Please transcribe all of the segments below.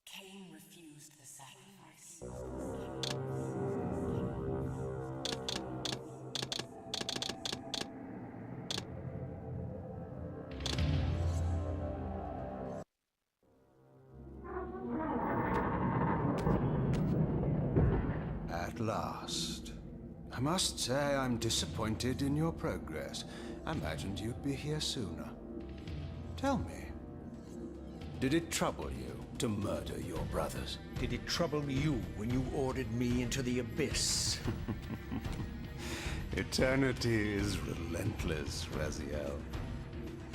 Kain refused the sacrifice. At last. I must say I'm disappointed in your progress. I imagined you'd be here sooner. Tell me, did it trouble you to murder your brothers? Did it trouble you when you ordered me into the abyss? Eternity is relentless, Raziel.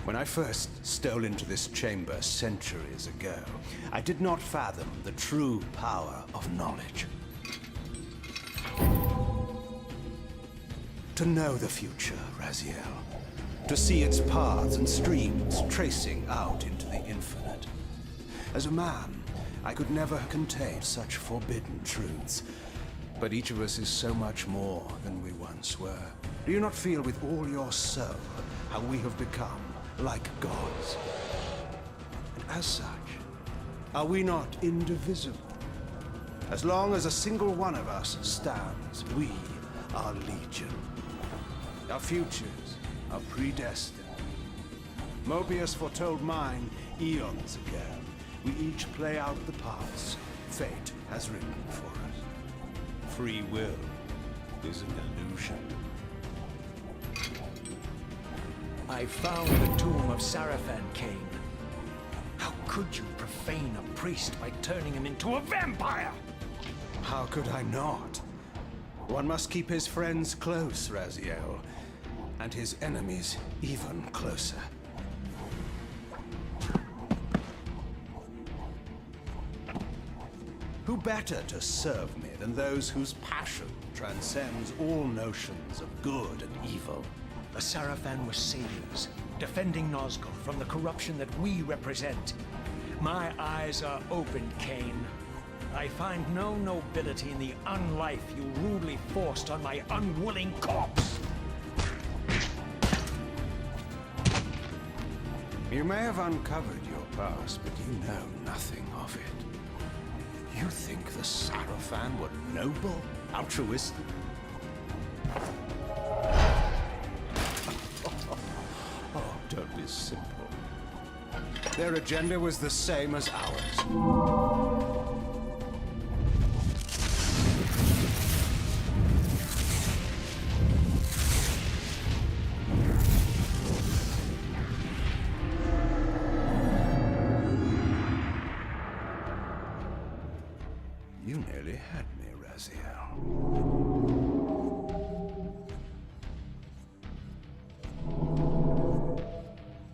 When I first stole into this chamber centuries ago, I did not fathom the true power of knowledge. To know the future, Raziel. To see its paths and streams tracing out into the infinite. As a man, I could never contain such forbidden truths. But each of us is so much more than we once were. Do you not feel with all your soul how we have become like gods? And as such, are we not indivisible? As long as a single one of us stands, we are legion. Our futures are predestined. Mobius foretold mine eons ago. We each play out the paths fate has written for us. Free will is an illusion. I found the tomb of Sarafan, Kain. How could you profane a priest by turning him into a vampire? How could I not? One must keep his friends close, Raziel, and his enemies even closer. Who better to serve me than those whose passion transcends all notions of good and evil? The Sarafan were saviors, defending Nazgul from the corruption that we represent. My eyes are open, Kain. I find no nobility in the unlife you rudely forced on my unwilling corpse. You may have uncovered your past, but you know nothing of it. You think the Sarafan were noble, altruistic? Oh, don't be simple. Their agenda was the same as ours. You nearly had me, Raziel.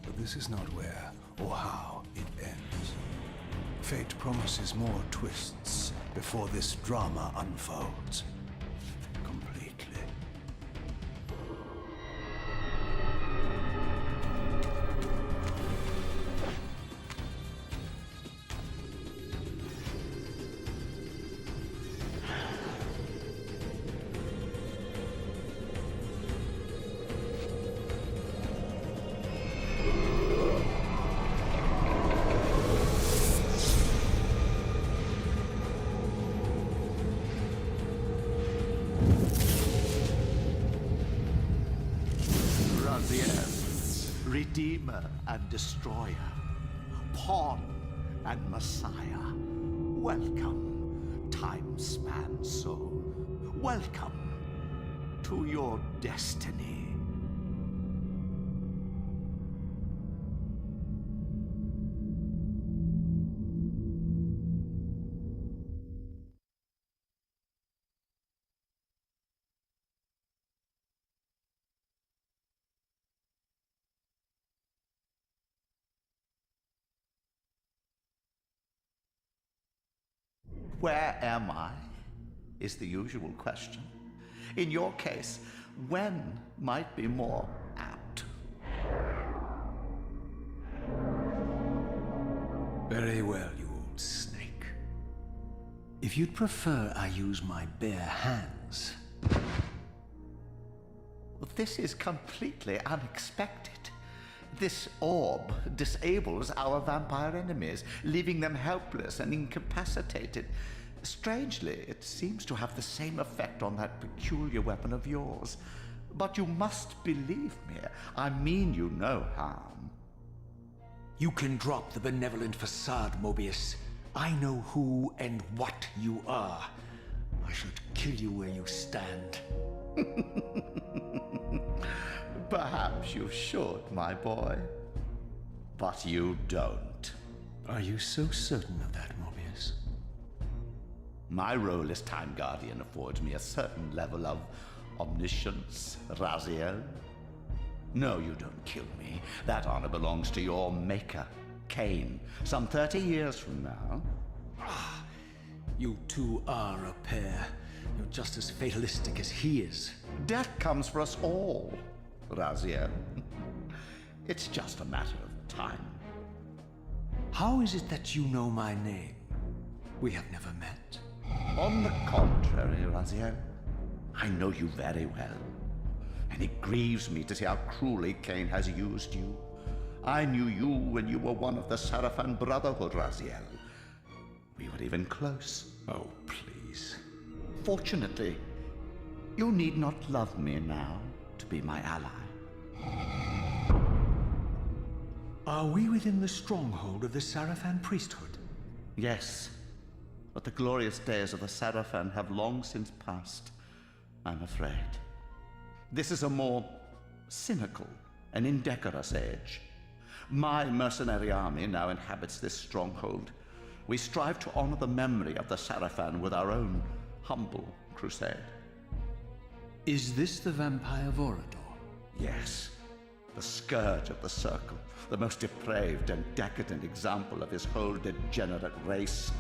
But this is not where or how it ends. Fate promises more twists before this drama unfolds completely. Redeemer and Destroyer, Pawn and Messiah. Welcome, time-span soul. Welcome to your destiny. Where am I? Is the usual question. In your case, when might be more apt. Very well, you old snake. If you'd prefer I use my bare hands... This is completely unexpected. This orb disables our vampire enemies, leaving them helpless and incapacitated. Strangely, it seems to have the same effect on that peculiar weapon of yours. But you must believe me. I mean you no harm. You can drop the benevolent facade, Mobius. I know who and what you are. I should kill you where you stand. Perhaps you should, my boy. But you don't. Are you so certain of that, Mobius? My role as Time Guardian affords me a certain level of omniscience, Raziel. No, you don't kill me. That honor belongs to your maker, Kain, some 30 years from now. You two are a pair. You're just as fatalistic as he is. Death comes for us all, Raziel. It's just a matter of time. How is it that you know my name? We have never met. On the contrary, Raziel, I know you very well. And it grieves me to see how cruelly Kain has used you. I knew you when you were one of the Sarafan Brotherhood, Raziel. We were even close. Oh, please. Fortunately, you need not love me now to be my ally. Are we within the stronghold of the Sarafan priesthood? Yes, but the glorious days of the Sarafan have long since passed, I'm afraid. This is a more cynical and indecorous age. My mercenary army now inhabits this stronghold. We strive to honor the memory of the Sarafan with our own humble crusade. Is this the vampire Vorador? Yes, the scourge of the Circle, the most depraved and decadent example of his whole degenerate race.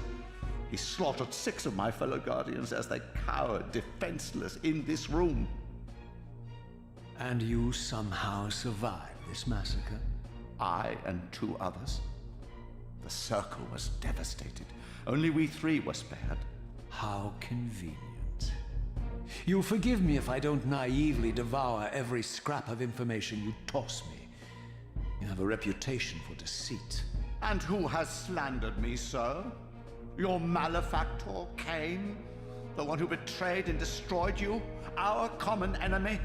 He slaughtered 6 of my fellow Guardians as they cowered defenseless in this room. And you somehow survived this massacre? I and 2 others. The Circle was devastated. Only we 3 were spared. How convenient. You'll forgive me if I don't naively devour every scrap of information you toss me. You have a reputation for deceit. And who has slandered me, sir? Your malefactor, Kain? The one who betrayed and destroyed you? Our common enemy?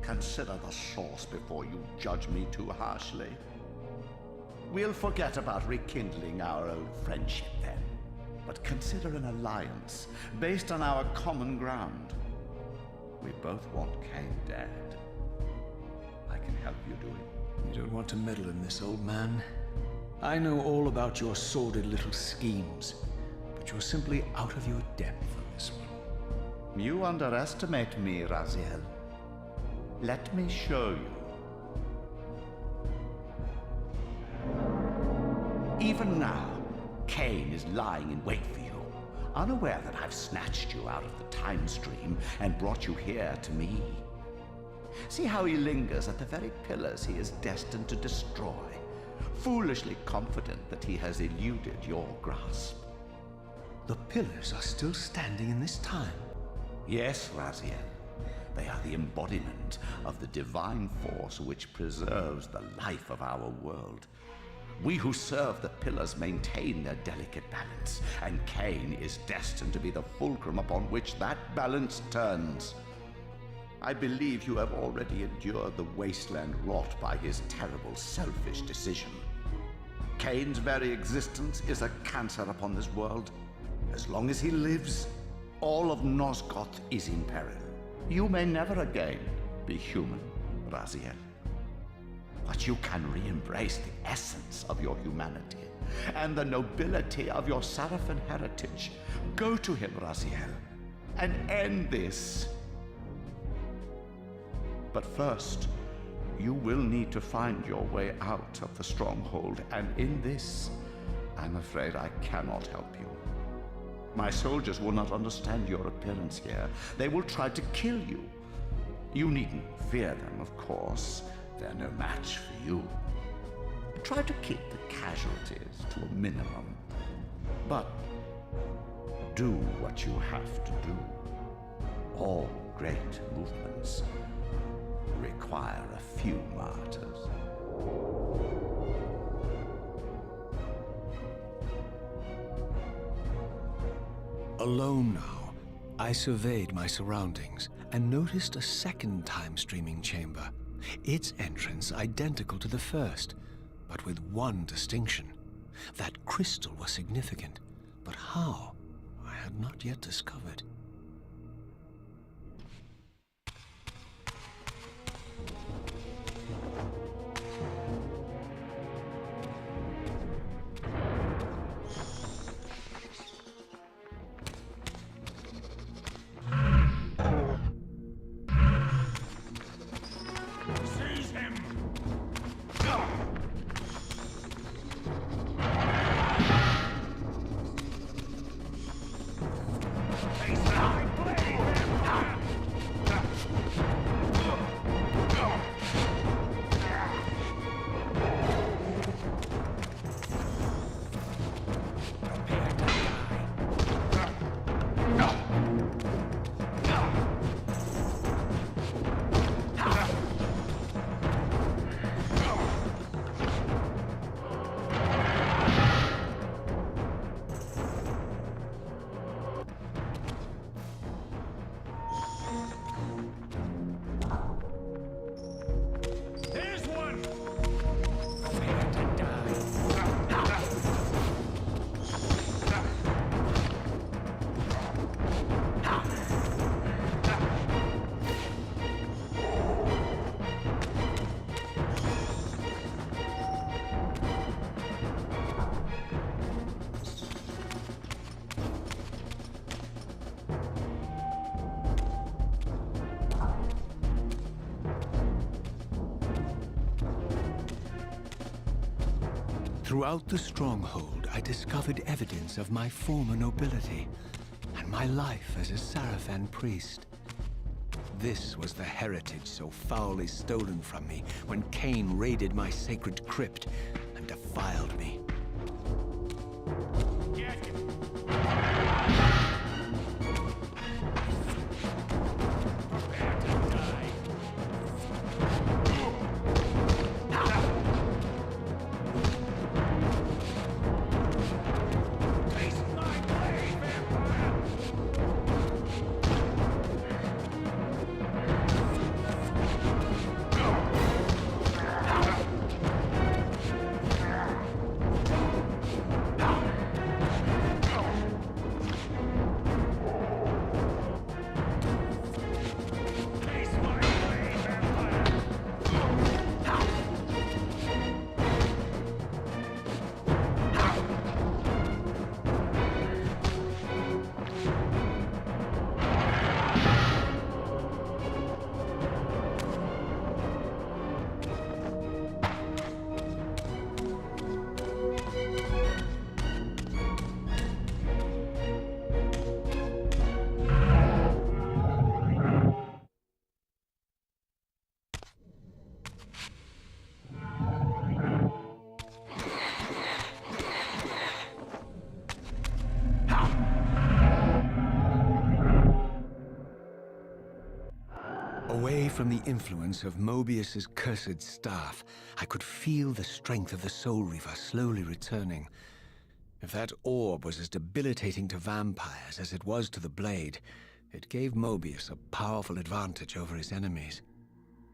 Consider the source before you judge me too harshly. We'll forget about rekindling our old friendship then, but consider an alliance based on our common ground. We both want Kain dead. I can help you do it. You don't want to meddle in this, old man. I know all about your sordid little schemes, but you're simply out of your depth on this one. You underestimate me, Raziel. Let me show you. Even now, Kain is lying in wait for you, unaware that I've snatched you out of the time stream and brought you here to me. See how he lingers at the very pillars he is destined to destroy, foolishly confident that he has eluded your grasp. The pillars are still standing in this time. Yes, Raziel. They are the embodiment of the divine force which preserves the life of our world. We who serve the pillars maintain their delicate balance, and Kain is destined to be the fulcrum upon which that balance turns. I believe you have already endured the wasteland wrought by his terrible, selfish decision. Kain's very existence is a cancer upon this world. As long as he lives, all of Nosgoth is in peril. You may never again be human, Raziel. But you can re-embrace the essence of your humanity and the nobility of your Sarafan heritage. Go to him, Raziel, and end this. But first, you will need to find your way out of the stronghold, and in this, I'm afraid I cannot help you. My soldiers will not understand your appearance here. They will try to kill you. You needn't fear them, of course. They're no match for you. Try to keep the casualties to a minimum. But do what you have to do. All great movements require a few martyrs. Alone now, I surveyed my surroundings and noticed a second time-streaming chamber. Its entrance identical to the first, but with one distinction. That crystal was significant, but how, I had not yet discovered. Throughout the stronghold, I discovered evidence of my former nobility and my life as a Sarafan priest. This was the heritage so foully stolen from me when Kain raided my sacred crypt and defiled me. Away from the influence of Mobius's cursed staff, I could feel the strength of the Soul Reaver slowly returning. If that orb was as debilitating to vampires as it was to the blade, it gave Mobius a powerful advantage over his enemies.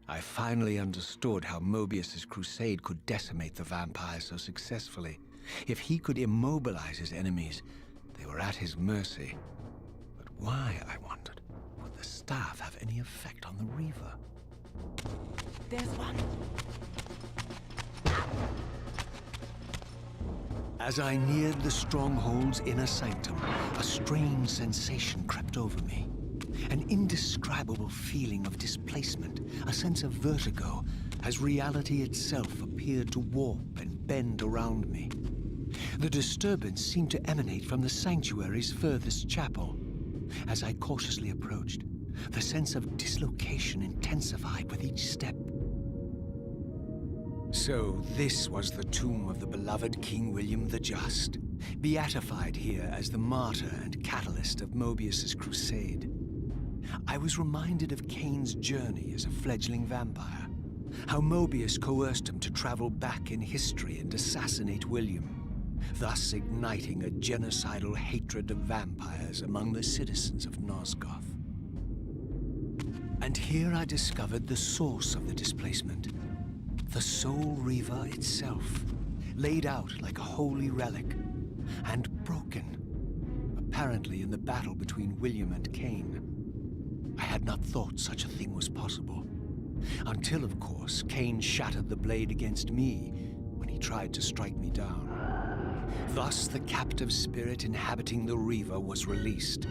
I finally understood how Mobius's crusade could decimate the vampires so successfully. If he could immobilize his enemies, they were at his mercy. But why, I wondered, would the staff have any effect on the Reaver? There's one. As I neared the stronghold's inner sanctum, a strange sensation crept over me. An indescribable feeling of displacement, a sense of vertigo, as reality itself appeared to warp and bend around me. The disturbance seemed to emanate from the sanctuary's furthest chapel. As I cautiously approached, the sense of dislocation intensified with each step. So this was the tomb of the beloved King William the Just, beatified here as the martyr and catalyst of Mobius's crusade. I was reminded of Kain's journey as a fledgling vampire, how Mobius coerced him to travel back in history and assassinate William, thus igniting a genocidal hatred of vampires among the citizens of Nosgoth. And here I discovered the source of the displacement. The Soul Reaver itself, laid out like a holy relic, and broken, apparently in the battle between William and Kain. I had not thought such a thing was possible, until, of course, Kain shattered the blade against me when he tried to strike me down. Thus, the captive spirit inhabiting the Reaver was released,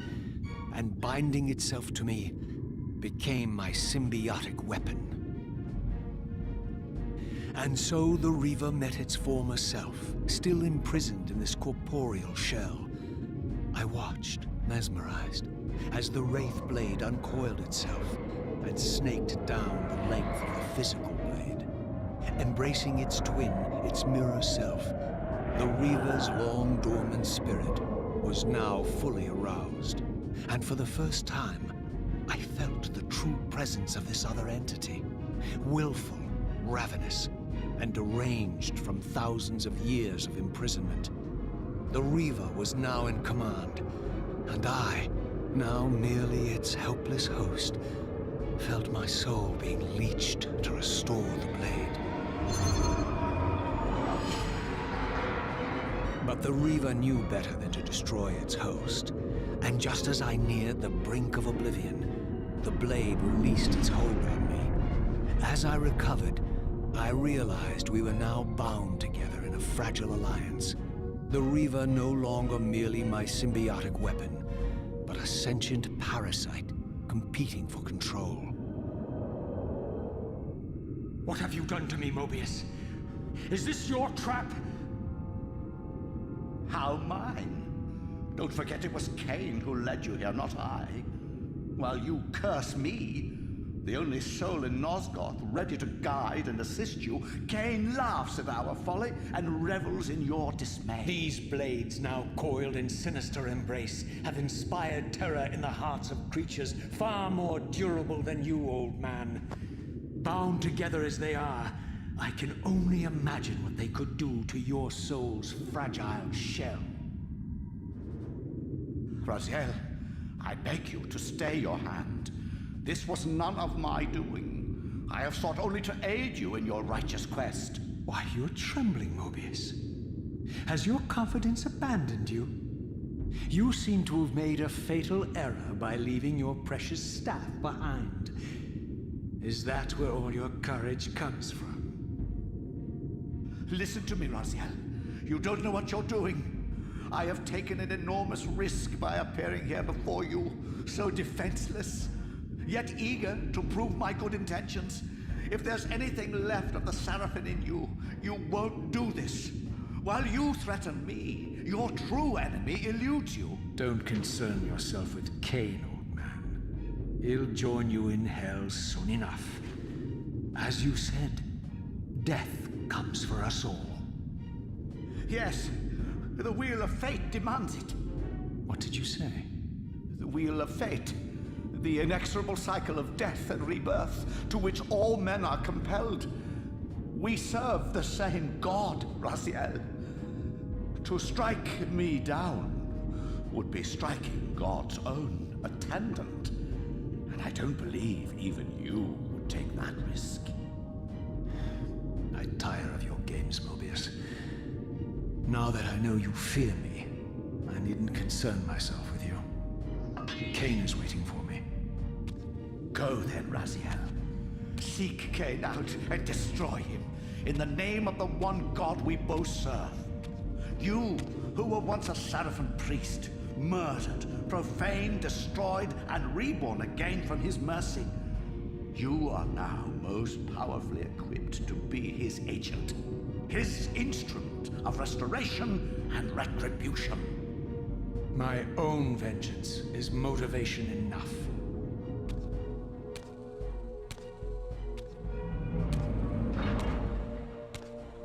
and binding itself to me, became my symbiotic weapon. And so the Reaver met its former self, still imprisoned in this corporeal shell. I watched, mesmerized, as the Wraith blade uncoiled itself and snaked down the length of the physical blade. Embracing its twin, its mirror self, the Reaver's long dormant spirit was now fully aroused. And for the first time, I felt the true presence of this other entity, willful, ravenous, and deranged from thousands of years of imprisonment. The Reaver was now in command, and I, now merely its helpless host, felt my soul being leached to restore the blade. But the Reaver knew better than to destroy its host, and just as I neared the brink of oblivion, the blade released its hold on me. As I recovered, I realized we were now bound together in a fragile alliance. The Reaver no longer merely my symbiotic weapon, but a sentient parasite competing for control. What have you done to me, Mobius? Is this your trap? How mine? Don't forget it was Kain who led you here, not I. While you curse me, the only soul in Nosgoth ready to guide and assist you, Kain laughs at our folly and revels in your dismay. These blades, now coiled in sinister embrace, have inspired terror in the hearts of creatures far more durable than you, old man. Bound together as they are, I can only imagine what they could do to your soul's fragile shell. Raziel, I beg you to stay your hand. This was none of my doing. I have sought only to aid you in your righteous quest. Why, you're trembling, Mobius. Has your confidence abandoned you? You seem to have made a fatal error by leaving your precious staff behind. Is that where all your courage comes from? Listen to me, Raziel. You don't know what you're doing. I have taken an enormous risk by appearing here before you, so defenseless, yet eager to prove my good intentions. If there's anything left of the Sarafan in you, you won't do this. While you threaten me, your true enemy eludes you. Don't concern yourself with Kain, old man. He'll join you in hell soon enough. As you said, death comes for us all. Yes, the wheel of fate demands it. What did you say? The wheel of fate. The inexorable cycle of death and rebirth to which all men are compelled. We serve the same God, Raziel. To strike me down would be striking God's own attendant. And I don't believe even you would take that risk. I tire of your games, Mobius. Now that I know you fear me, I needn't concern myself with you. Kain is waiting for me. Go then, Raziel. Seek Kain out and destroy him in the name of the one God we both serve. You, who were once a Sarafan priest, murdered, profaned, destroyed, and reborn again from his mercy, you are now most powerfully equipped to be his agent. his instrument of restoration and retribution. My own vengeance is motivation enough.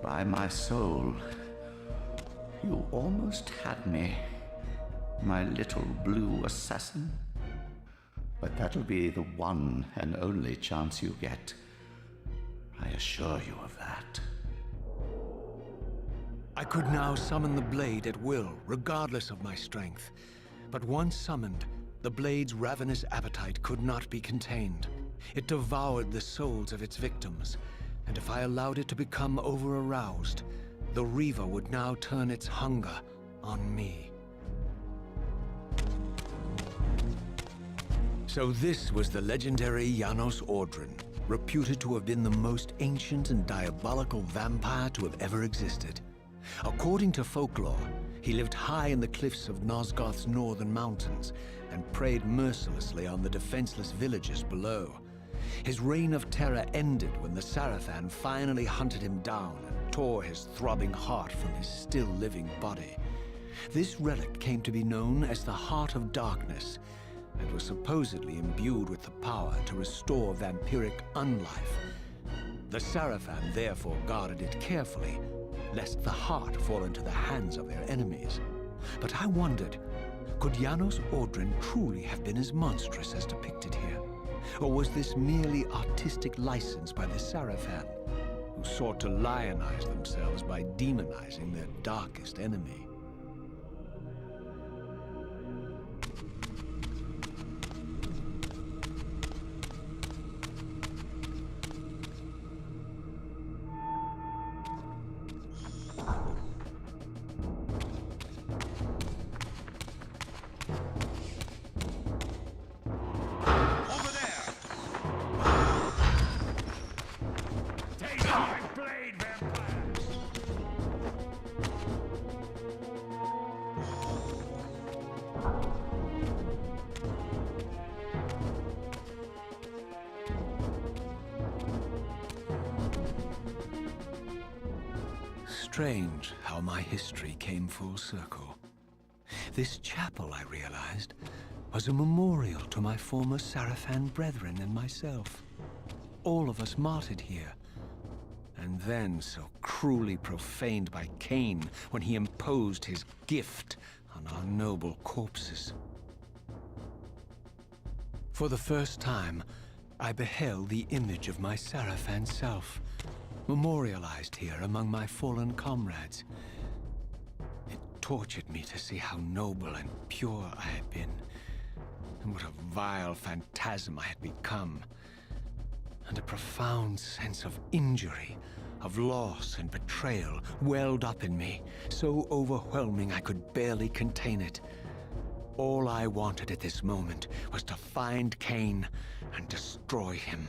By my soul, you almost had me, my little blue assassin. But that'll be the one and only chance you get. I assure you of that. I could now summon the blade at will, regardless of my strength. But once summoned, the blade's ravenous appetite could not be contained. It devoured the souls of its victims, and if I allowed it to become over-aroused, the Reaver would now turn its hunger on me. So this was the legendary Janos Audrin, reputed to have been the most ancient and diabolical vampire to have ever existed. According to folklore, he lived high in the cliffs of Nosgoth's northern mountains and preyed mercilessly on the defenseless villagers below. His reign of terror ended when the Sarafan finally hunted him down and tore his throbbing heart from his still-living body. This relic came to be known as the Heart of Darkness, and was supposedly imbued with the power to restore vampiric unlife. The Sarafan therefore guarded it carefully, lest the heart fall into the hands of their enemies. But I wondered, could Janos Audrin truly have been as monstrous as depicted here? Or was this merely artistic license by the Sarafan, who sought to lionize themselves by demonizing their darkest enemy? Strange how my history came full circle. This chapel, I realized, was a memorial to my former Sarafan brethren and myself. All of us martyred here, and then so cruelly profaned by Kain when he imposed his gift on our noble corpses. For the first time, I beheld the image of my Sarafan self, memorialized here among my fallen comrades. It tortured me to see how noble and pure I had been, and what a vile phantasm I had become, and a profound sense of injury, of loss and betrayal welled up in me, so overwhelming I could barely contain it. All I wanted at this moment was to find Kain and destroy him.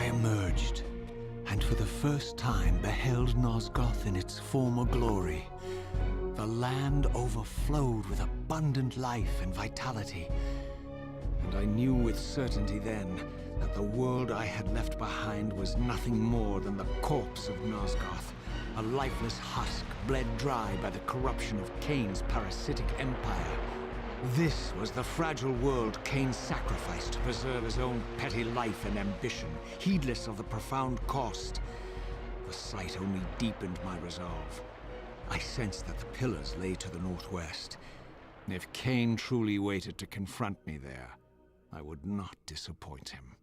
Emerged, and for the first time beheld Nosgoth in its former glory. The land overflowed with abundant life and vitality, and I knew with certainty then that the world I had left behind was nothing more than the corpse of Nosgoth, a lifeless husk bled dry by the corruption of Kain's parasitic empire. This was the fragile world Kain sacrificed to preserve his own petty life and ambition, heedless of the profound cost. The sight only deepened my resolve. I sensed that the pillars lay to the northwest. If Kain truly waited to confront me there, I would not disappoint him.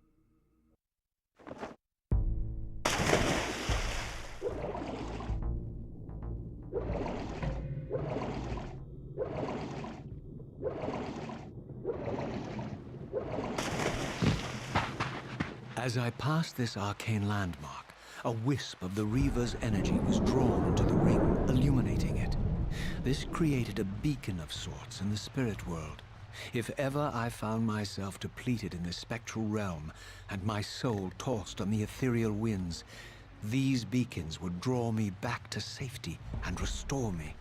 As I passed this arcane landmark, a wisp of the Reaver's energy was drawn into the ring, illuminating it. This created a beacon of sorts in the spirit world. If ever I found myself depleted in the spectral realm, and my soul tossed on the ethereal winds, these beacons would draw me back to safety and restore me.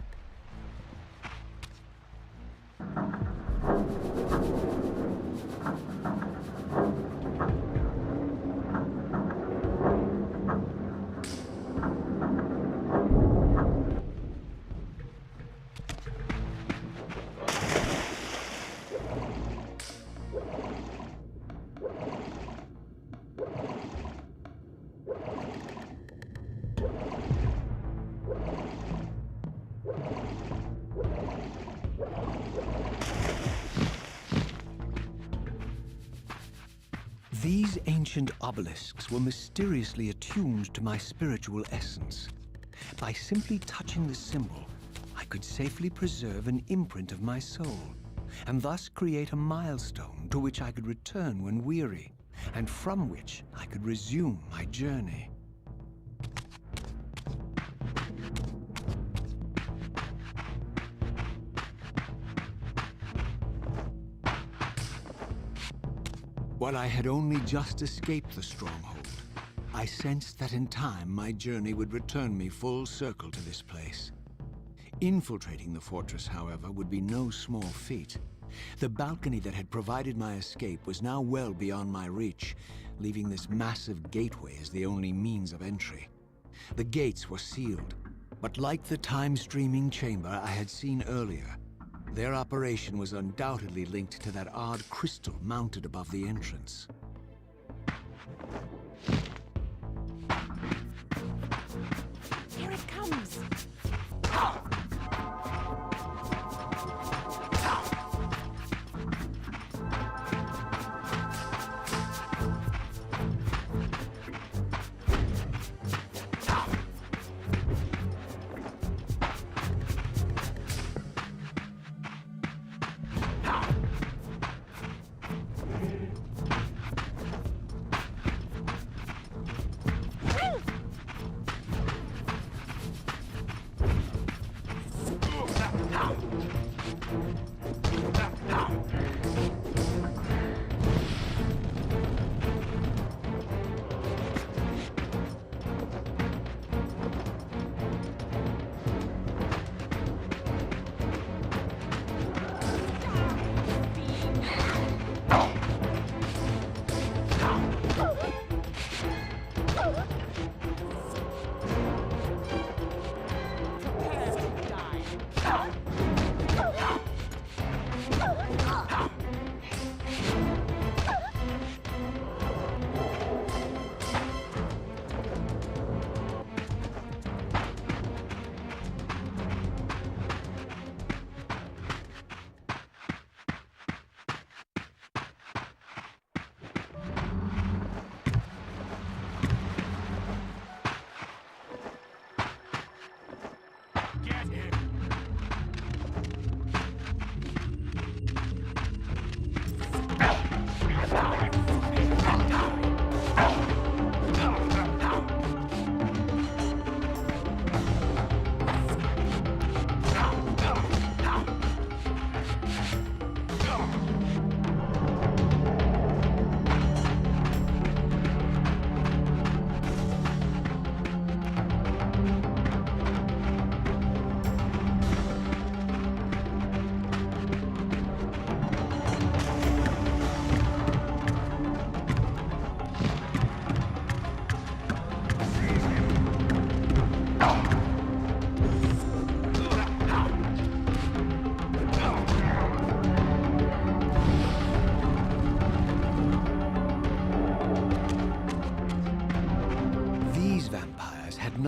These ancient obelisks were mysteriously attuned to my spiritual essence. By simply touching the symbol, I could safely preserve an imprint of my soul, and thus create a milestone to which I could return when weary, and from which I could resume my journey. While I had only just escaped the stronghold, I sensed that in time my journey would return me full circle to this place. Infiltrating the fortress, however, would be no small feat. The balcony that had provided my escape was now well beyond my reach, leaving this massive gateway as the only means of entry. The gates were sealed, but like the time-streaming chamber I had seen earlier, their operation was undoubtedly linked to that odd crystal mounted above the entrance. Here it comes!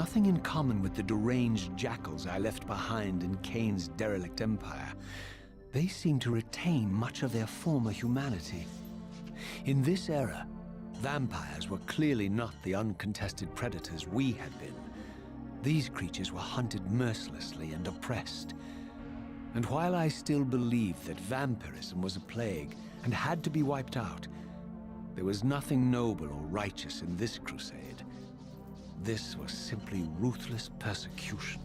nothing in common with the deranged jackals I left behind in Kain's derelict empire, they seem to retain much of their former humanity. In this era, vampires were clearly not the uncontested predators we had been. These creatures were hunted mercilessly and oppressed. And while I still believed that vampirism was a plague and had to be wiped out, there was nothing noble or righteous in this crusade. This was simply ruthless persecution.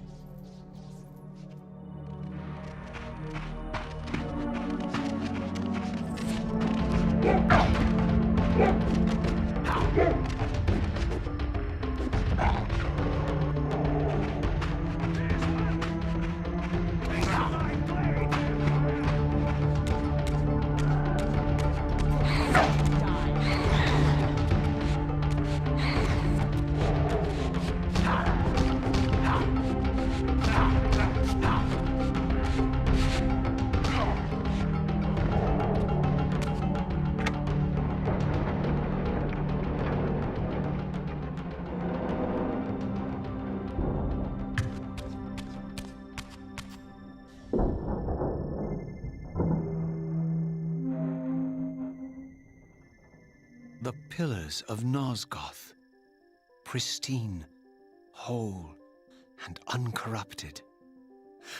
The pillars of Nosgoth, pristine, whole, and uncorrupted.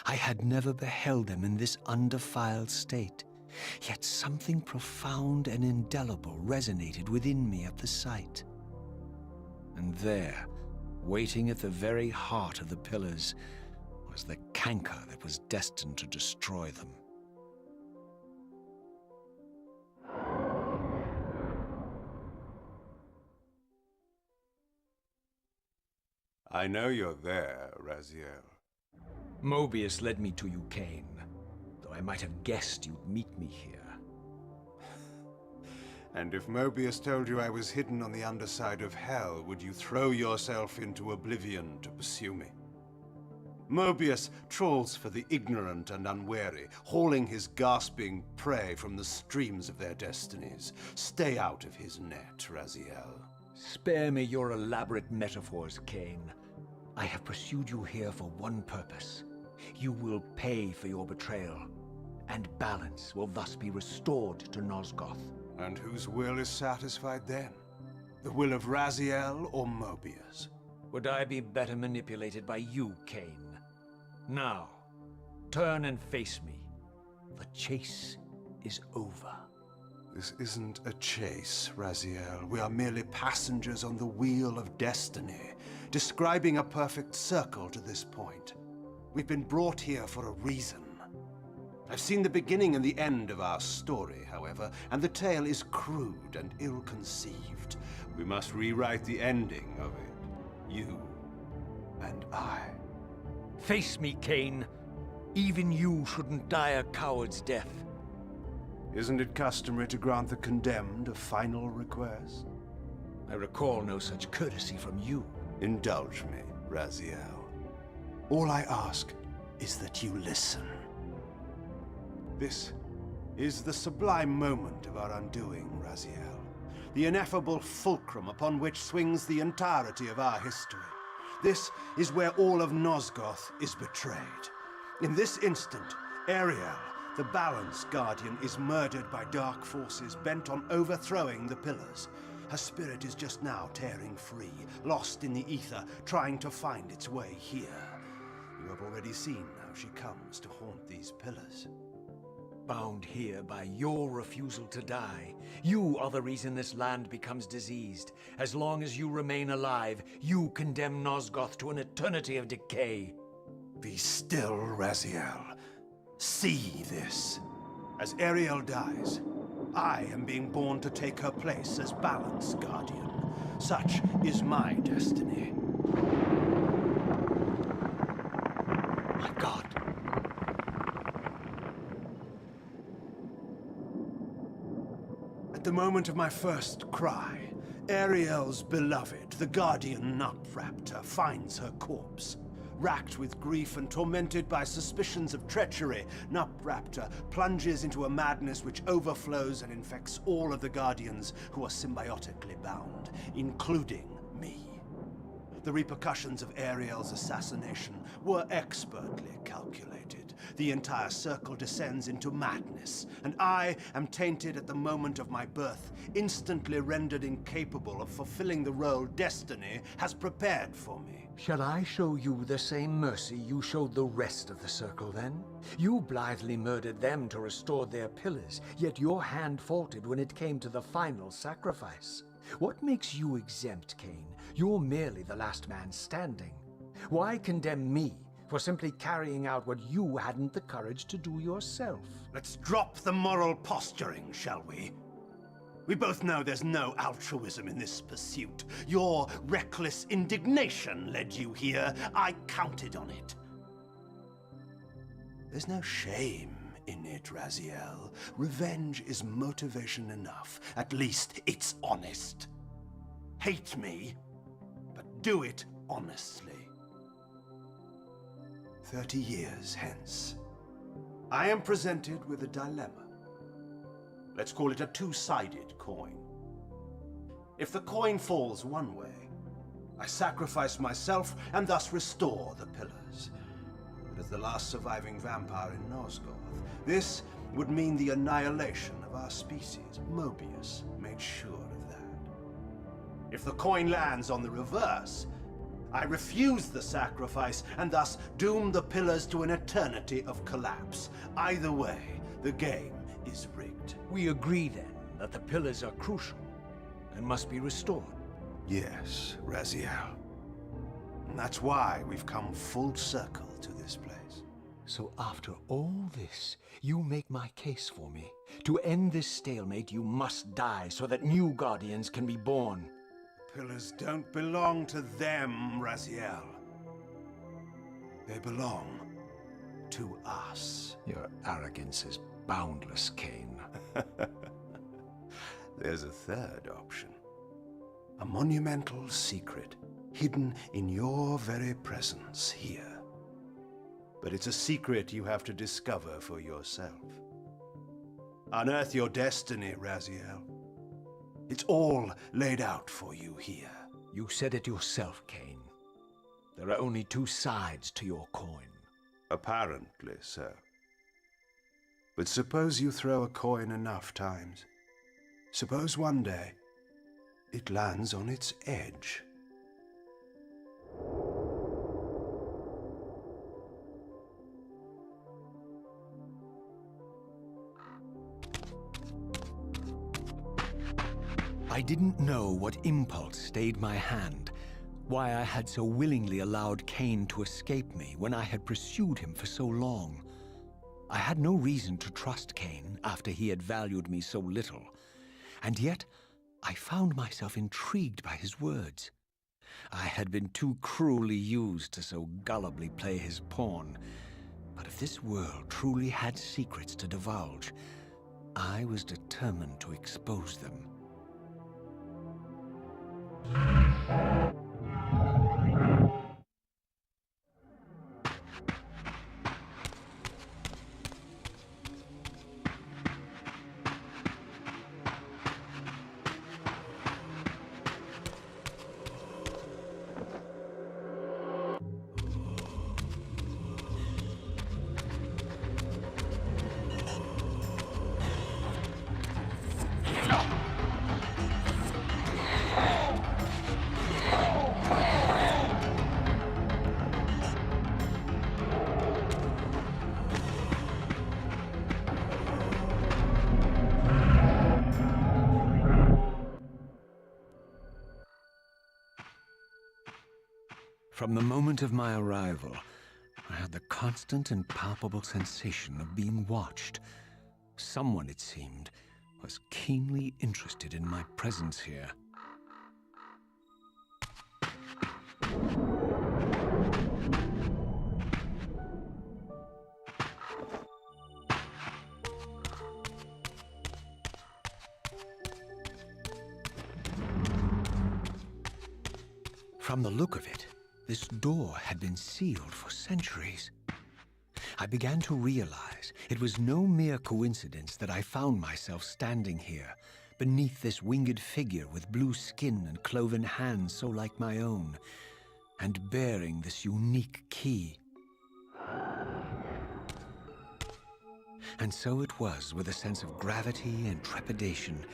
I had never beheld them in this undefiled state, yet something profound and indelible resonated within me at the sight. And there, waiting at the very heart of the pillars, was the canker that was destined to destroy them. I know you're there, Raziel. Mobius led me to you, Kain, though I might have guessed you'd meet me here. And if Mobius told you I was hidden on the underside of hell, would you throw yourself into oblivion to pursue me? Mobius trawls for the ignorant and unwary, hauling his gasping prey from the streams of their destinies. Stay out of his net, Raziel. Spare me your elaborate metaphors, Kain. I have pursued you here for one purpose. You will pay for your betrayal, and balance will thus be restored to Nosgoth. And whose will is satisfied then? The will of Raziel or Mobius? Would I be better manipulated by you, Kain? Now, turn and face me. The chase is over. This isn't a chase, Raziel. We are merely passengers on the wheel of destiny, describing a perfect circle to this point. We've been brought here for a reason. I've seen the beginning and the end of our story, however, and the tale is crude and ill-conceived. We must rewrite the ending of it. You and I. Face me, Kain. Even you shouldn't die a coward's death. Isn't it customary to grant the condemned a final request? I recall no such courtesy from you. Indulge me, Raziel. All I ask is that you listen. This is the sublime moment of our undoing, Raziel. The ineffable fulcrum upon which swings the entirety of our history. This is where all of Nosgoth is betrayed. In this instant, Ariel, the Balance Guardian, is murdered by dark forces bent on overthrowing the pillars. Her spirit is just now tearing free, lost in the ether, trying to find its way here. You have already seen how she comes to haunt these pillars. Bound here by your refusal to die. You are the reason this land becomes diseased. As long as you remain alive, you condemn Nosgoth to an eternity of decay. Be still, Raziel. See this. As Ariel dies, I am being born to take her place as Balance Guardian. Such is my destiny. My God. At the moment of my first cry, Ariel's beloved, the Guardian Nutraptor, finds her corpse. Racked with grief and tormented by suspicions of treachery, Nutraptor plunges into a madness which overflows and infects all of the Guardians who are symbiotically bound, including me. The repercussions of Ariel's assassination were expertly calculated. The entire circle descends into madness, and I am tainted at the moment of my birth, instantly rendered incapable of fulfilling the role destiny has prepared for me. Shall I show you the same mercy you showed the rest of the circle, then? You blithely murdered them to restore their pillars, yet your hand faltered when it came to the final sacrifice. What makes you exempt, Kain? You're merely the last man standing. Why condemn me for simply carrying out what you hadn't the courage to do yourself? Let's drop the moral posturing, shall we? We both know there's no altruism in this pursuit. Your reckless indignation led you here. I counted on it. There's no shame in it, Raziel. Revenge is motivation enough. At least it's honest. Hate me, but do it honestly. 30 years hence, I am presented with a dilemma. Let's call it a two-sided coin. If the coin falls one way, I sacrifice myself and thus restore the pillars. But as the last surviving vampire in Nosgoth, this would mean the annihilation of our species. Mobius made sure of that. If the coin lands on the reverse, I refuse the sacrifice and thus doom the pillars to an eternity of collapse. Either way, the game is rigged. We agree, then, that the pillars are crucial and must be restored. Yes, Raziel. And that's why we've come full circle to this place. So after all this, you make my case for me. To end this stalemate, you must die so that new guardians can be born. Pillars don't belong to them, Raziel. They belong to us. Your arrogance is boundless, Kain. There's a third option. A monumental secret, hidden in your very presence here. But it's a secret you have to discover for yourself. Unearth your destiny, Raziel. It's all laid out for you here. You said it yourself, Kain. There are only two sides to your coin. Apparently so. But suppose you throw a coin enough times. Suppose one day it lands on its edge. I didn't know what impulse stayed my hand, why I had so willingly allowed Kain to escape me when I had pursued him for so long. I had no reason to trust Kain after he had valued me so little, and yet I found myself intrigued by his words. I had been too cruelly used to so gullibly play his pawn, but if this world truly had secrets to divulge, I was determined to expose them. From the moment of my arrival, I had the constant and palpable sensation of being watched. Someone, it seemed, was keenly interested in my presence here. From the look of it, this door had been sealed for centuries. I began to realize it was no mere coincidence that I found myself standing here, beneath this winged figure with blue skin and cloven hands so like my own. and bearing this unique key. And so it was with a sense of gravity and trepidation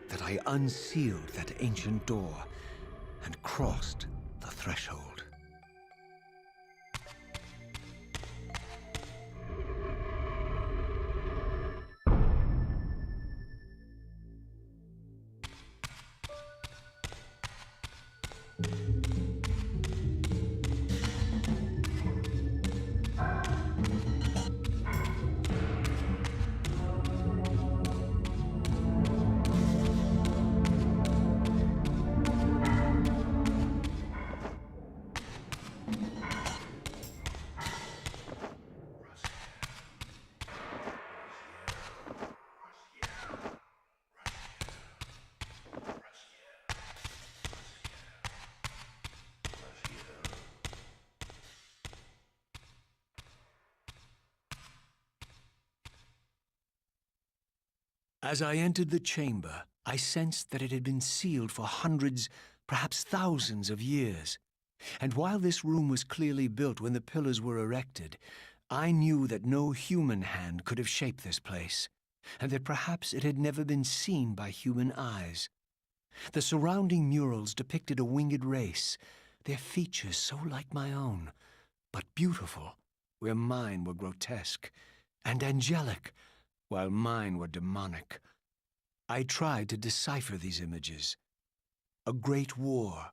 that I unsealed that ancient door and crossed the threshold. As I entered the chamber, I sensed that it had been sealed for hundreds, perhaps thousands of years. And while this room was clearly built when the pillars were erected, I knew that no human hand could have shaped this place, and that perhaps it had never been seen by human eyes. The surrounding murals depicted a winged race, their features so like my own, but beautiful, where mine were grotesque, and angelic, while mine were demonic. I tried to decipher these images. A great war,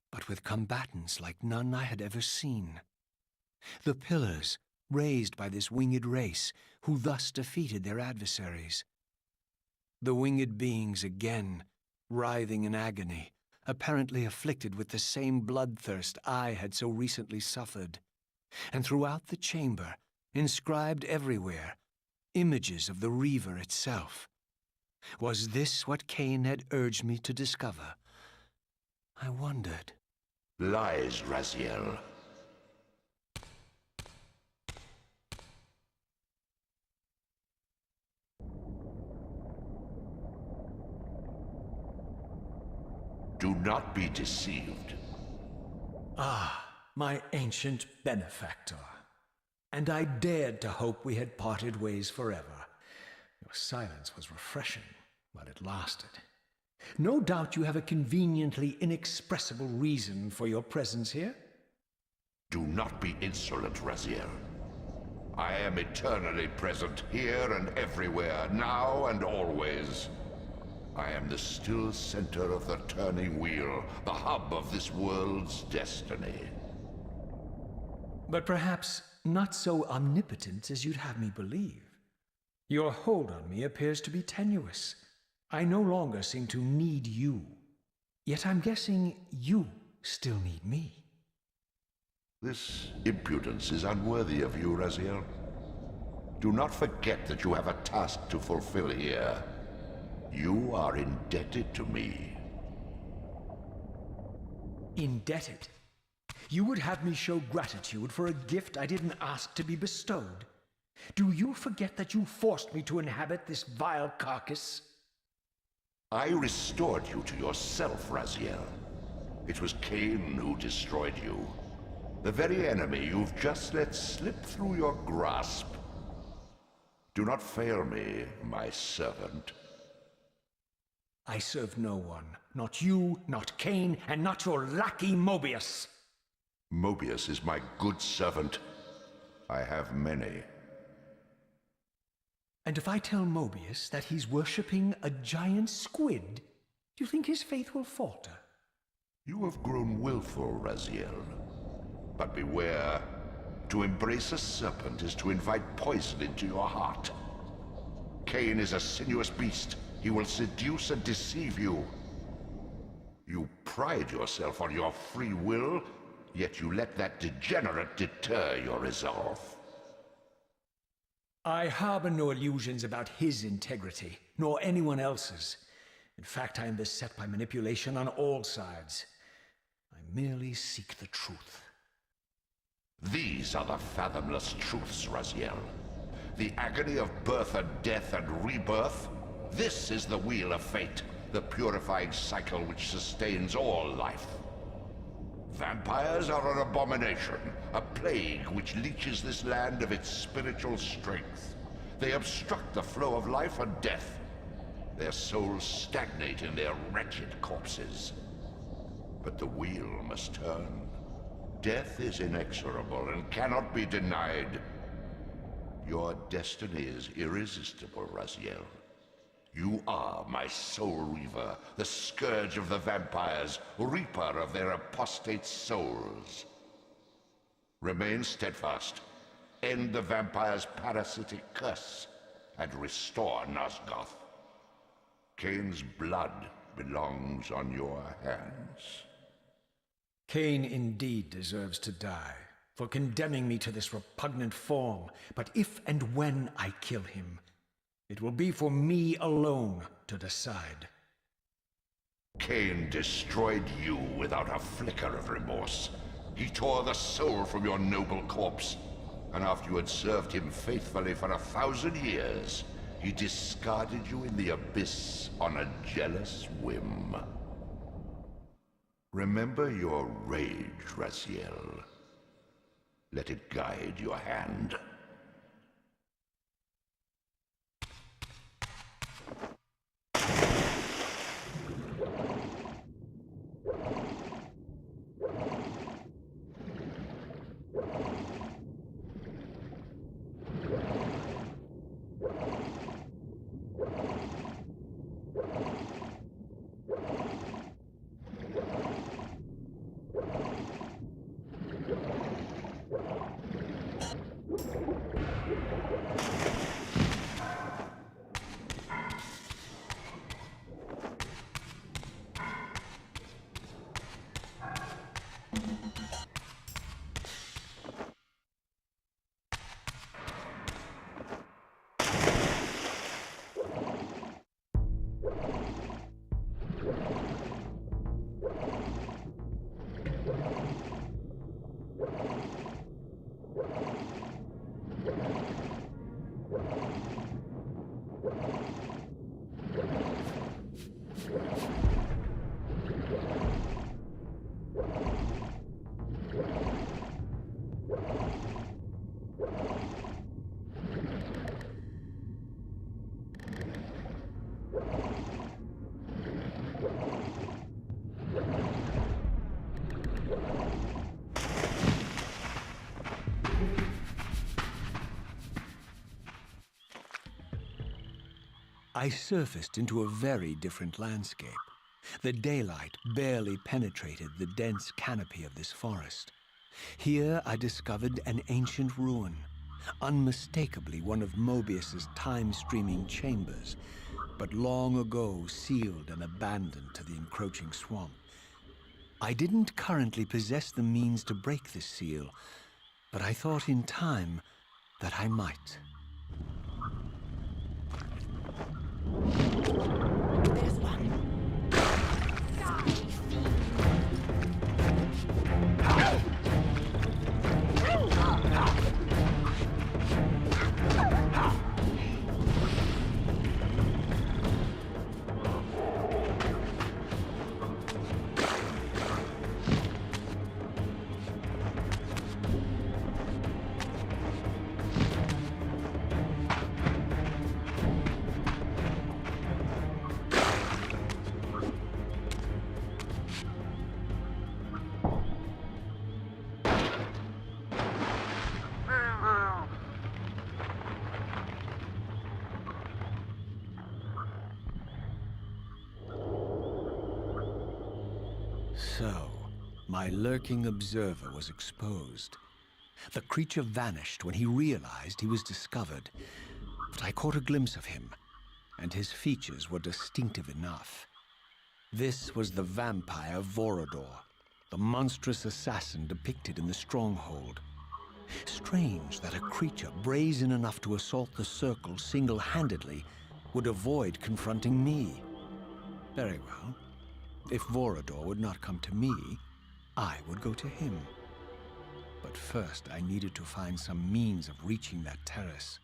but with combatants like none I had ever seen. The pillars, raised by this winged race, who thus defeated their adversaries. The winged beings again, writhing in agony, apparently afflicted with the same bloodthirst I had so recently suffered. And throughout the chamber, inscribed everywhere, images of the Reaver itself. Was this what Kain had urged me to discover? I wondered. Lies, Raziel. Do not be deceived. Ah, my ancient benefactor. And I dared to hope we had parted ways forever. Your silence was refreshing, while it lasted. No doubt you have a conveniently inexpressible reason for your presence here. Do not be insolent, Raziel. I am eternally present here and everywhere, now and always. I am the still center of the turning wheel, the hub of this world's destiny. But perhaps not so omnipotent as you'd have me believe. Your hold on me appears to be tenuous. I no longer seem to need you. Yet I'm guessing you still need me. This impudence is unworthy of you, Raziel. Do not forget that you have a task to fulfill here. You are indebted to me. Indebted? You would have me show gratitude for a gift I didn't ask to be bestowed. Do you forget that you forced me to inhabit this vile carcass? I restored you to yourself, Raziel. It was Kain who destroyed you. The very enemy you've just let slip through your grasp. Do not fail me, my servant. I serve no one. Not you, not Kain, and not your lackey Mobius. Mobius is my good servant. I have many. And if I tell Mobius that he's worshipping a giant squid, do you think his faith will falter? You have grown willful, Raziel. But beware. To embrace a serpent is to invite poison into your heart. Kain is a sinuous beast. He will seduce and deceive you. You pride yourself on your free will, yet you let that degenerate deter your resolve. I harbor no illusions about his integrity, nor anyone else's. In fact, I am beset by manipulation on all sides. I merely seek the truth. These are the fathomless truths, Raziel. The agony of birth and death and rebirth. This is the wheel of fate, the purifying cycle which sustains all life. Vampires are an abomination, a plague which leeches this land of its spiritual strength. They obstruct the flow of life and death. Their souls stagnate in their wretched corpses. But the wheel must turn. Death is inexorable and cannot be denied. Your destiny is irresistible, Raziel. You are my soul reaver, the scourge of the vampires, reaper of their apostate souls. Remain steadfast, end the vampire's parasitic curse, and restore Nosgoth. Kain's blood belongs on your hands. Kain indeed deserves to die for condemning me to this repugnant form, but if and when I kill him, it will be for me alone to decide. Kain destroyed you without a flicker of remorse. He tore the soul from your noble corpse, and after you had served him faithfully for 1,000 years, he discarded you in the abyss on a jealous whim. Remember your rage, Raziel. Let it guide your hand. I surfaced into a very different landscape. The daylight barely penetrated the dense canopy of this forest. Here I discovered an ancient ruin, unmistakably one of Mobius's time-streaming chambers, but long ago sealed and abandoned to the encroaching swamp. I didn't currently possess the means to break this seal, but I thought in time that I might. There's one. Die, fiend. So, my lurking observer was exposed. The creature vanished when he realized he was discovered, but I caught a glimpse of him, and his features were distinctive enough. This was the vampire Vorador, the monstrous assassin depicted in the stronghold. Strange that a creature brazen enough to assault the circle single-handedly would avoid confronting me. Very well. If Vorador would not come to me, I would go to him. But first, I needed to find some means of reaching that terrace.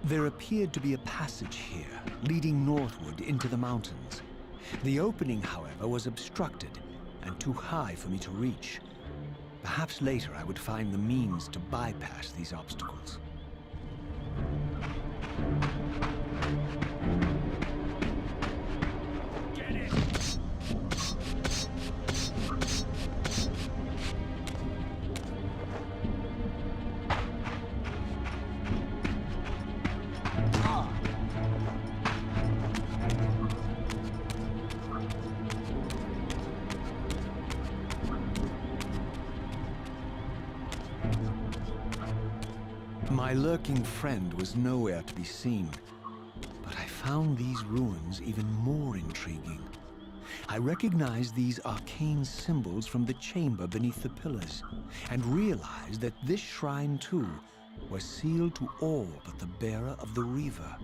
There appeared to be a passage here, leading northward into the mountains. The opening, however, was obstructed and too high for me to reach. Perhaps later I would find the means to bypass these obstacles. Get it! My lurking friend was nowhere to be seen, but I found these ruins even more intriguing. I recognized these arcane symbols from the chamber beneath the pillars, and realized that this shrine, too, was sealed to all but the bearer of the Reaver.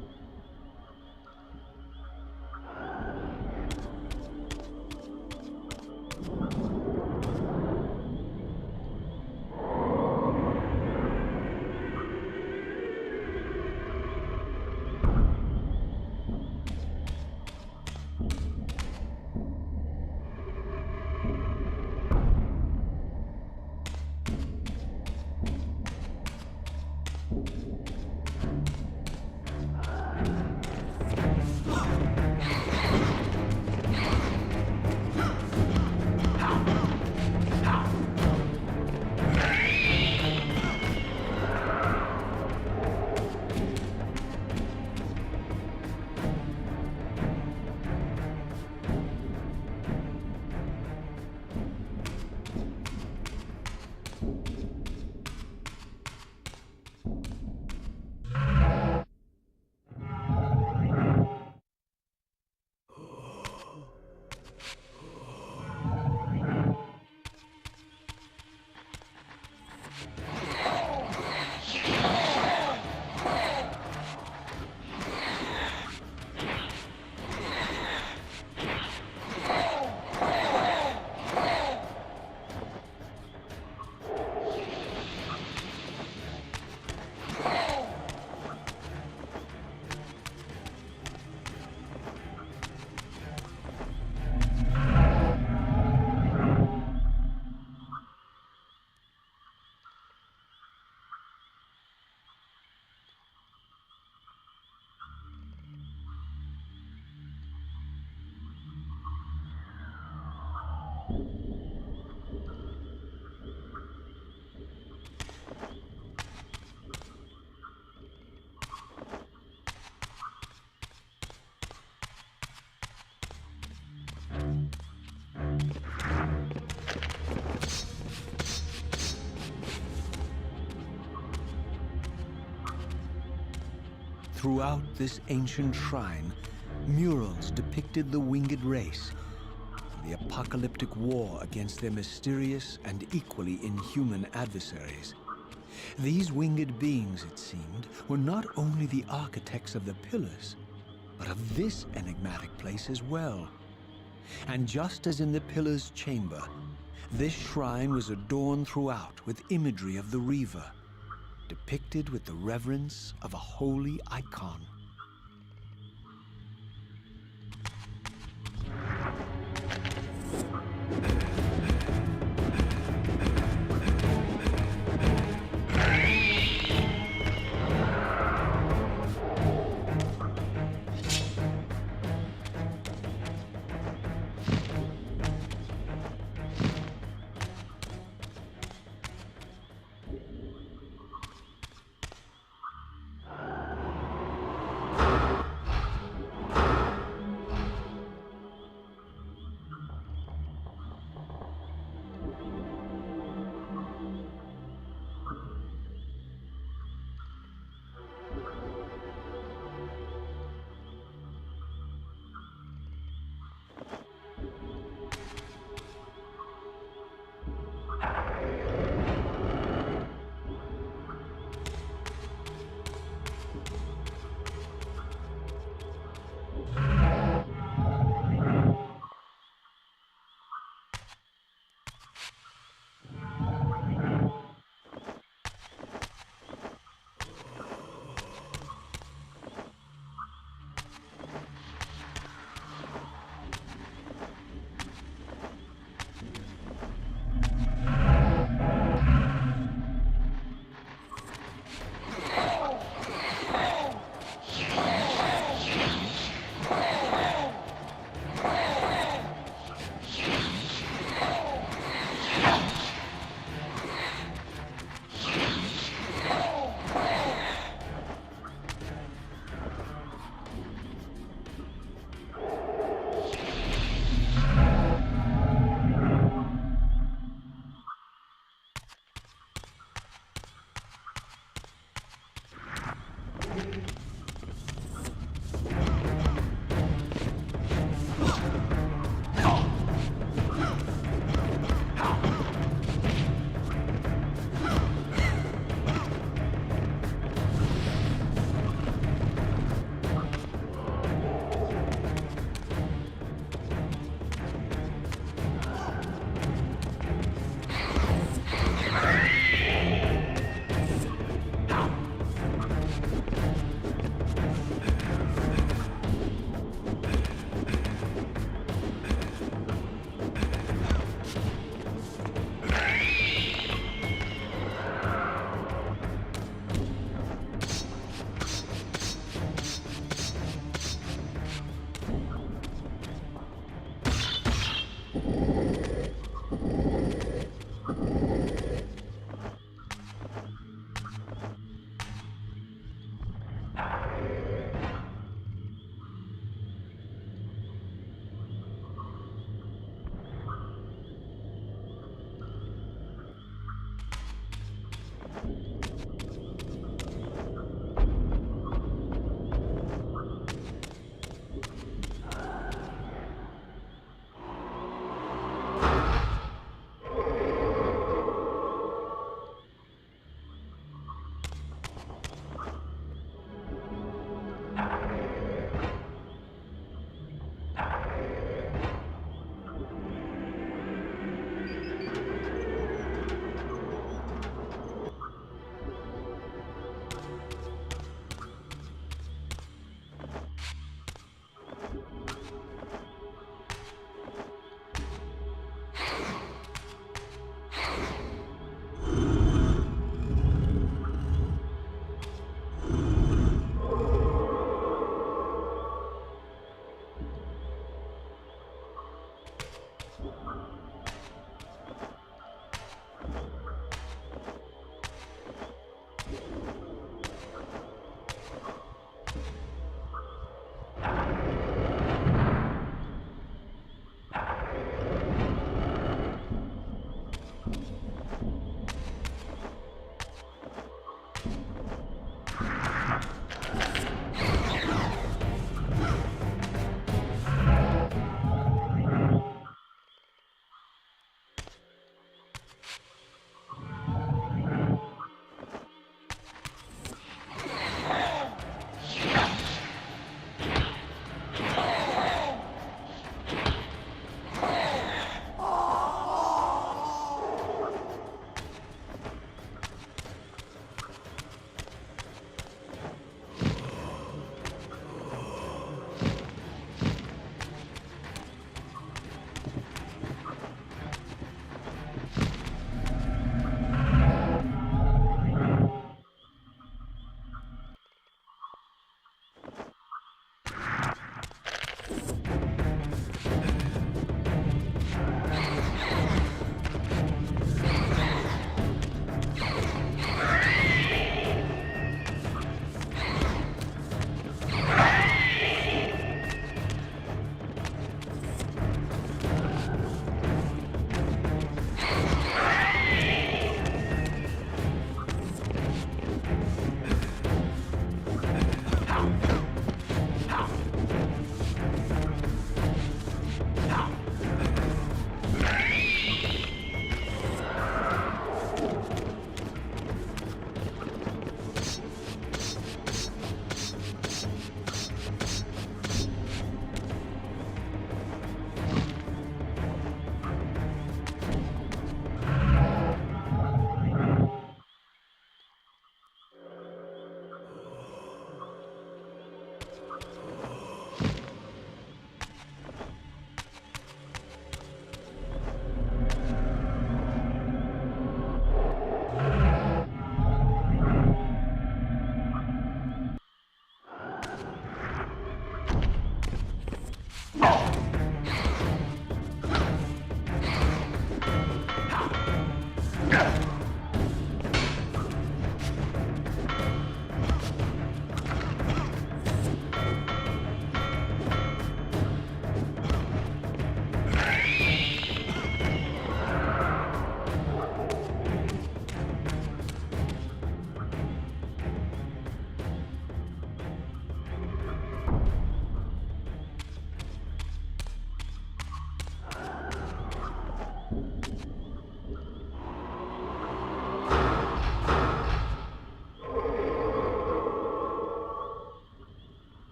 Throughout this ancient shrine, murals depicted the winged race, and the apocalyptic war against their mysterious and equally inhuman adversaries. These winged beings, it seemed, were not only the architects of the pillars, but of this enigmatic place as well. And just as in the Pillar's chamber, this shrine was adorned throughout with imagery of the Reaver, depicted with the reverence of a holy icon.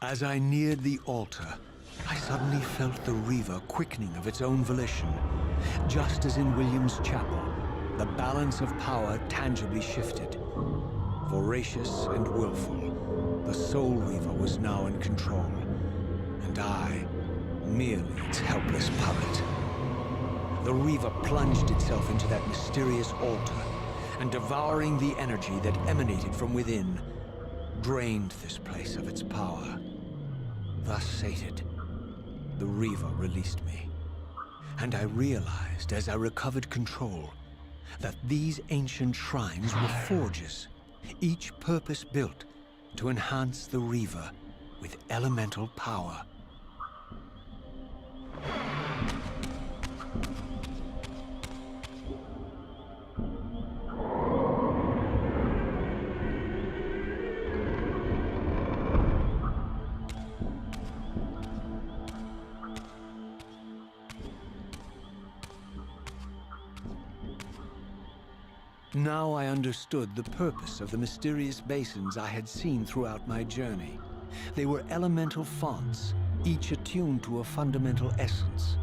As I neared the altar, I suddenly felt the Reaver quickening of its own volition. Just as in William's chapel, the balance of power tangibly shifted. Voracious and willful, the Soul Reaver was now in control, and I, merely its helpless puppet. The Reaver plunged itself into that mysterious altar, and devouring the energy that emanated from within, drained this place of its power. Thus sated, the Reaver released me, and I realized as I recovered control that these ancient shrines were forges, each purpose-built to enhance the Reaver with elemental power. Now I understood the purpose of the mysterious basins I had seen throughout my journey. They were elemental fonts, each attuned to a fundamental essence.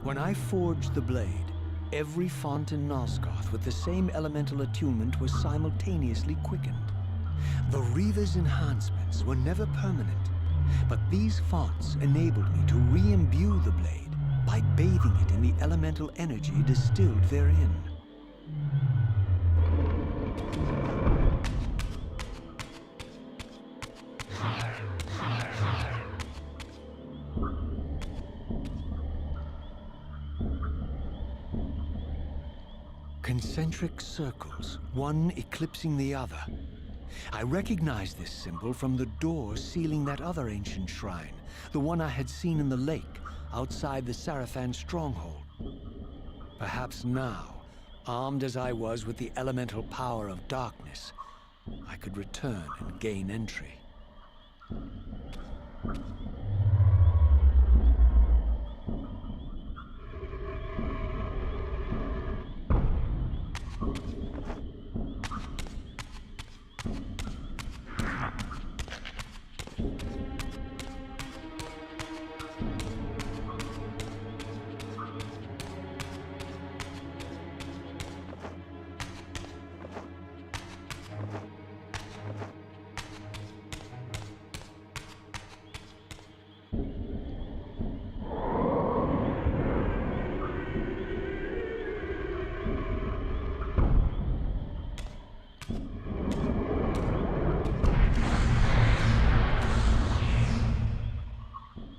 When I forged the blade, every font in Nosgoth with the same elemental attunement was simultaneously quickened. The Reaver's enhancements were never permanent, but these fonts enabled me to re-imbue the blade by bathing it in the elemental energy distilled therein. Concentric circles, one eclipsing the other. I recognize this symbol from the door sealing that other ancient shrine, the one I had seen in the lake outside the Sarafan stronghold. Perhaps now, armed as I was with the elemental power of darkness, I could return and gain entry.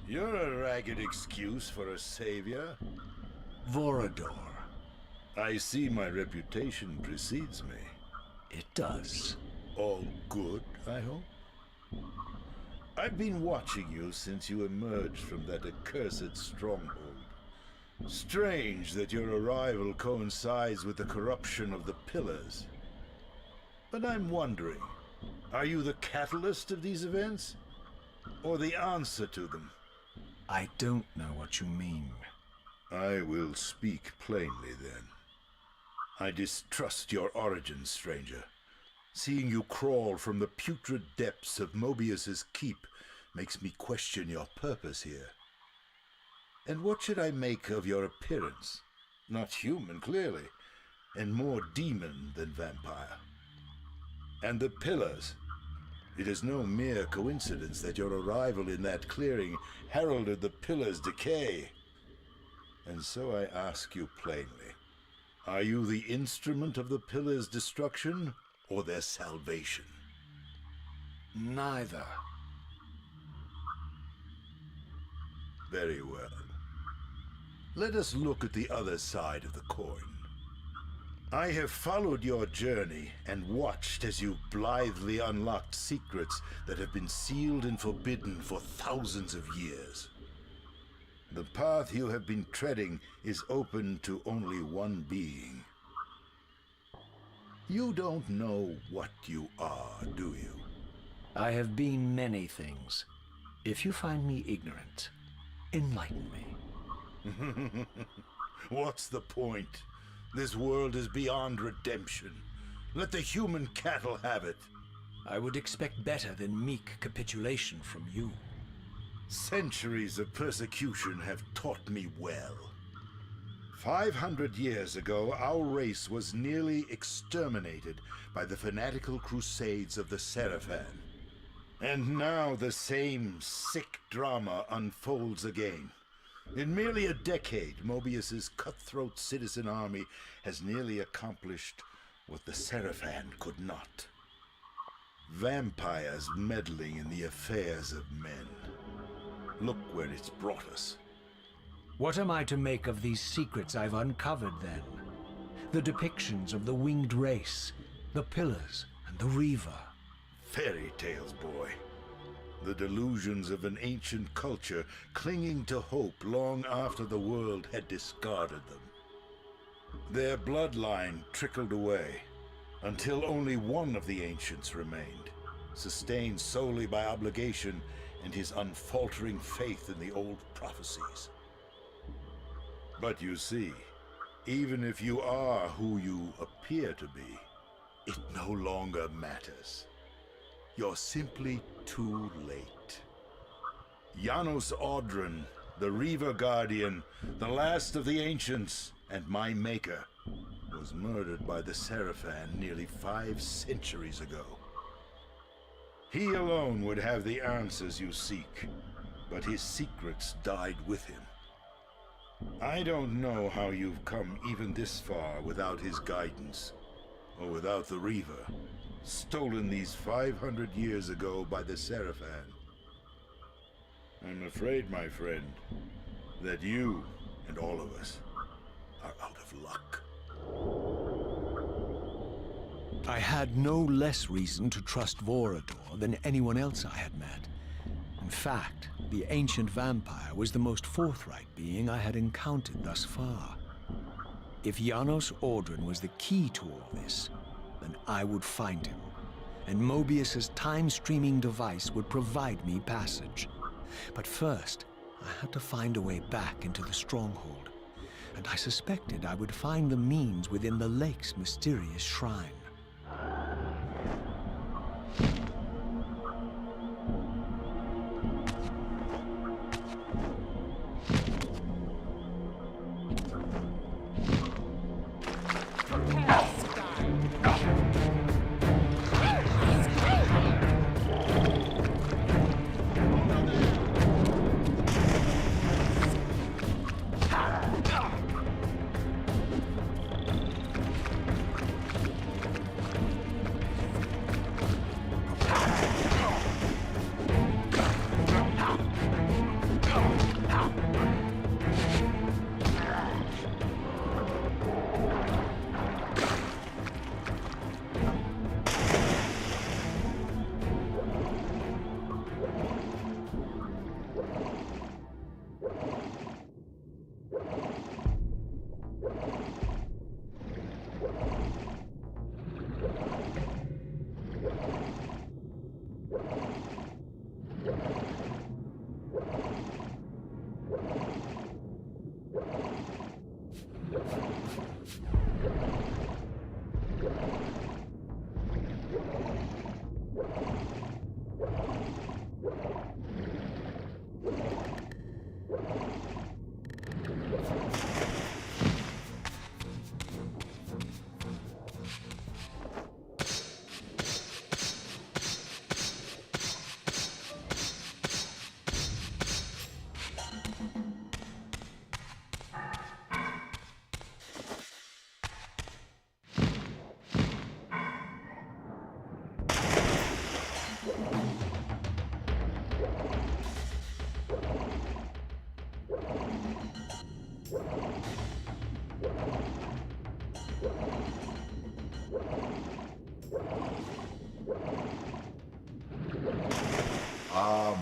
You're a ragged excuse for a savior. Vorador. I see my reputation precedes me. It does. All good, I hope? I've been watching you since you emerged from that accursed stronghold. Strange that your arrival coincides with the corruption of the Pillars. But I'm wondering, are you the catalyst of these events? Or the answer to them? I don't know what you mean. I will speak plainly then. I distrust your origins, stranger. Seeing you crawl from the putrid depths of Mobius's keep makes me question your purpose here. And what should I make of your appearance? Not human, clearly, and more demon than vampire. And the Pillars. It is no mere coincidence that your arrival in that clearing heralded the Pillars' decay. And so I ask you plainly, are you the instrument of the Pillars' destruction or their salvation? Neither. Very well. Let us look at the other side of the coin. I have followed your journey and watched as you blithely unlocked secrets that have been sealed and forbidden for thousands of years. The path you have been treading is open to only one being. You don't know what you are, do you? I have been many things. If you find me ignorant, enlighten me. What's the point? This world is beyond redemption. Let the human cattle have it. I would expect better than meek capitulation from you. Centuries of persecution have taught me well. 500 years ago, our race was nearly exterminated by the fanatical crusades of the Sarafan. And now the same sick drama unfolds again. In merely a decade, Mobius's cutthroat citizen army has nearly accomplished what the Sarafan could not. Vampires meddling in the affairs of men. Look where it's brought us. What am I to make of these secrets I've uncovered, then? The depictions of the winged race, the Pillars, and the Reaver. Fairy tales, boy. The delusions of an ancient culture clinging to hope long after the world had discarded them. Their bloodline trickled away, until only one of the ancients remained, sustained solely by obligation and his unfaltering faith in the old prophecies. But you see, even if you are who you appear to be, it no longer matters. You're simply too late. Janos Audron, the Reaver Guardian, the last of the ancients, and my maker, was murdered by the Sarafan nearly 5 centuries ago. He alone would have the answers you seek, but his secrets died with him. I don't know how you've come even this far without his guidance, or without the Reaver, stolen these 500 years ago by the Sarafan. I'm afraid, my friend, that you and all of us are out of luck. I had no less reason to trust Vorador than anyone else I had met. In fact, the ancient vampire was the most forthright being I had encountered thus far. If Janos Audron was the key to all this, then I would find him, and Mobius's time-streaming device would provide me passage. But first, I had to find a way back into the stronghold, and I suspected I would find the means within the lake's mysterious shrine.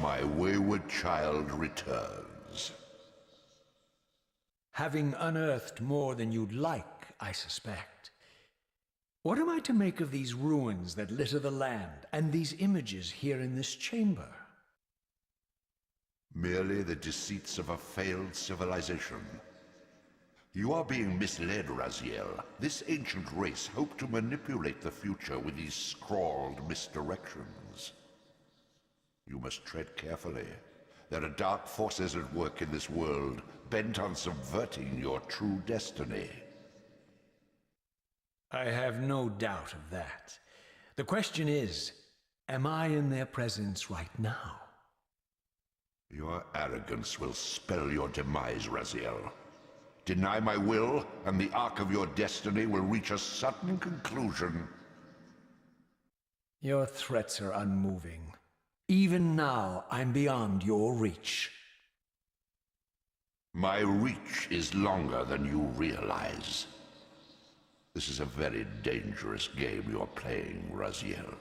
My wayward child returns. Having unearthed more than you'd like, I suspect. What am I to make of these ruins that litter the land, and these images here in this chamber? Merely the deceits of a failed civilization. You are being misled, Raziel. This ancient race hoped to manipulate the future with these scrawled misdirections. You must tread carefully. There are dark forces at work in this world, bent on subverting your true destiny. I have no doubt of that. The question is, am I in their presence right now? Your arrogance will spell your demise, Raziel. Deny my will, and the arc of your destiny will reach a sudden conclusion. Your threats are unmoving. Even now, I'm beyond your reach. My reach is longer than you realize. This is a very dangerous game you're playing, Raziel.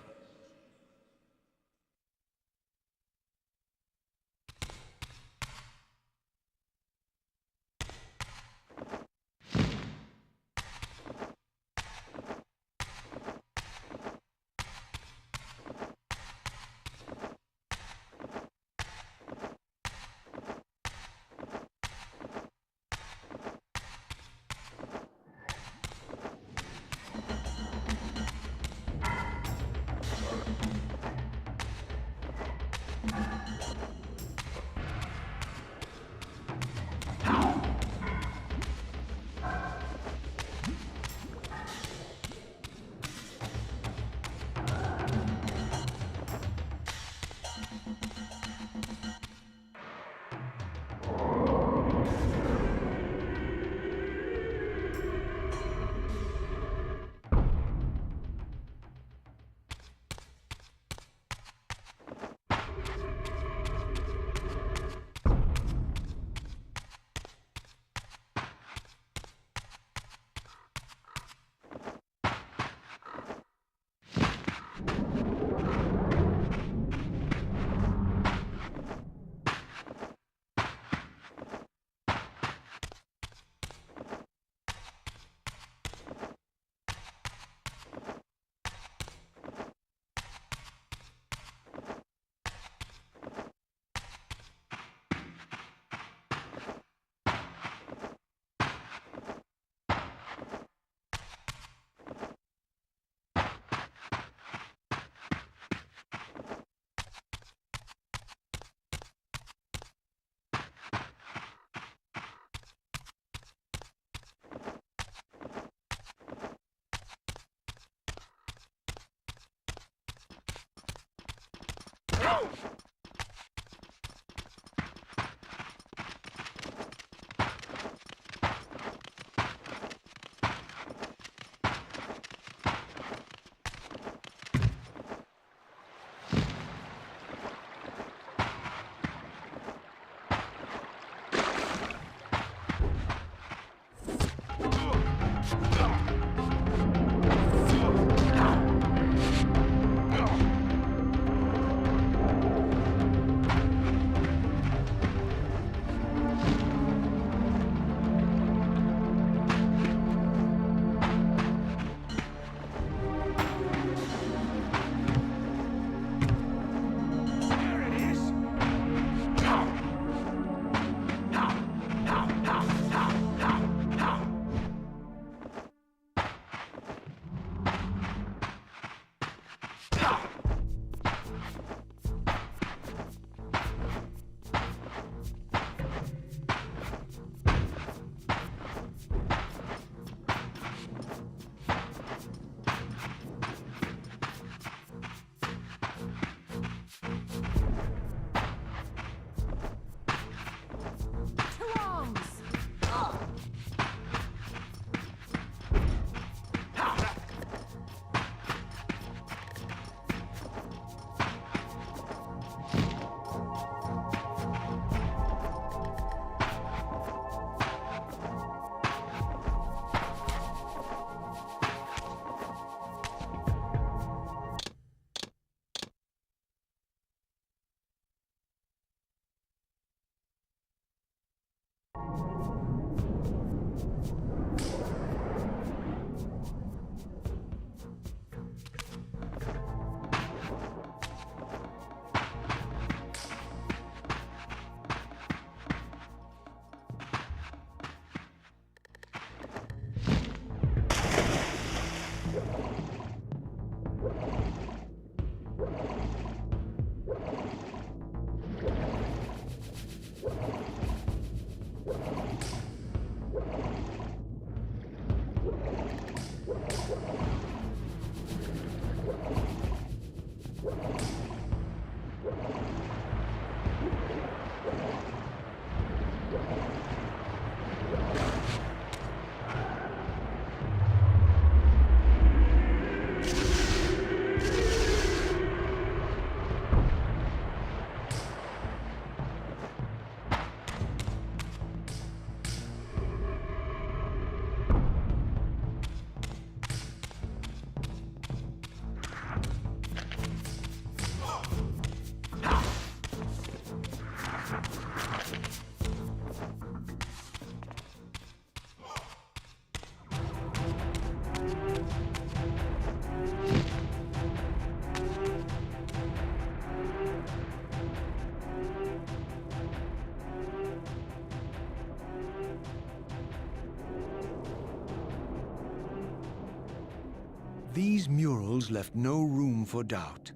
These murals left no room for doubt.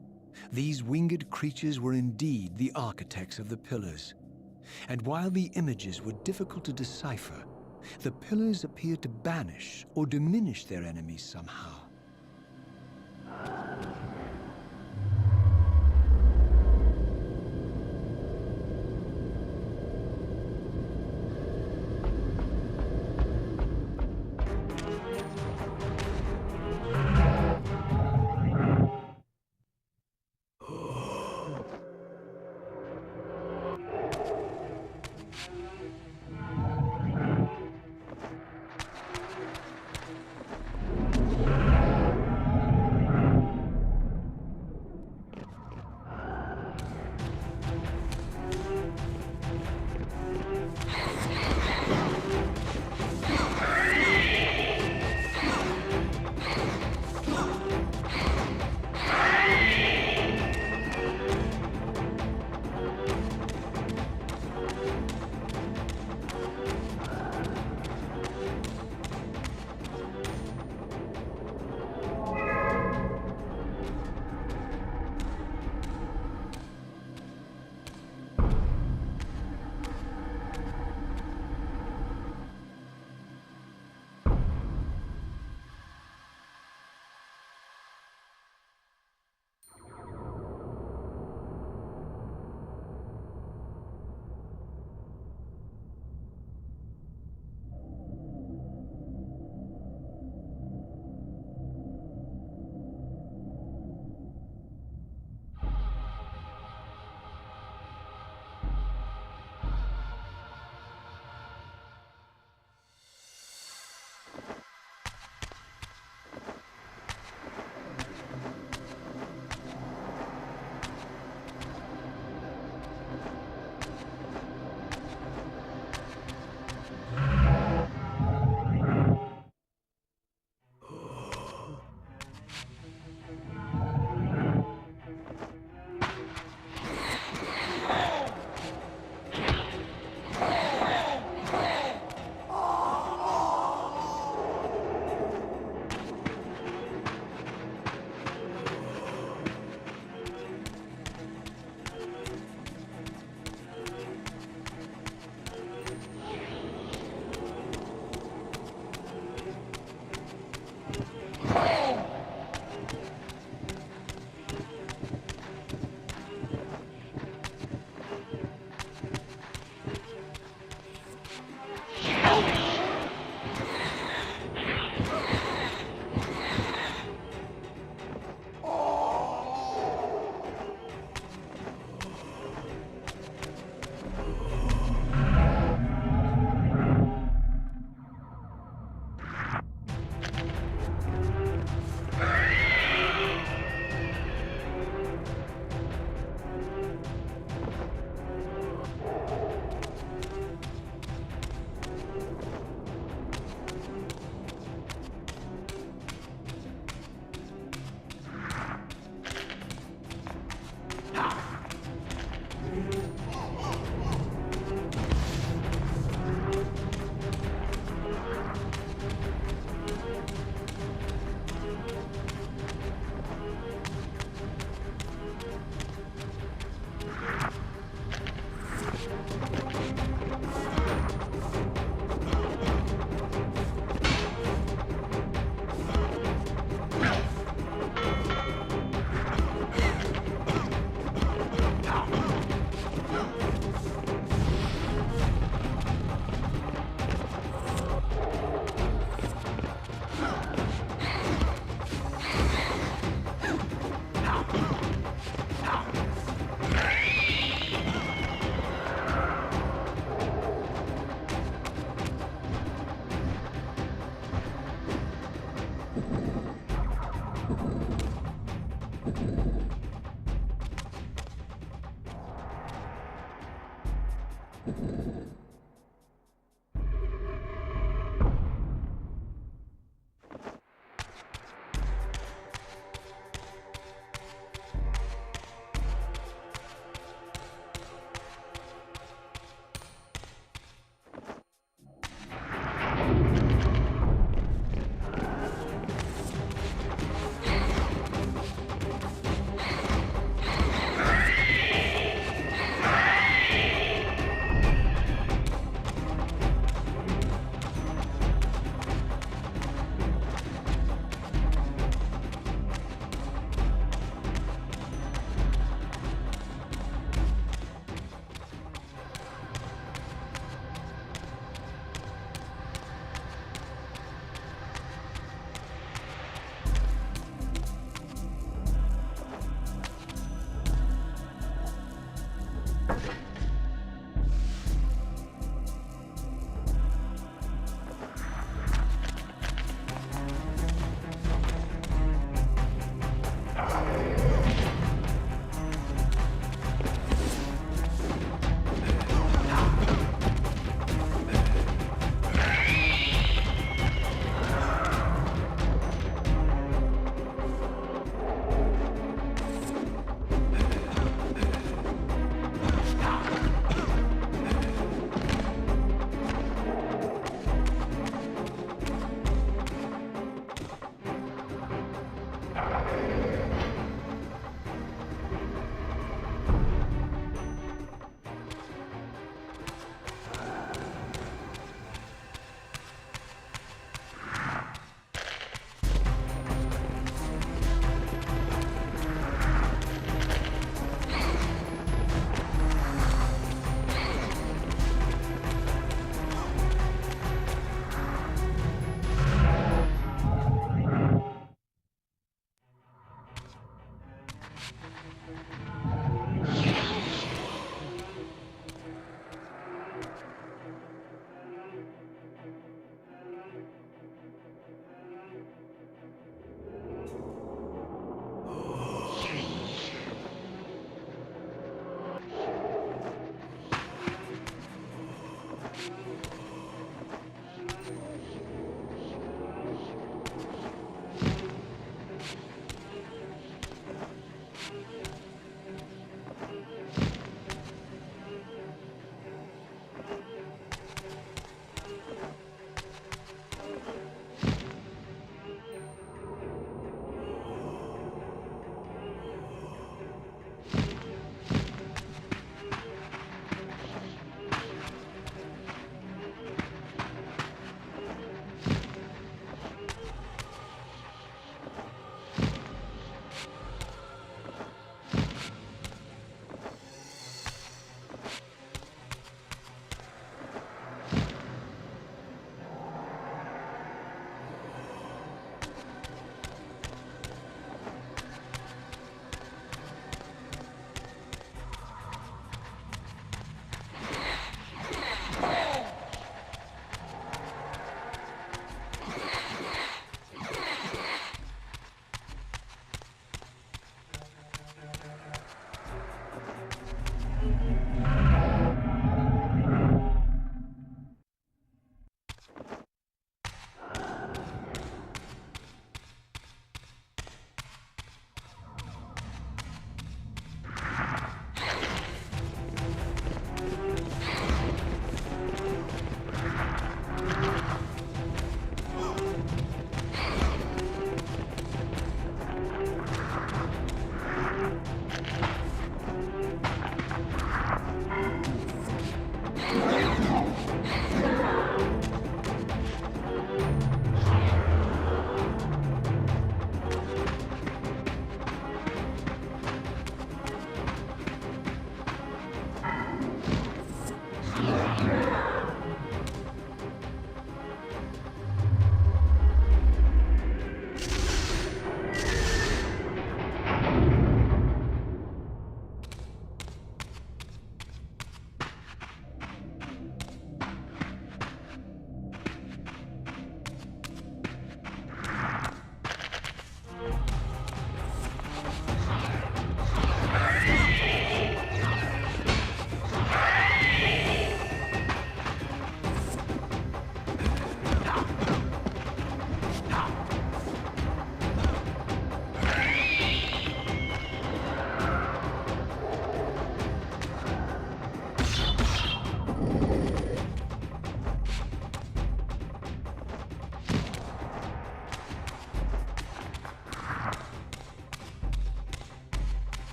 These winged creatures were indeed the architects of the pillars. And while the images were difficult to decipher, the pillars appeared to banish or diminish their enemies somehow.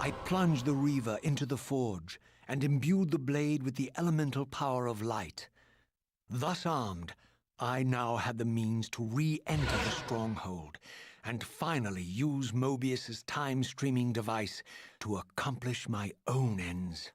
I plunged the Reaver into the forge and imbued the blade with the elemental power of light. Thus armed, I now had the means to re-enter the stronghold and finally use Mobius's time-streaming device to accomplish my own ends.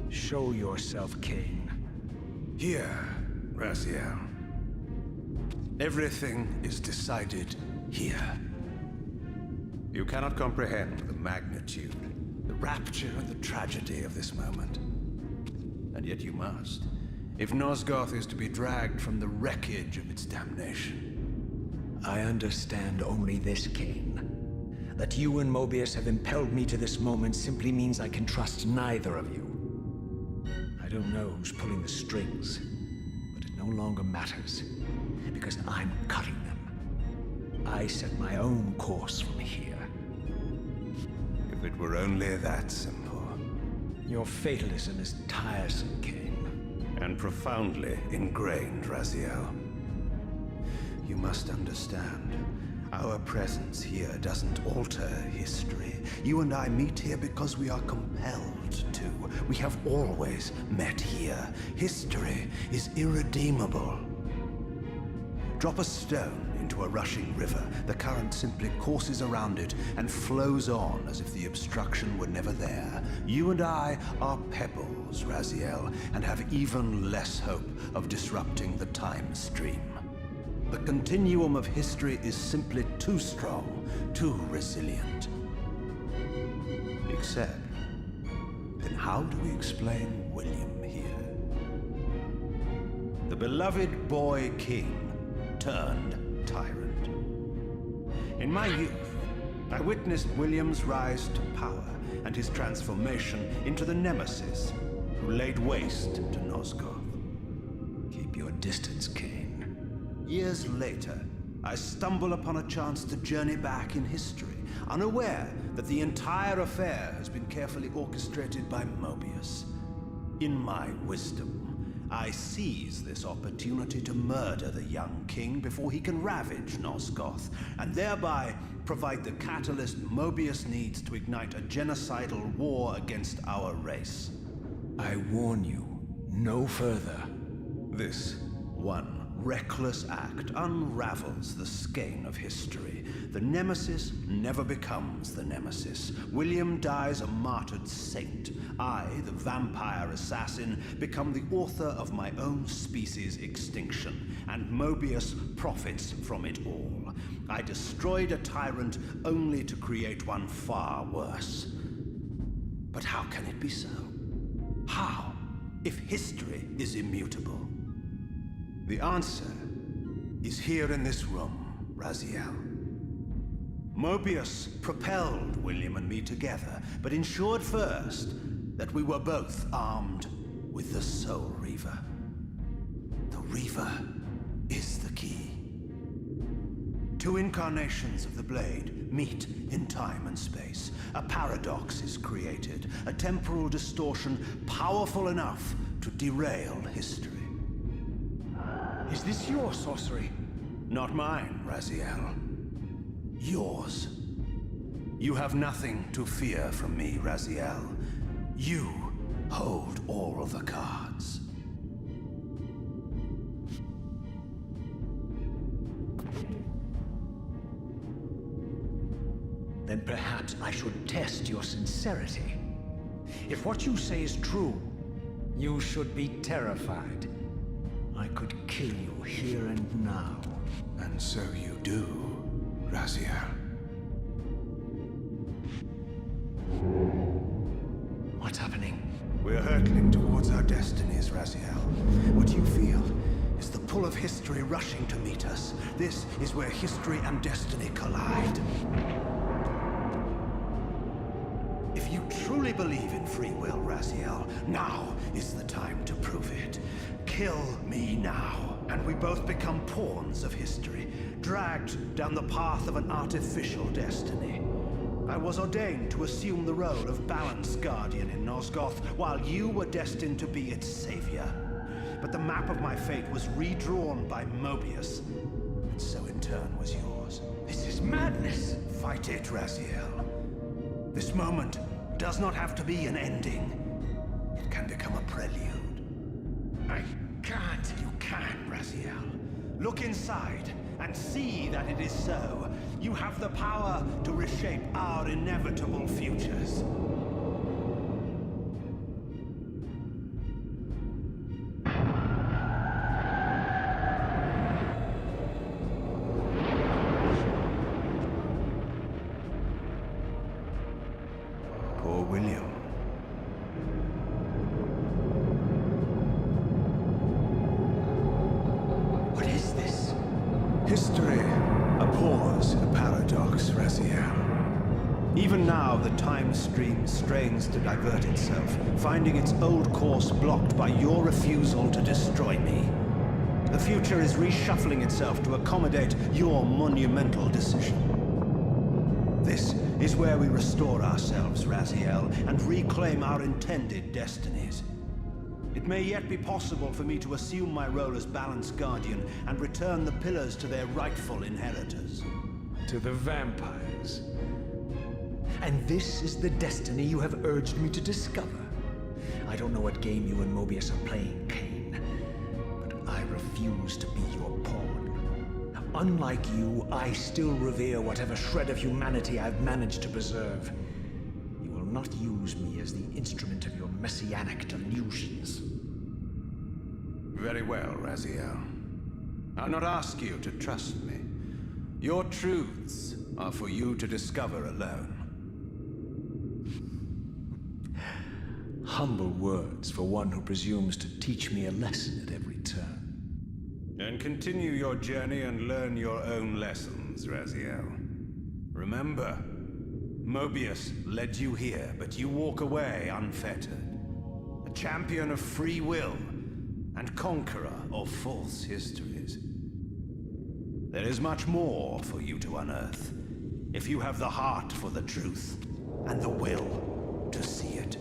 Show yourself, Kain. Here, Raziel. Everything is decided here. You cannot comprehend the magnitude, the rapture and the tragedy of this moment. And yet you must, if Nosgoth is to be dragged from the wreckage of its damnation. I understand only this, Kain. That you and Mobius have impelled me to this moment simply means I can trust neither of you. I don't know who's pulling the strings, but it no longer matters, because I'm cutting them. I set my own course from here. If it were only that simple. Your fatalism is tiresome, Kain. And profoundly ingrained, Raziel. You must understand, our presence here doesn't alter history. You and I meet here because we are compelled to. We have always met here. History is irredeemable. Drop a stone into a rushing river. The current simply courses around it and flows on as if the obstruction were never there. You and I are pebbles, Raziel, and have even less hope of disrupting the time stream. The continuum of history is simply too strong, too resilient. Except, then how do we explain William here? The beloved boy king turned tyrant. In my youth, I witnessed William's rise to power and his transformation into the nemesis who laid waste to Nosgoth. Keep your distance, Kain. Years later, I stumble upon a chance to journey back in history, unaware that the entire affair has been carefully orchestrated by Mobius. In my wisdom, I seize this opportunity to murder the young king before he can ravage Nosgoth, and thereby provide the catalyst Mobius needs to ignite a genocidal war against our race. I warn you, no further. This one reckless act unravels the skein of history. The nemesis never becomes the nemesis. William dies a martyred saint. I, the vampire assassin, become the author of my own species' extinction, and Mobius profits from it all. I destroyed a tyrant only to create one far worse. But how can it be so? How, if history is immutable? The answer is here in this room, Raziel. Mobius propelled William and me together, but ensured first that we were both armed with the Soul Reaver. The Reaver is the key. Two incarnations of the blade meet in time and space. A paradox is created, a temporal distortion powerful enough to derail history. Is this your sorcery? Not mine, Raziel. Yours. You have nothing to fear from me, Raziel. You hold all the cards. Then perhaps I should test your sincerity. If what you say is true, you should be terrified. I could kill you here and now. And so you do, Raziel. What's happening? We're hurtling towards our destinies, Raziel. What you feel is the pull of history rushing to meet us. This is where history and destiny collide. If you truly believe in free will, Raziel, now is the time to prove it. Kill me now, and we both become pawns of history, dragged down the path of an artificial destiny. I was ordained to assume the role of Balance Guardian in Nosgoth, while you were destined to be its savior. But the map of my fate was redrawn by Mobius, and so in turn was yours. This is madness! Fight it, Raziel. This moment does not have to be an ending. It can become a prelude. I can't. You can, Raziel. Look inside and see that it is so. You have the power to reshape our inevitable futures. Poor William. What is this? History, a Abhors a paradox, Raziel. Even now, the time stream strains to divert itself, finding its old course blocked by your refusal to destroy me. The future is reshuffling itself to accommodate your monumental decision. This is where we restore ourselves, Raziel, and reclaim our intended destinies. It may yet be possible for me to assume my role as Balance Guardian and return the pillars to their rightful inheritors. To the vampires. And this is the destiny you have urged me to discover. I don't know what game you and Mobius are playing, Kain, but I refuse to be your pawn. Unlike you, I still revere whatever shred of humanity I've managed to preserve. You will not use me as the instrument of your messianic delusions. Very well, Raziel. I'll not ask you to trust me. Your truths are for you to discover alone. Humble words for one who presumes to teach me a lesson at every turn. Then continue your journey and learn your own lessons, Raziel. Remember, Mobius led you here, but you walk away unfettered. A champion of free will and conqueror of false histories. There is much more for you to unearth, if you have the heart for the truth and the will to see it.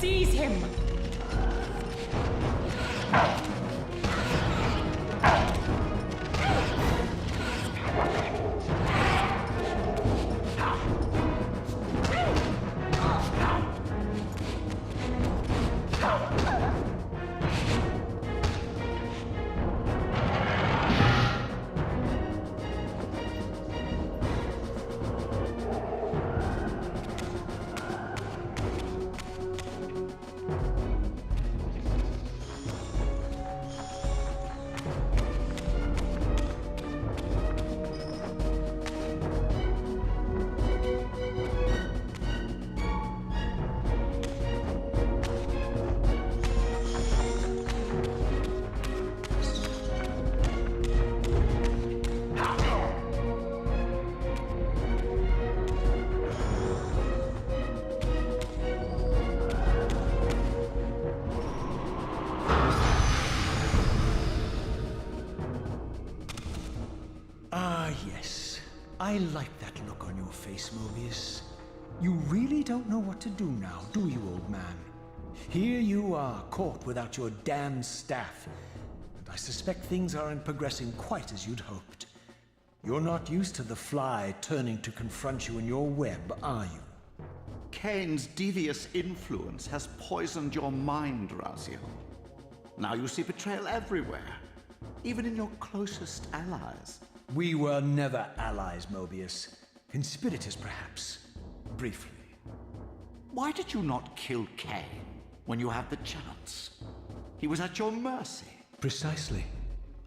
Seize him! I like that look on your face, Mobius. You really don't know what to do now, do you, old man? Here you are, caught without your damned staff. And I suspect things aren't progressing quite as you'd hoped. You're not used to the fly turning to confront you in your web, are you? Kain's devious influence has poisoned your mind, Raziel. Now you see betrayal everywhere, even in your closest allies. We were never allies, Mobius. Conspirators, perhaps. Briefly. Why did you not kill Kain when you had the chance? He was at your mercy. Precisely.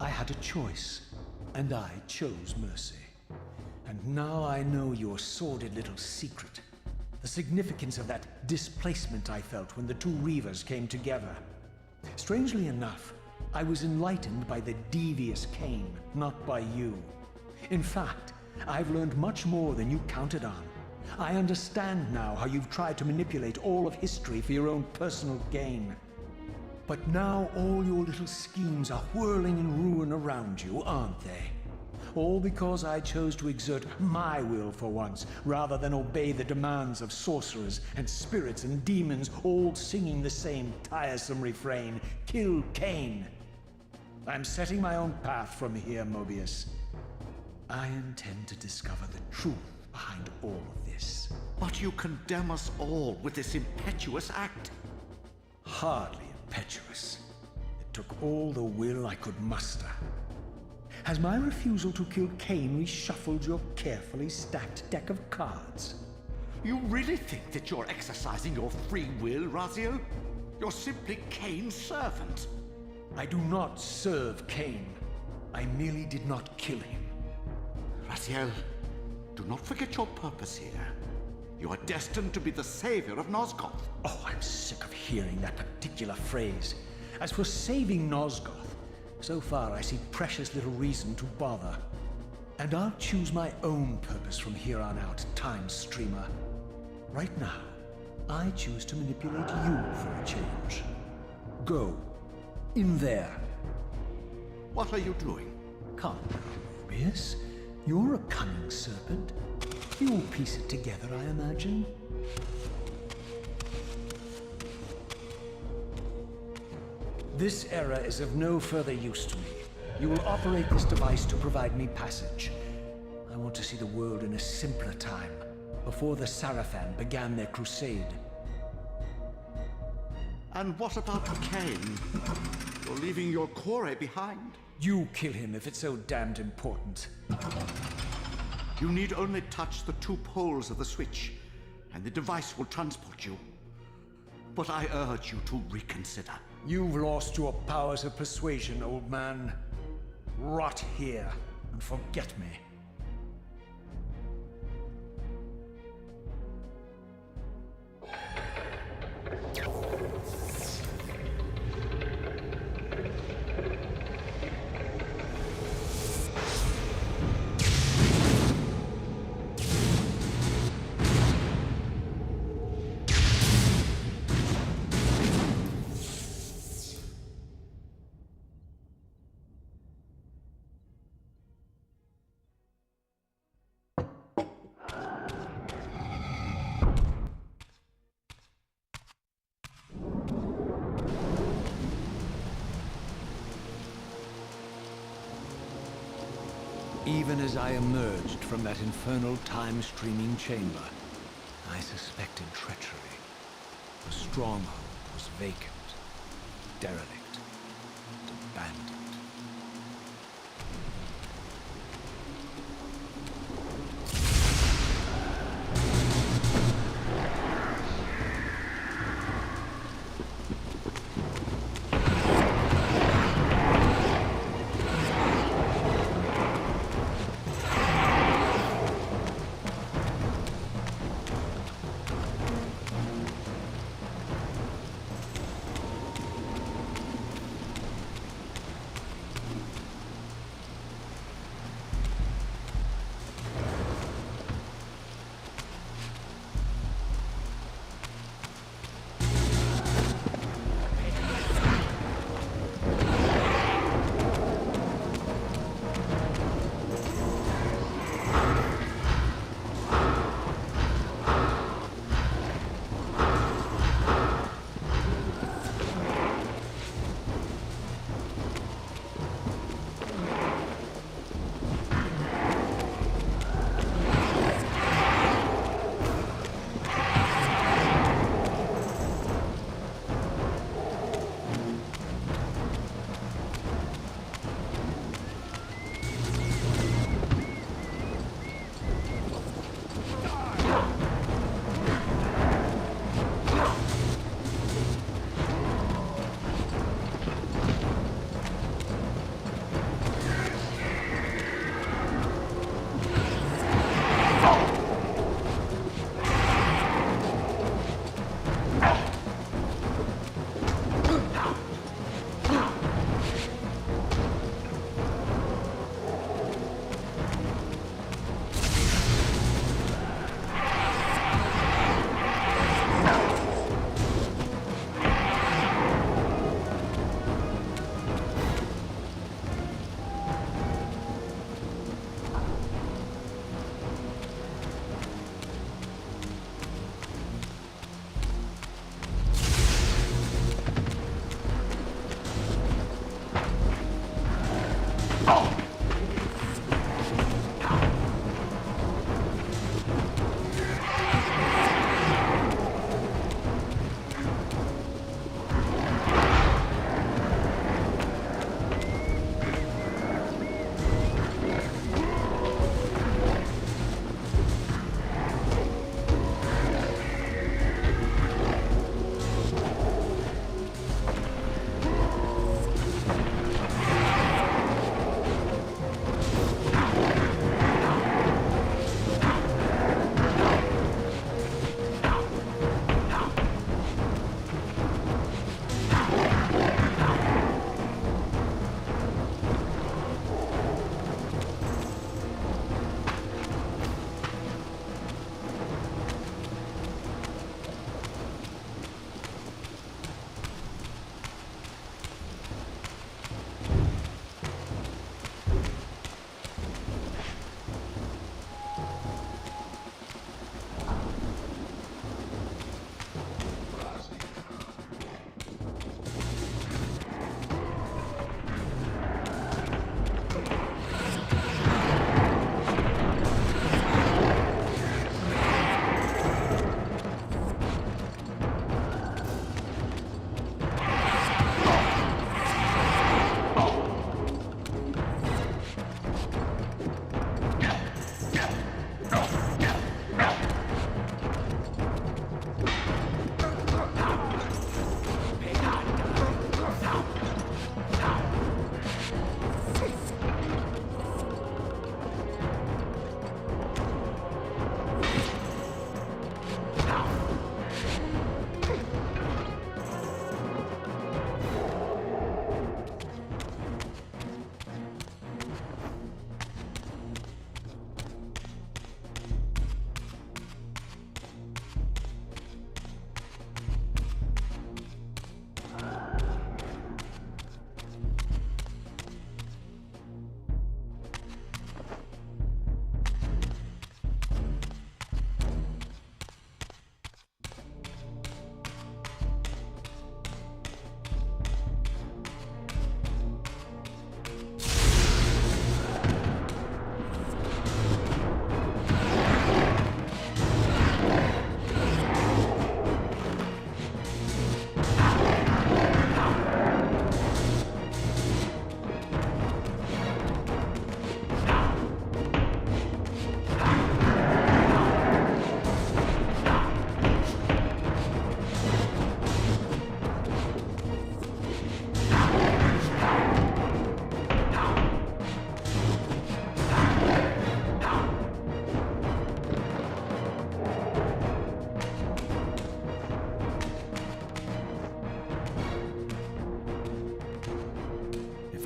I had a choice, and I chose mercy. And now I know your sordid little secret. The significance of that displacement I felt when the two Reavers came together. Strangely enough, I was enlightened by the devious Kain, not by you. In fact, I've learned much more than you counted on. I understand now how you've tried to manipulate all of history for your own personal gain. But now all your little schemes are whirling in ruin around you, aren't they? All because I chose to exert my will for once, rather than obey the demands of sorcerers and spirits and demons, all singing the same tiresome refrain, "Kill Kain." I'm setting my own path from here, Mobius. I intend to discover the truth behind all of this. But you condemn us all with this impetuous act. Hardly impetuous. It took all the will I could muster. Has my refusal to kill Kain reshuffled your carefully stacked deck of cards? You really think that you're exercising your free will, Raziel? You're simply Kain's servant. I do not serve Kain. I merely did not kill him. Raziel, do not forget your purpose here. You are destined to be the savior of Nosgoth. Oh, I'm sick of hearing that particular phrase. As for saving Nosgoth, so far I see precious little reason to bother. And I'll choose my own purpose from here on out, Time-streamer. Right now, I choose to manipulate you for a change. Go. In there. What are you doing? Come, Mobius. You're a cunning serpent. You'll piece it together, I imagine. This error is of no further use to me. You will operate this device to provide me passage. I want to see the world in a simpler time, before the Sarafan began their crusade. And what about Kain? You're leaving your core behind. You kill him if it's so damned important. You need only touch the two poles of the switch, and the device will transport you. But I urge you to reconsider. You've lost your powers of persuasion, old man. Rot here and forget me. Even as I emerged from that infernal time-streaming chamber, I suspected treachery. The stronghold was vacant, derelict, and abandoned.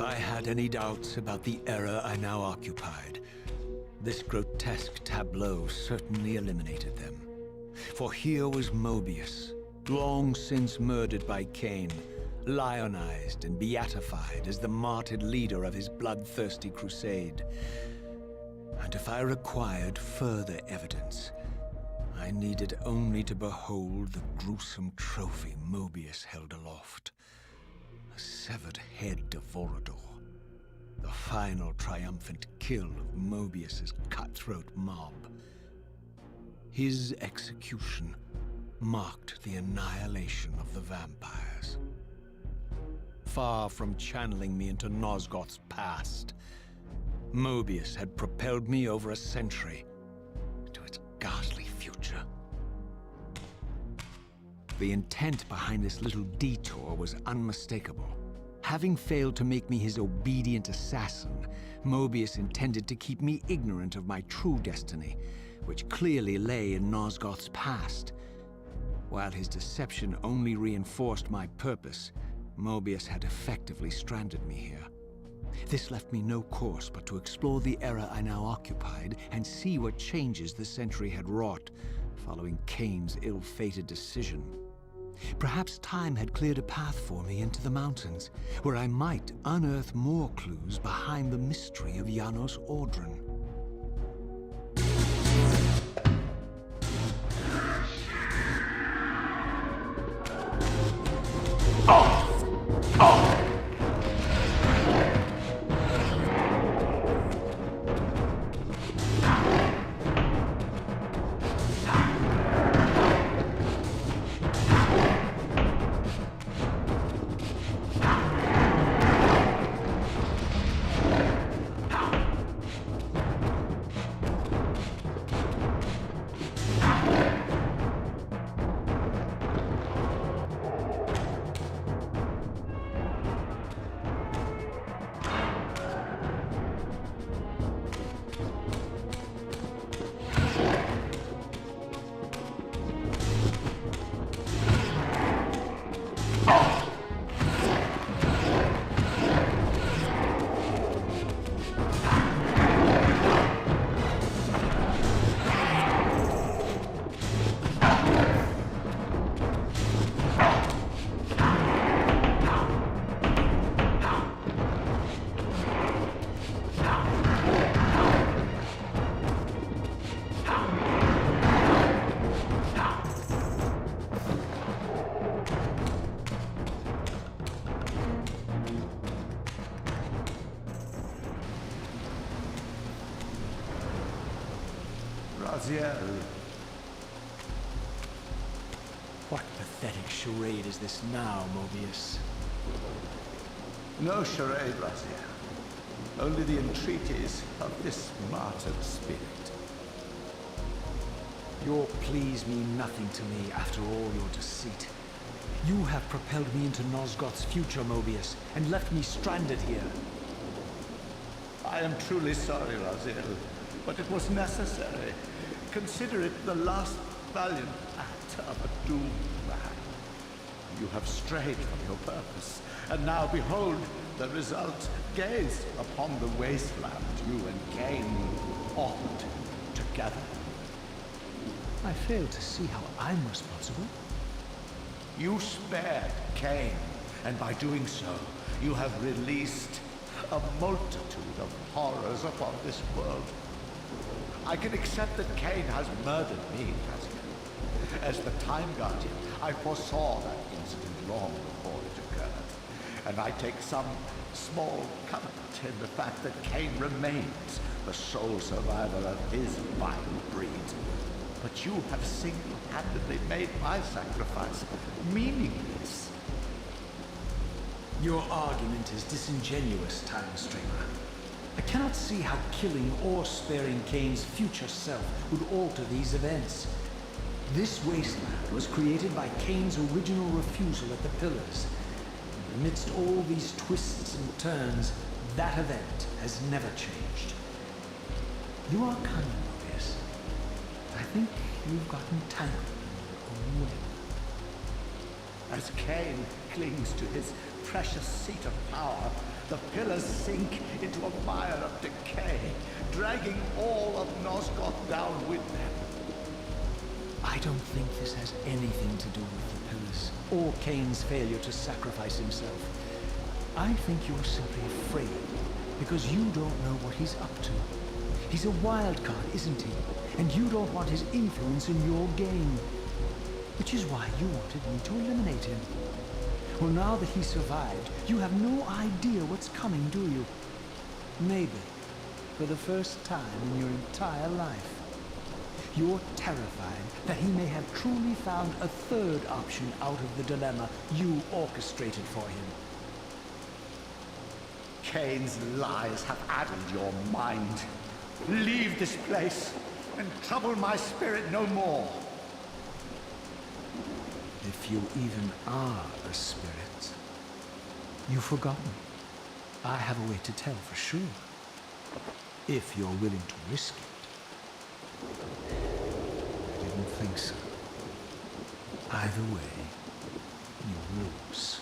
I had any doubts about the era I now occupied, this grotesque tableau certainly eliminated them. For here was Mobius, long since murdered by Kain, lionized and beatified as the martyred leader of his bloodthirsty crusade. And if I required further evidence, I needed only to behold the gruesome trophy Mobius held aloft. A severed head of Vorador. The final triumphant kill of Mobius's cutthroat mob. His execution marked the annihilation of the vampires. Far from channeling me into Nosgoth's past, Mobius had propelled me over a century to its ghastly future. The intent behind this little detour was unmistakable. Having failed to make me his obedient assassin, Mobius intended to keep me ignorant of my true destiny, which clearly lay in Nosgoth's past. While his deception only reinforced my purpose, Mobius had effectively stranded me here. This left me no course but to explore the era I now occupied and see what changes the century had wrought following Kain's ill-fated decision. Perhaps time had cleared a path for me into the mountains, where I might unearth more clues behind the mystery of Janos Audron. Raziel. What pathetic charade is this now, Mobius? No charade, Raziel. Only the entreaties of this martyred spirit. Your pleas mean nothing to me after all your deceit. You have propelled me into Nosgoth's future, Mobius, and left me stranded here. I am truly sorry, Raziel, but it was necessary. Consider it the last valiant act of a doomed man. You have strayed from your purpose, and now behold the result. Gaze upon the wasteland you and Kain authored together. I fail to see how I'm responsible. You spared Kain, and by doing so, you have released a multitude of horrors upon this world. I can accept that Kain has murdered me, Raziel. As the Time Guardian, I foresaw that incident long before it occurred, and I take some small comfort in the fact that Kain remains the sole survivor of his vile breed. But you have single-handedly made my sacrifice meaningless. Your argument is disingenuous, Time-streamer. I cannot see how killing or sparing Kain's future self would alter these events. This wasteland was created by Kain's original refusal at the Pillars. Amidst all these twists and turns, that event has never changed. You are cunning, Mobius. I think you've gotten tangled in your own web. As Kain clings to his precious seat of power, the pillars sink into a mire of decay, dragging all of Nosgoth down with them. I don't think this has anything to do with the pillars, or Kain's failure to sacrifice himself. I think you're simply afraid, because you don't know what he's up to. He's a wild card, isn't he? And you don't want his influence in your game. Which is why you wanted me to eliminate him. Well, now that he survived, you have no idea what's coming, do you? Maybe, for the first time in your entire life, you're terrified that he may have truly found a third option out of the dilemma you orchestrated for him. Kain's lies have addled your mind. Leave this place and trouble my spirit no more. If you even are a spirit. You've forgotten. I have a way to tell for sure. If you're willing to risk it. I didn't think so. Either way, you lose.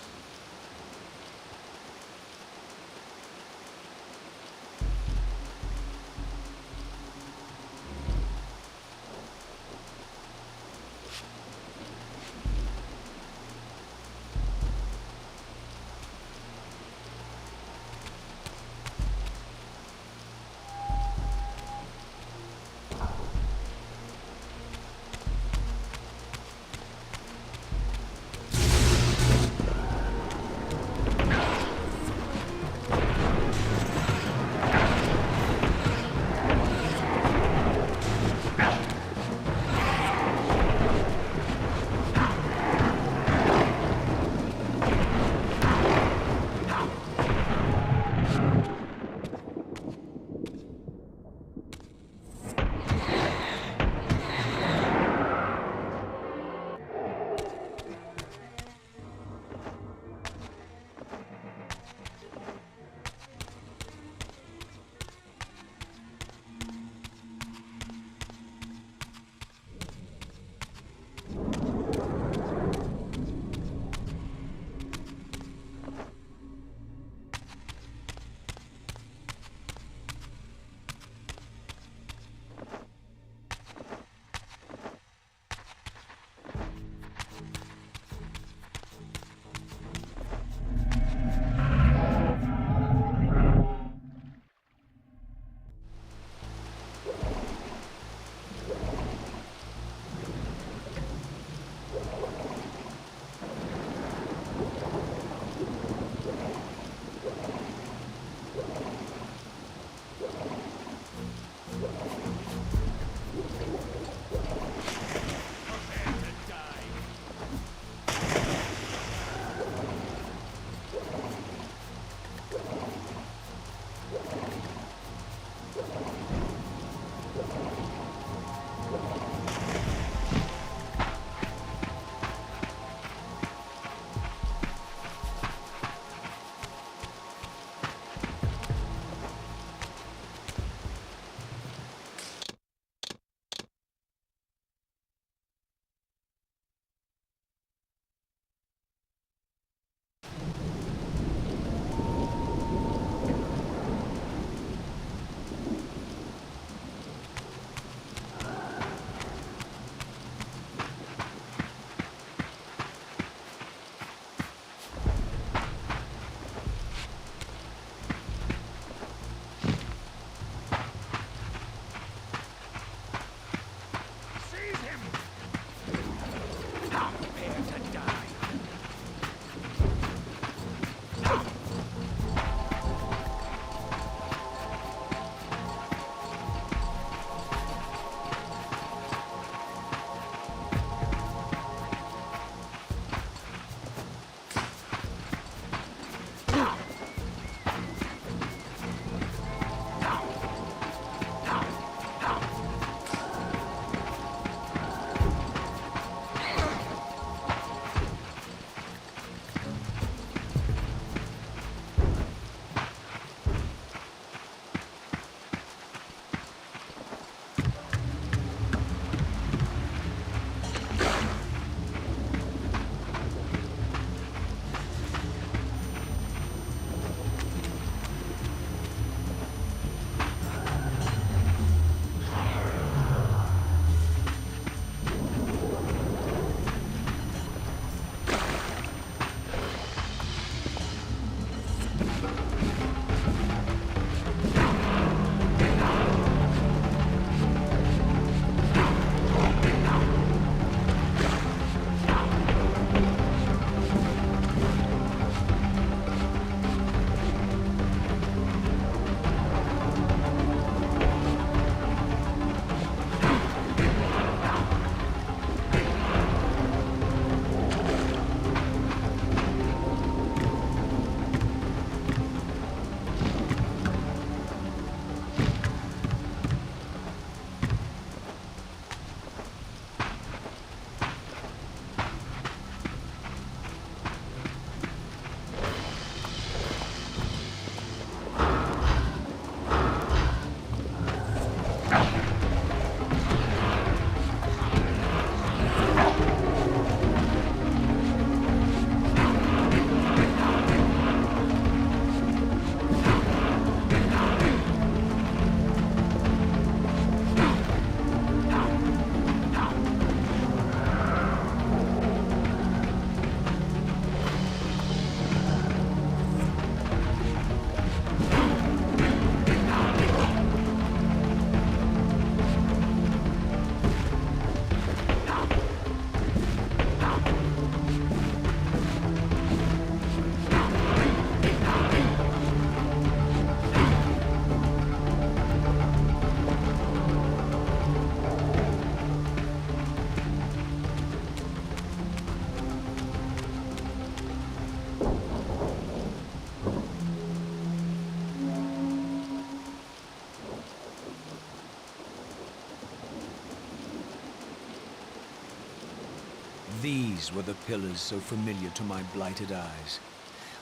These were the pillars so familiar to my blighted eyes.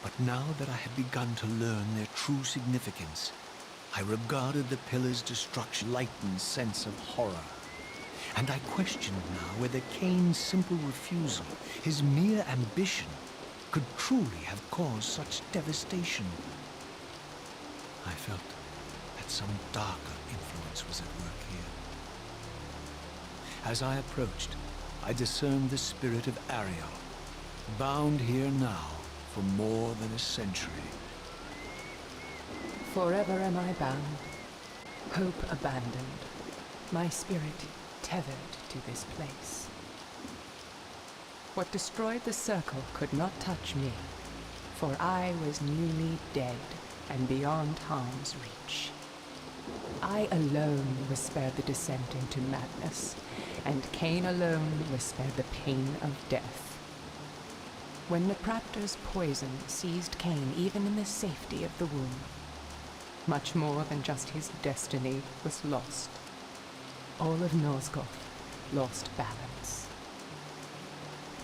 But now that I had begun to learn their true significance, I regarded the pillars' destruction with a lightened sense of horror. And I questioned now whether Kain's simple refusal, his mere ambition, could truly have caused such devastation. I felt that some darker influence was at work here. As I approached, I discerned the spirit of Ariel, bound here now for more than a century. Forever am I bound, hope abandoned, my spirit tethered to this place. What destroyed the circle could not touch me, for I was newly dead and beyond harm's reach. I alone was spared the descent into madness, and Kain alone was spared the pain of death. When Napraptor's poison seized Kain even in the safety of the womb, much more than just his destiny was lost. All of Nosgoth lost balance.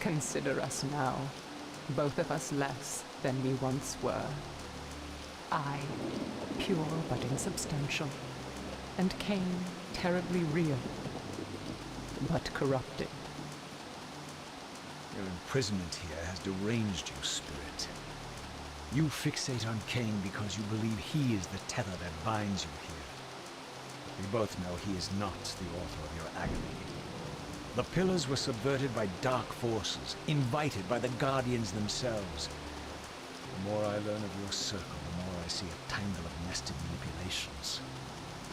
Consider us now, both of us less than we once were. I, pure but insubstantial, and Kain, terribly real, but corrupted. Your imprisonment here has deranged you, Spirit. You fixate on Kain because you believe he is the tether that binds you here. We both know he is not the author of your agony. The pillars were subverted by dark forces, invited by the Guardians themselves. The more I learn of your circle, the more I see a tangle of nested manipulations.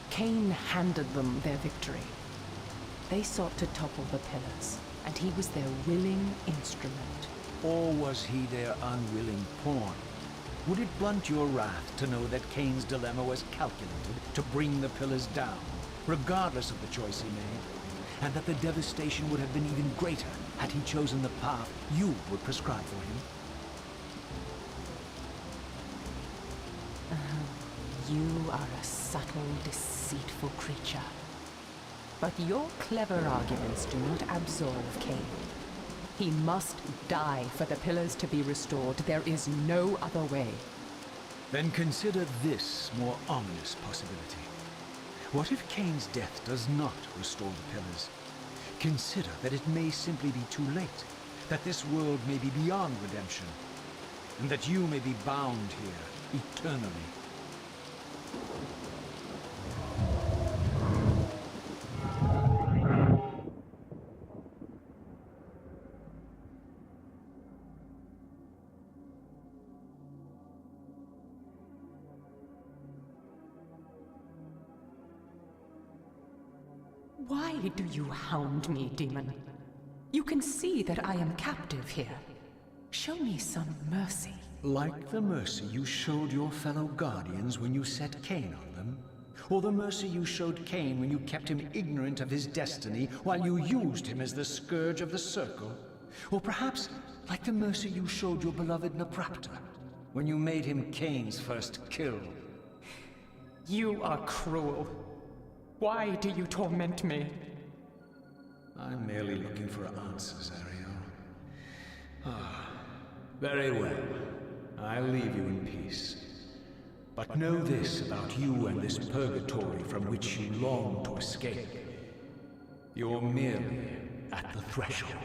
Kain handed them their victory. They sought to topple the pillars, and he was their willing instrument. Or was he their unwilling pawn? Would it blunt your wrath to know that Kain's dilemma was calculated to bring the pillars down, regardless of the choice he made, and that the devastation would have been even greater had he chosen the path you would prescribe for him? You are a subtle, deceitful creature. But your clever arguments do not absolve Kain. He must die for the pillars to be restored. There is no other way. Then consider this more ominous possibility. What if Kain's death does not restore the pillars? Consider that it may simply be too late, that this world may be beyond redemption, and that you may be bound here eternally. Why do you hound me, demon? You can see that I am captive here. Show me some mercy. Like the mercy you showed your fellow Guardians when you set Kain on them? Or the mercy you showed Kain when you kept him ignorant of his destiny while you used him as the scourge of the Circle? Or perhaps like the mercy you showed your beloved Napraptor when you made him Kain's first kill? You are cruel. Why do you torment me? I'm merely looking for answers, Ariel. Ah, very well. I'll leave you in peace. But know this about you and this purgatory from which you long to escape. You're merely at the threshold.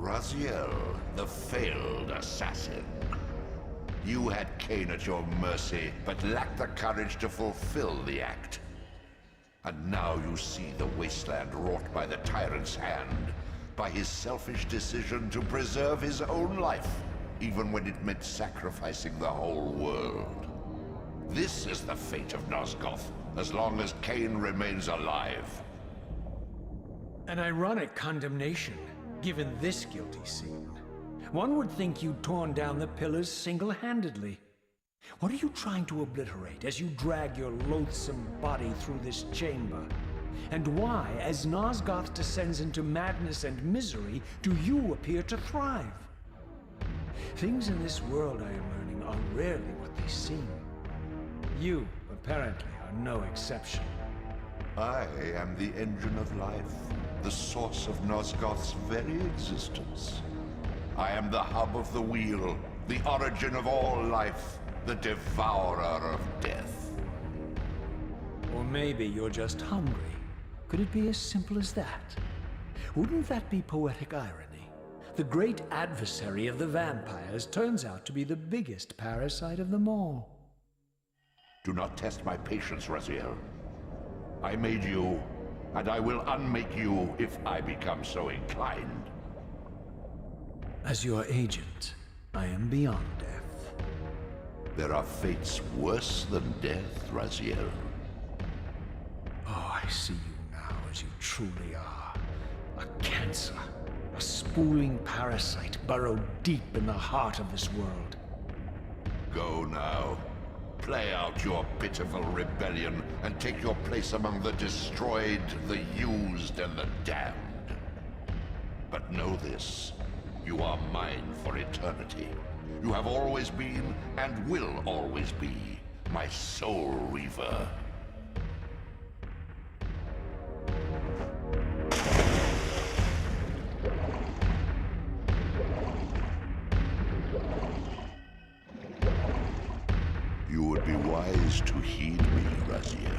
Raziel, the failed assassin. You had Kain at your mercy, but lacked the courage to fulfill the act. And now you see the wasteland wrought by the tyrant's hand, by his selfish decision to preserve his own life, even when it meant sacrificing the whole world. This is the fate of Nosgoth, as long as Kain remains alive. An ironic condemnation, given this guilty scene. One would think you'd torn down the pillars single-handedly. What are you trying to obliterate as you drag your loathsome body through this chamber? And why, as Nosgoth descends into madness and misery, do you appear to thrive? Things in this world, I am learning, are rarely what they seem. You, apparently, are no exception. I am the engine of life, the source of Nosgoth's very existence. I am the hub of the wheel, the origin of all life, the devourer of death. Or maybe you're just hungry. Could it be as simple as that? Wouldn't that be poetic irony? The great adversary of the vampires turns out to be the biggest parasite of them all. Do not test my patience, Raziel. I made you, and I will unmake you if I become so inclined. As your agent, I am beyond death. There are fates worse than death, Raziel. Oh, I see you now as you truly are. A cancer. A spooling parasite burrowed deep in the heart of this world. Go now. Play out your pitiful rebellion and take your place among the destroyed, the used, and the damned. But know this. You are mine for eternity. You have always been, and will always be, my soul Reaver. You would be wise to heed me, Raziel.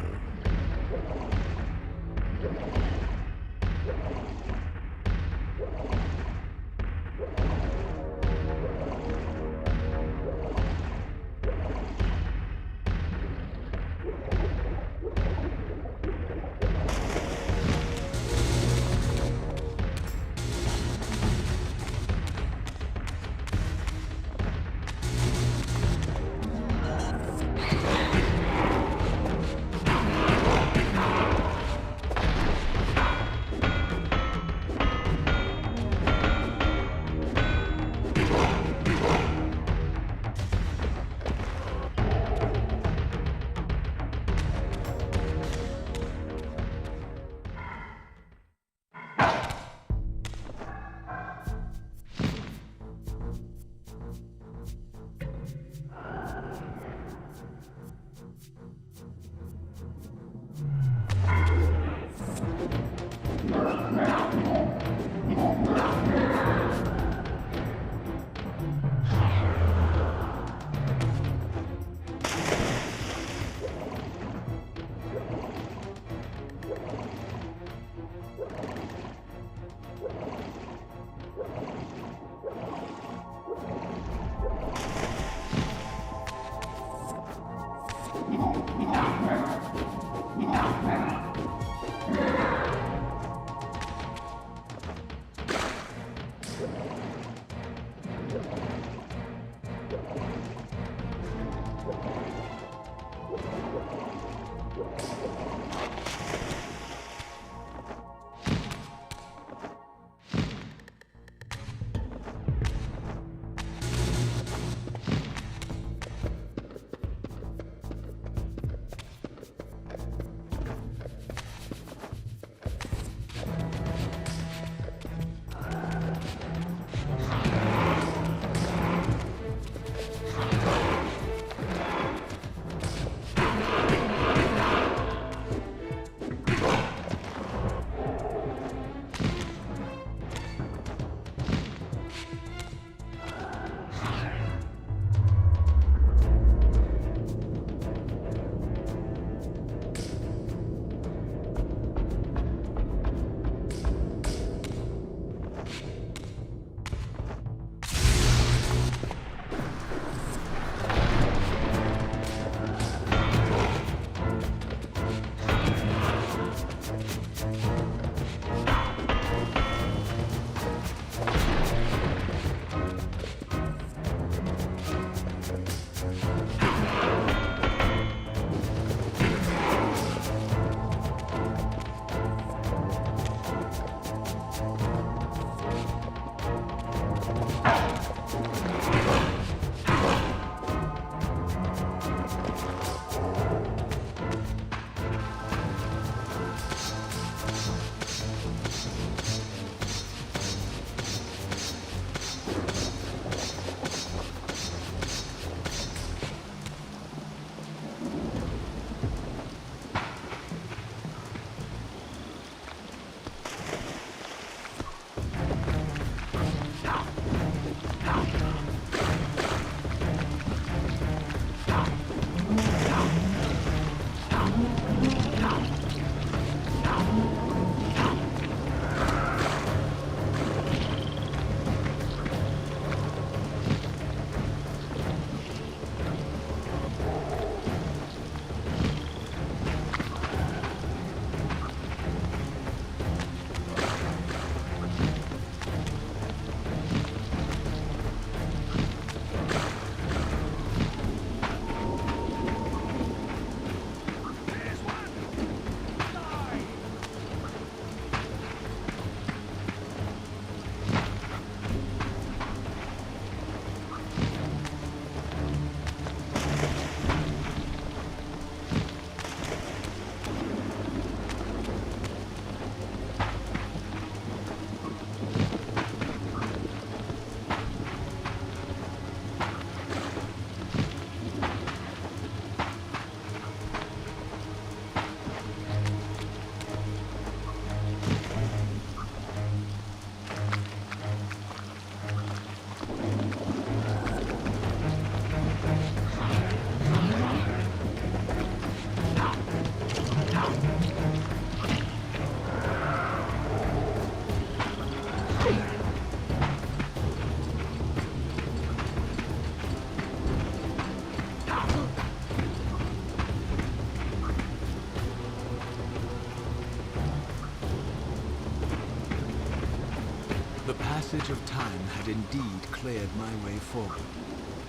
passage of time had indeed cleared my way forward,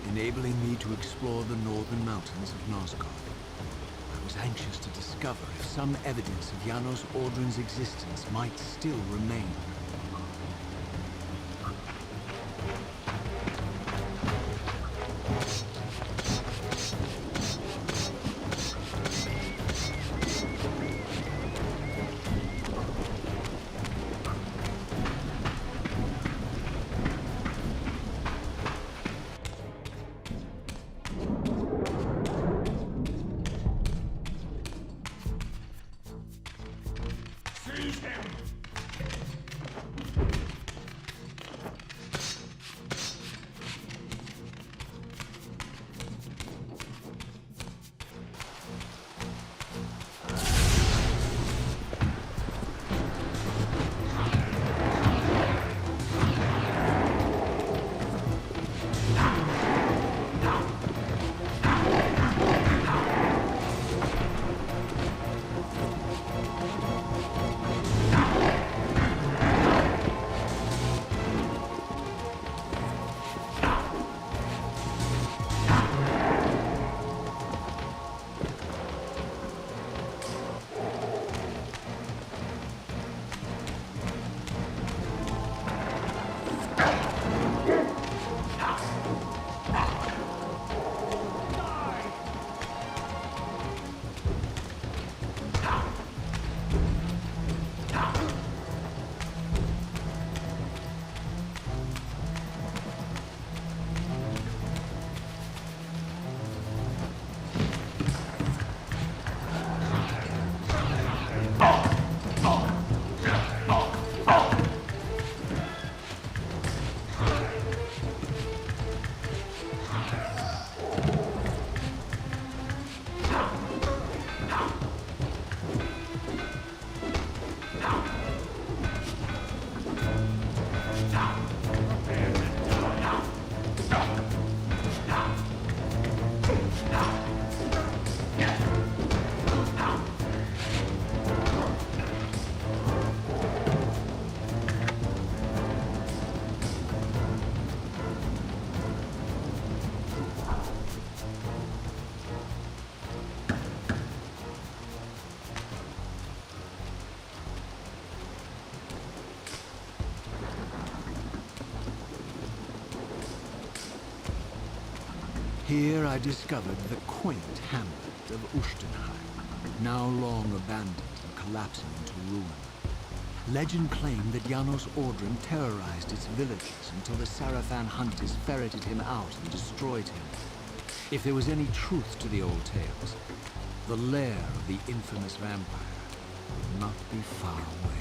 enabling me to explore the northern mountains of Nosgoth. I was anxious to discover if some evidence of Janos Audron's existence might still remain. Here I discovered the quaint hamlet of Ustenheim, now long abandoned and collapsing into ruin. Legend claimed that Janos Audron terrorized its villagers until the Sarafan hunters ferreted him out and destroyed him. If there was any truth to the old tales, the lair of the infamous vampire would not be far away.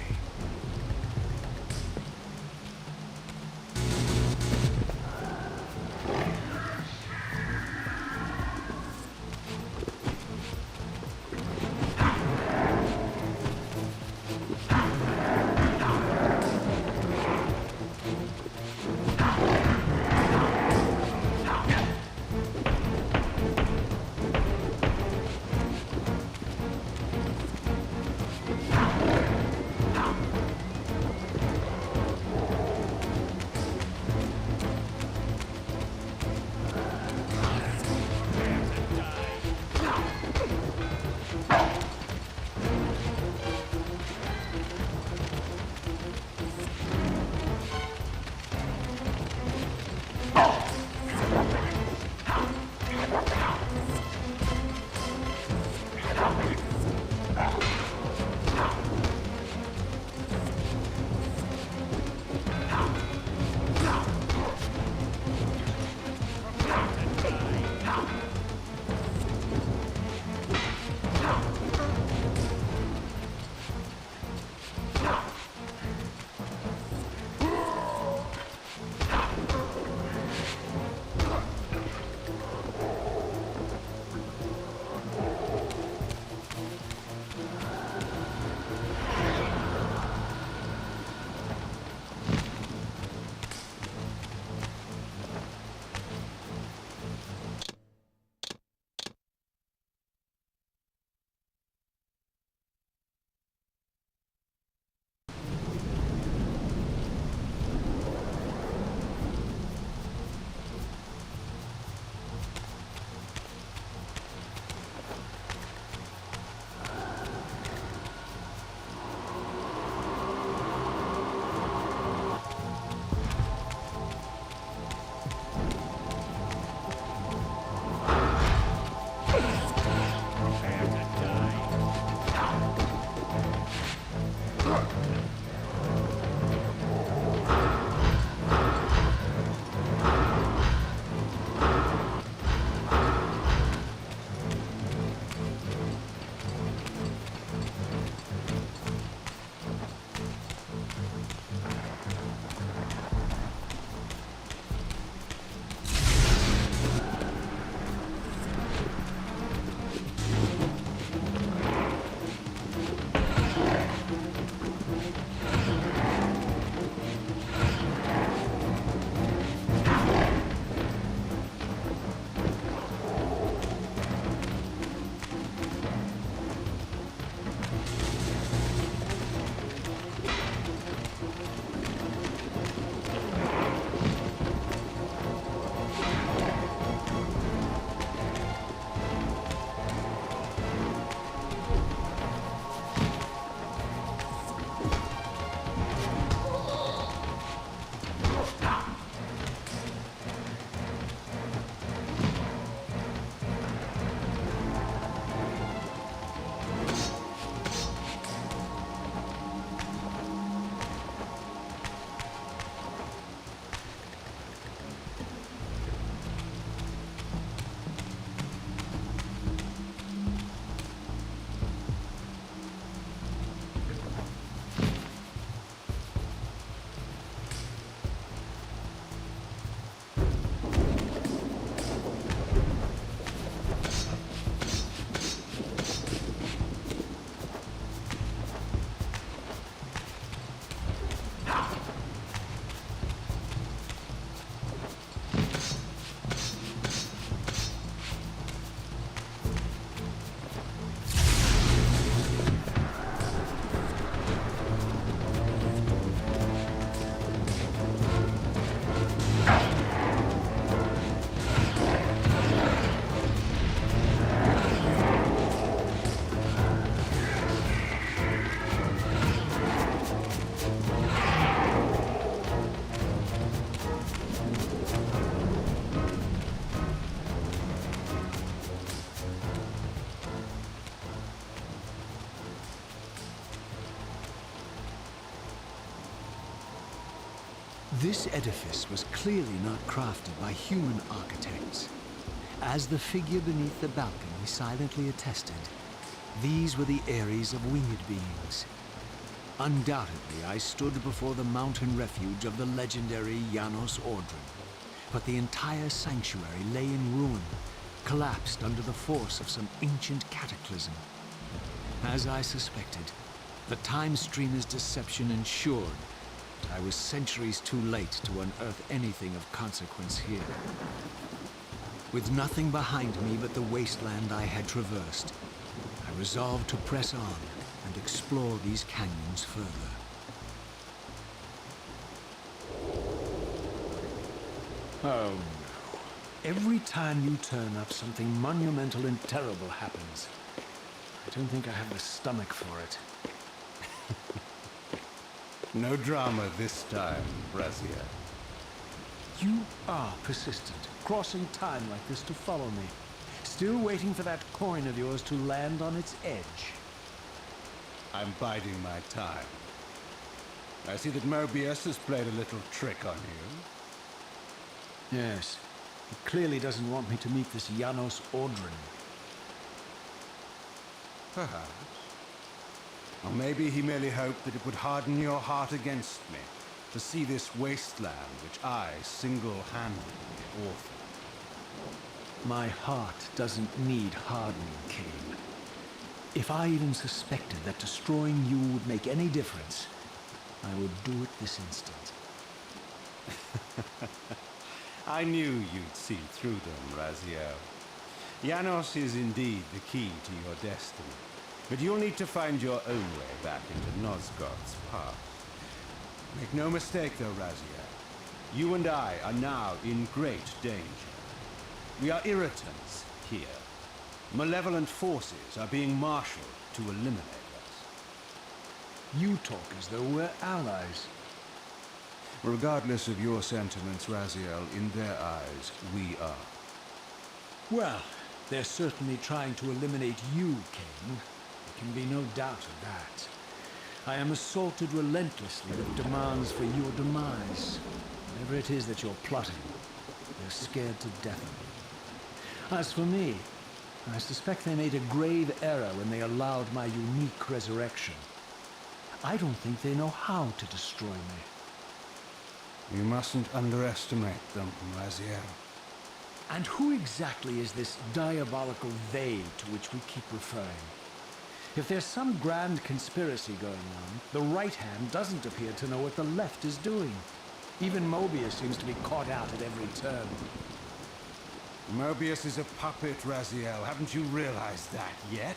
This edifice was clearly not crafted by human architects. As the figure beneath the balcony silently attested, these were the Ares of winged beings. Undoubtedly, I stood before the mountain refuge of the legendary Janos Ordren, but the entire sanctuary lay in ruin, collapsed under the force of some ancient cataclysm. As I suspected, the Time-streamer's deception ensured that I was centuries too late to unearth anything of consequence here. With nothing behind me but the wasteland I had traversed, I resolved to press on and explore these canyons further. Oh no. Every time you turn up, something monumental and terrible happens. I don't think I have the stomach for it. No drama this time, Raziel. You are persistent, crossing time like this to follow me. Still waiting for that coin of yours to land on its edge. I'm biding my time. I see that Mobius has played a little trick on you. Yes. He clearly doesn't want me to meet this Janos Ordren. Perhaps. Or maybe he merely hoped that it would harden your heart against me, to see this wasteland which I single-handedly authored. My heart doesn't need hardening, Kain. If I even suspected that destroying you would make any difference, I would do it this instant. I knew you'd see through them, Raziel. Janos is indeed the key to your destiny, but you'll need to find your own way back into Nosgoth's path. Make no mistake, though, Raziel. You and I are now in great danger. We are irritants here. Malevolent forces are being marshaled to eliminate us. You talk as though we're allies. Regardless of your sentiments, Raziel, in their eyes, we are. Well, they're certainly trying to eliminate you, Kain. There can be no doubt of that. I am assaulted relentlessly with demands for your demise. Whatever it is that you're plotting, they're scared to death of me. As for me, I suspect they made a grave error when they allowed my unique resurrection. I don't think they know how to destroy me. You mustn't underestimate them, Raziel. And who exactly is this diabolical they to which we keep referring? If there's some grand conspiracy going on, the right hand doesn't appear to know what the left is doing. Even Mobius seems to be caught out at every turn. Mobius is a puppet, Raziel. Haven't you realized that yet?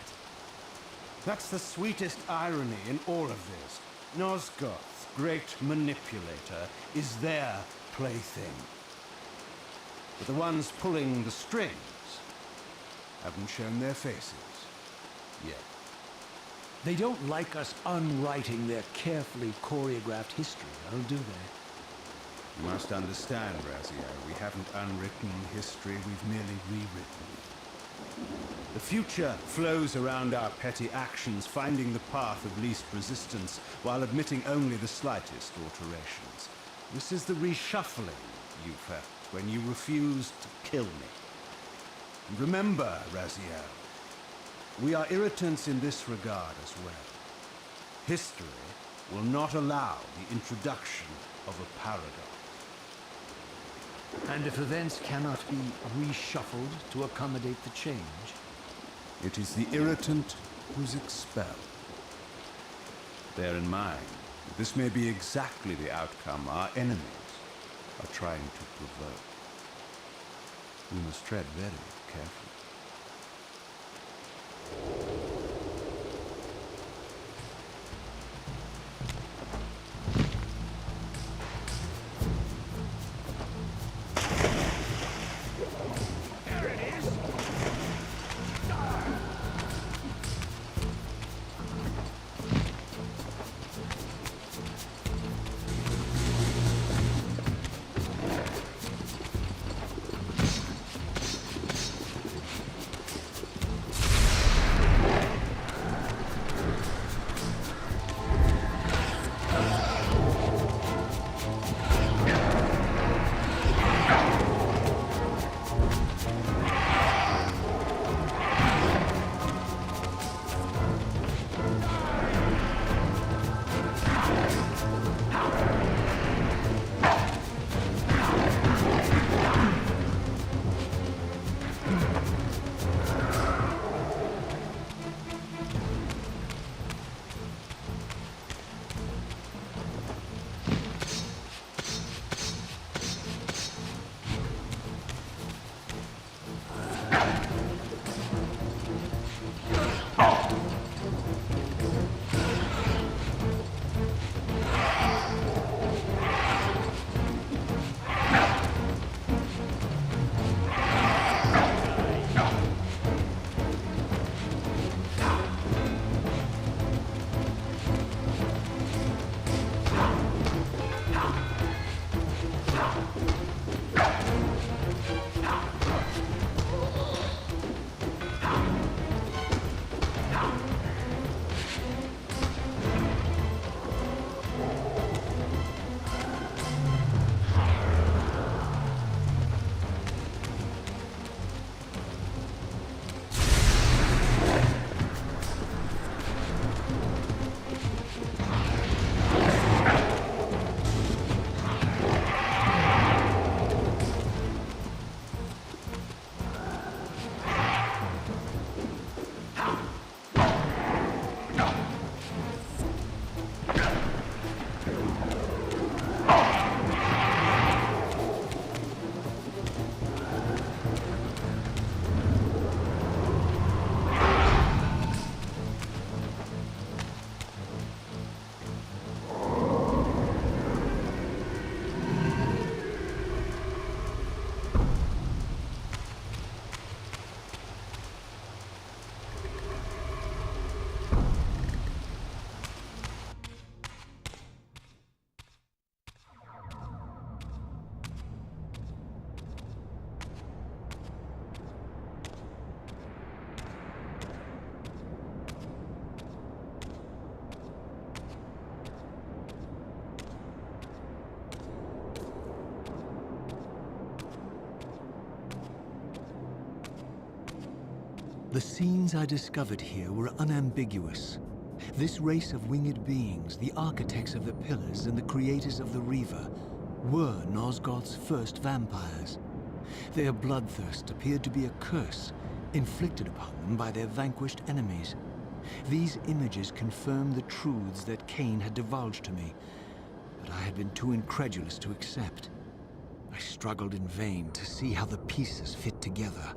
That's the sweetest irony in all of this. Nosgoth's great manipulator is their plaything. But the ones pulling the strings haven't shown their faces yet. They don't like us unwriting their carefully choreographed history, though, do they? You must understand, Raziel, we haven't unwritten history, we've merely rewritten it. The future flows around our petty actions, finding the path of least resistance, while admitting only the slightest alterations. This is the reshuffling you felt when you refused to kill me. And remember, Raziel, we are irritants in this regard as well. History will not allow the introduction of a paradox. And if events cannot be reshuffled to accommodate the change? It is the irritant who's expelled. Bear in mind, this may be exactly the outcome our enemies are trying to provoke. We must tread very carefully. The scenes I discovered here were unambiguous. This race of winged beings, the architects of the pillars and the creators of the Reaver, were Nosgoth's first vampires. Their bloodthirst appeared to be a curse, inflicted upon them by their vanquished enemies. These images confirmed the truths that Kain had divulged to me, but I had been too incredulous to accept. I struggled in vain to see how the pieces fit together,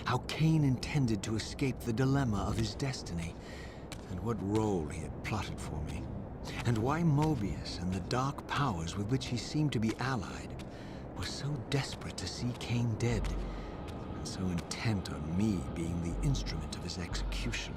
how Kain intended to escape the dilemma of his destiny, and what role he had plotted for me, and why Mobius and the dark powers with which he seemed to be allied were so desperate to see Kain dead, and so intent on me being the instrument of his execution.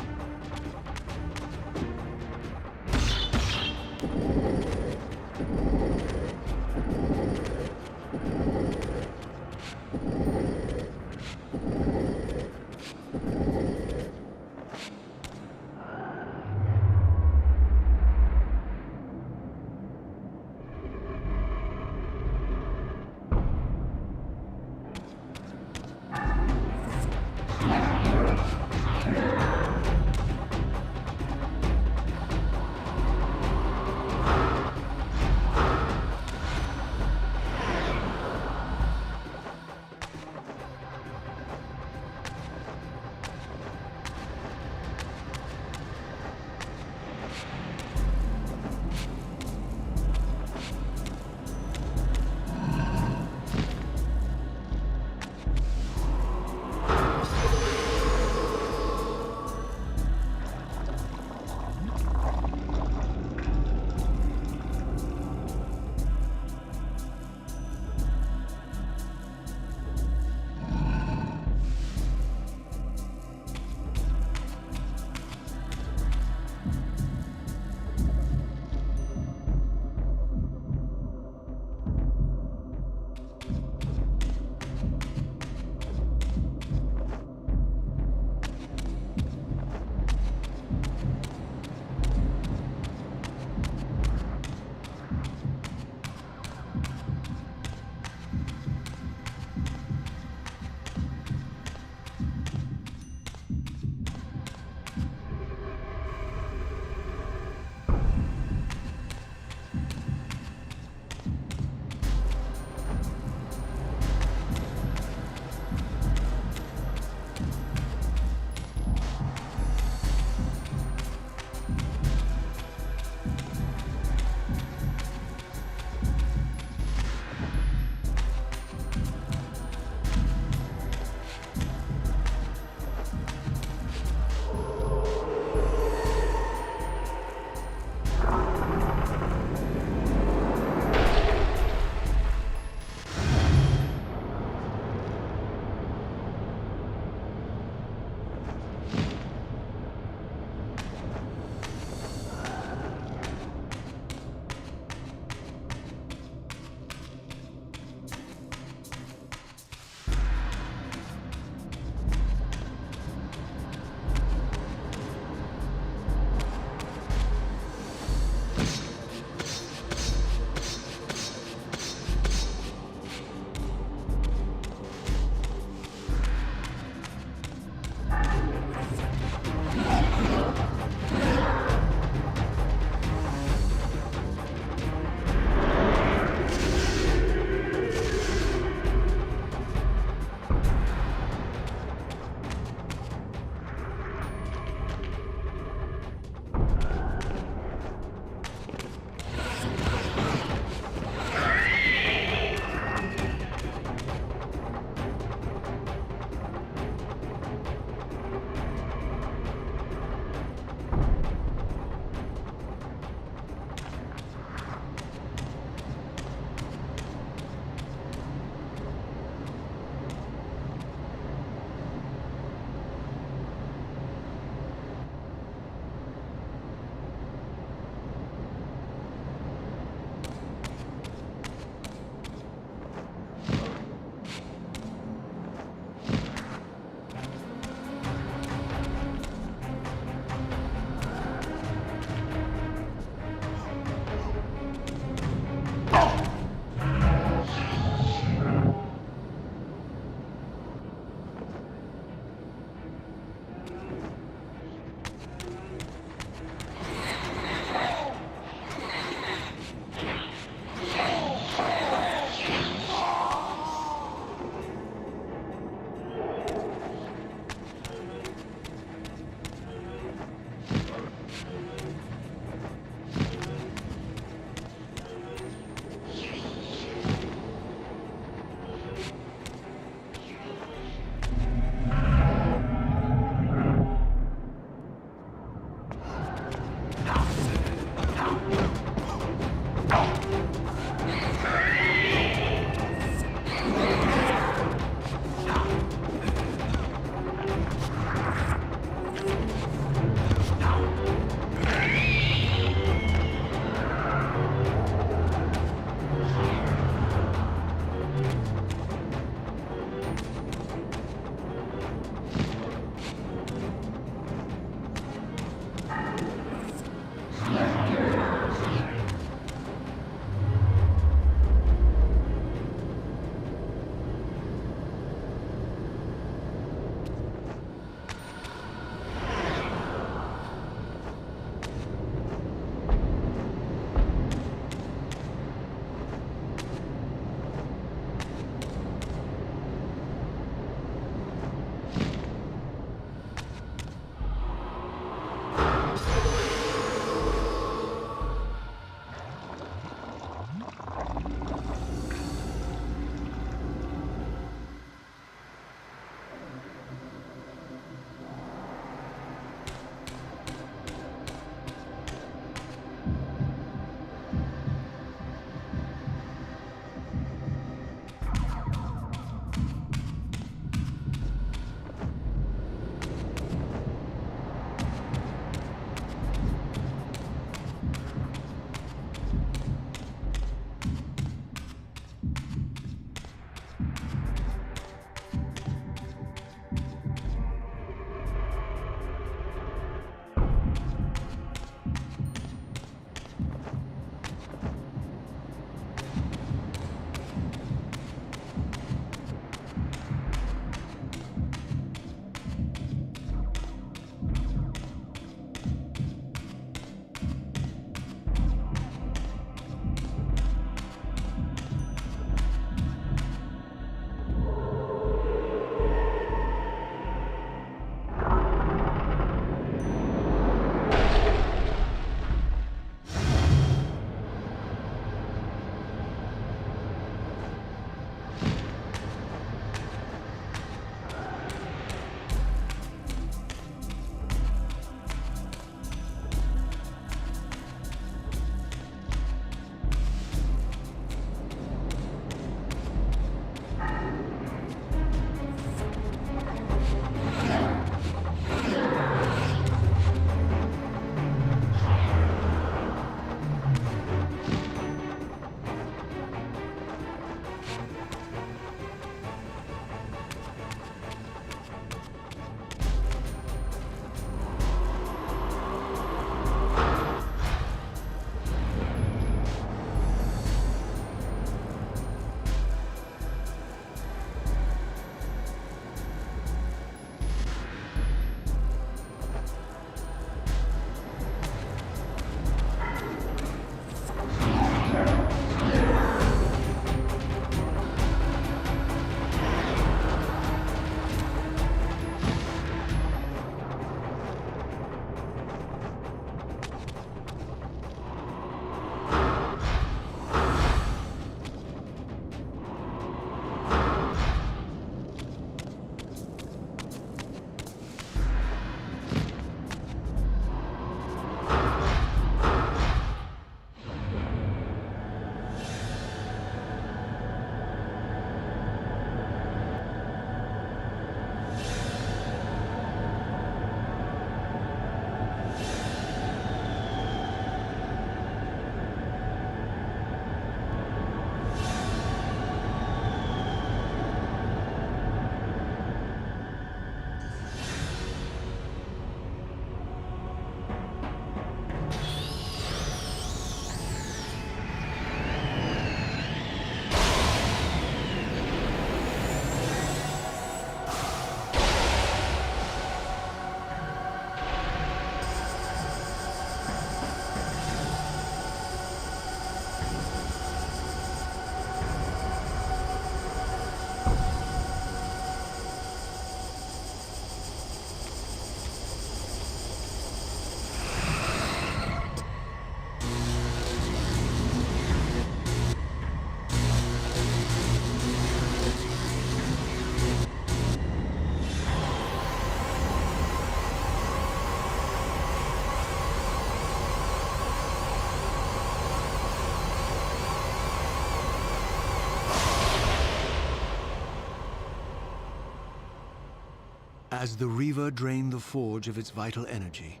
As the Reaver drained the forge of its vital energy,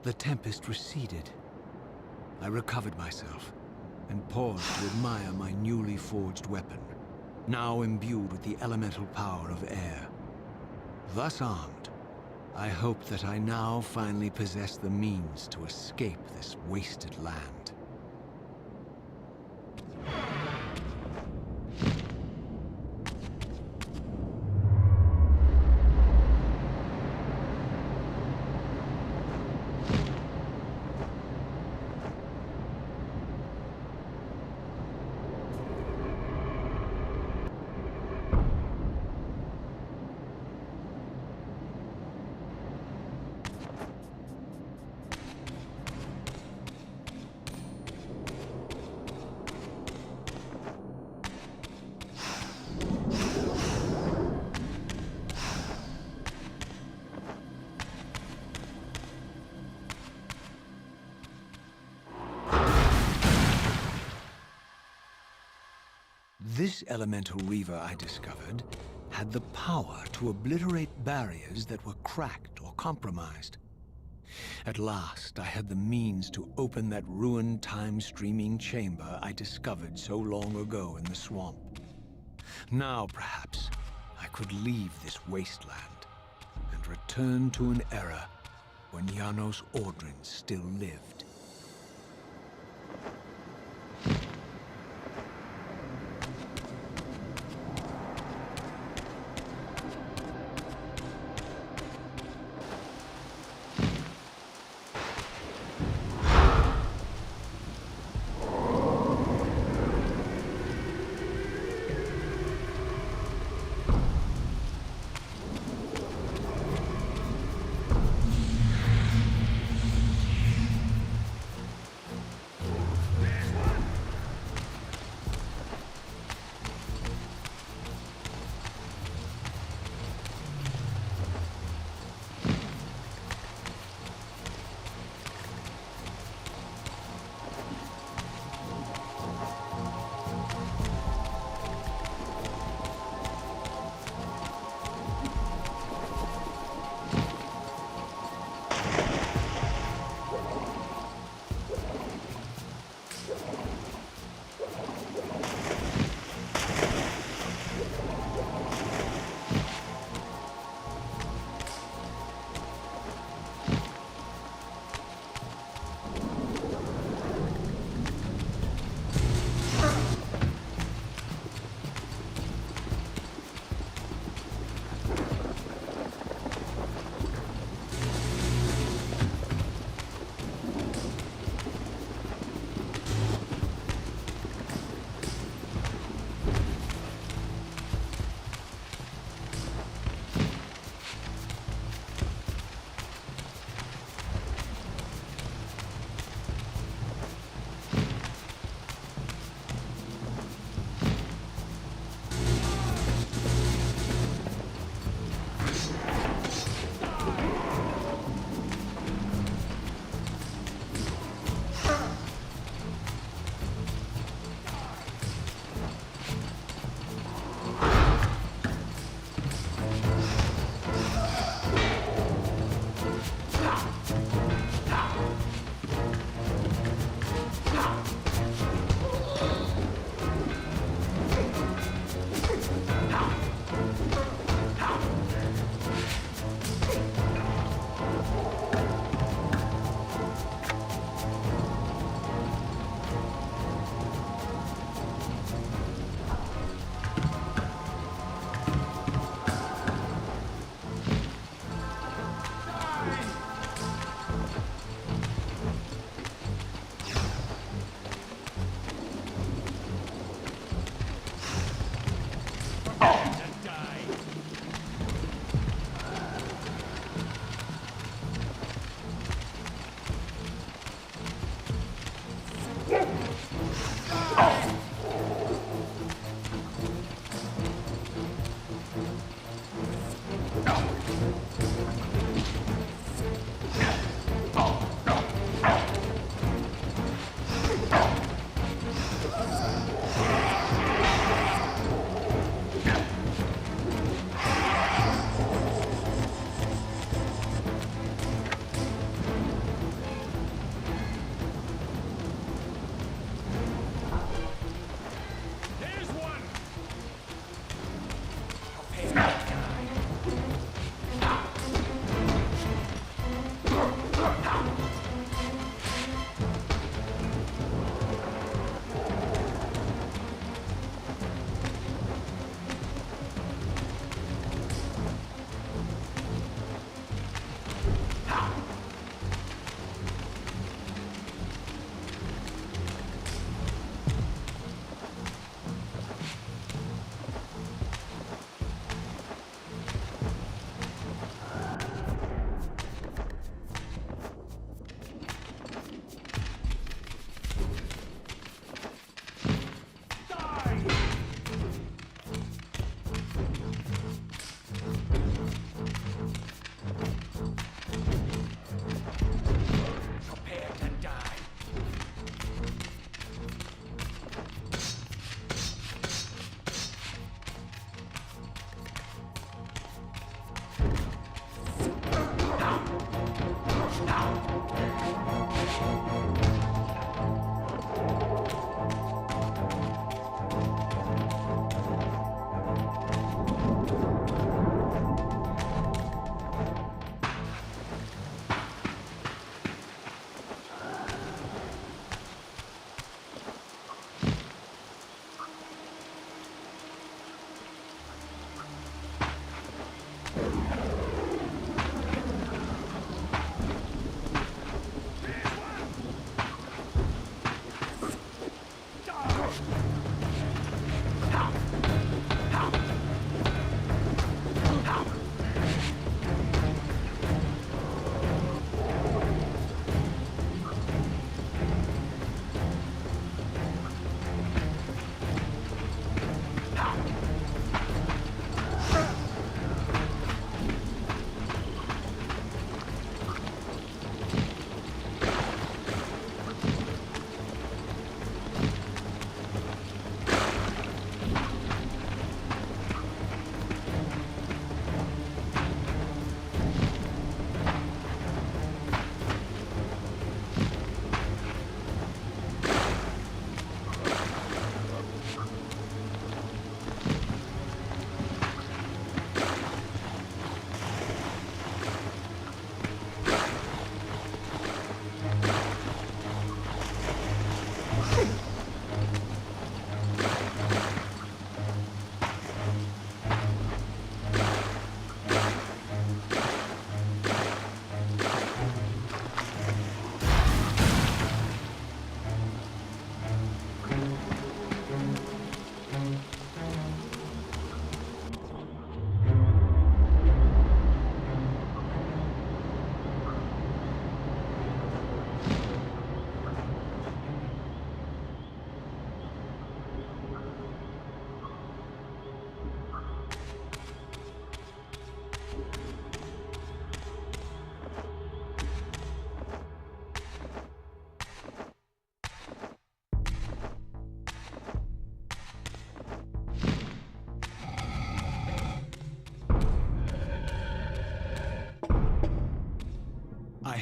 the tempest receded. I recovered myself and paused to admire my newly forged weapon, now imbued with the elemental power of air. Thus armed, I hoped that I now finally possessed the means to escape this wasted land. This elemental Reaver I discovered had the power to obliterate barriers that were cracked or compromised. At last, I had the means to open that ruined time-streaming chamber I discovered so long ago in the swamp. Now, perhaps, I could leave this wasteland and return to an era when Janos Ordrin still lived.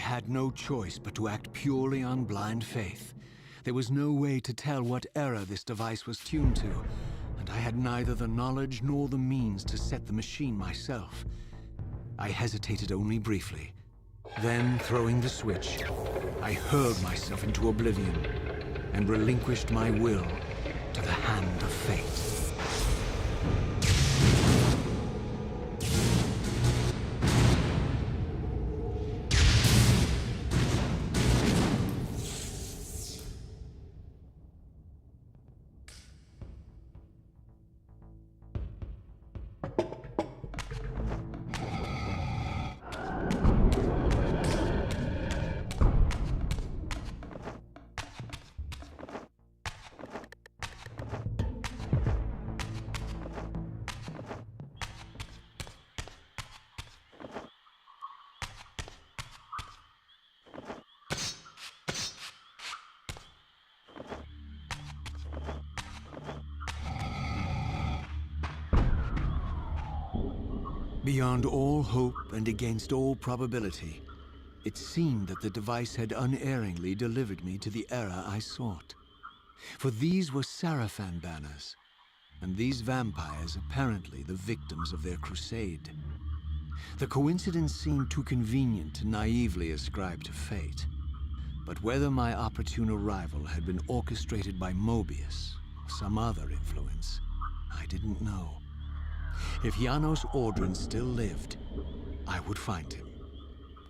had no choice but to act purely on blind faith. There was no way to tell what error this device was tuned to, and I had neither the knowledge nor the means to set the machine myself. I hesitated only briefly. Then, throwing the switch, I hurled myself into oblivion and relinquished my will to the hand of fate. Beyond all hope and against all probability, it seemed that the device had unerringly delivered me to the era I sought. For these were Sarafan banners, and these vampires apparently the victims of their crusade. The coincidence seemed too convenient to naively ascribe to fate. But whether my opportune arrival had been orchestrated by Mobius or some other influence, I didn't know. If Janos Ordrin still lived, I would find him.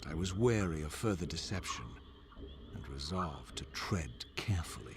But I was wary of further deception and resolved to tread carefully.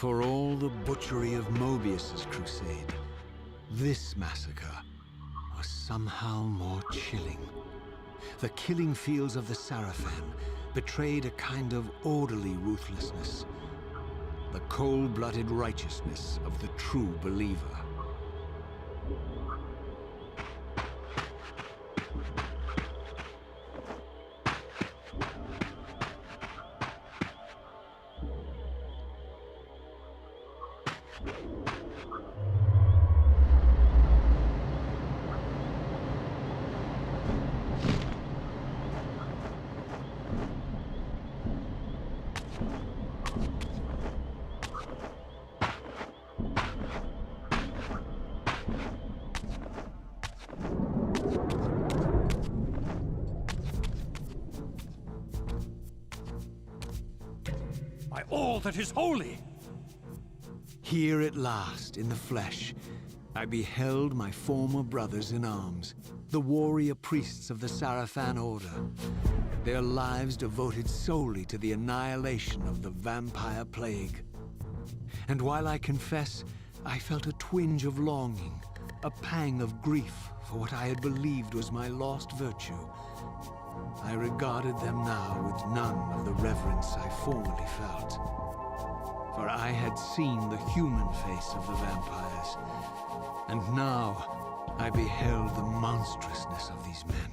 For all the butchery of Mobius's crusade, this massacre was somehow more chilling. The killing fields of the Sarafan betrayed a kind of orderly ruthlessness, the cold-blooded righteousness of the true believer. By all that is holy! Here at last, in the flesh, I beheld my former brothers in arms, the warrior priests of the Sarafan Order, their lives devoted solely to the annihilation of the vampire plague. And while I confess, I felt a twinge of longing, a pang of grief for what I had believed was my lost virtue, I regarded them now with none of the reverence I formerly felt. For I had seen the human face of the vampires, and now I beheld the monstrousness of these men.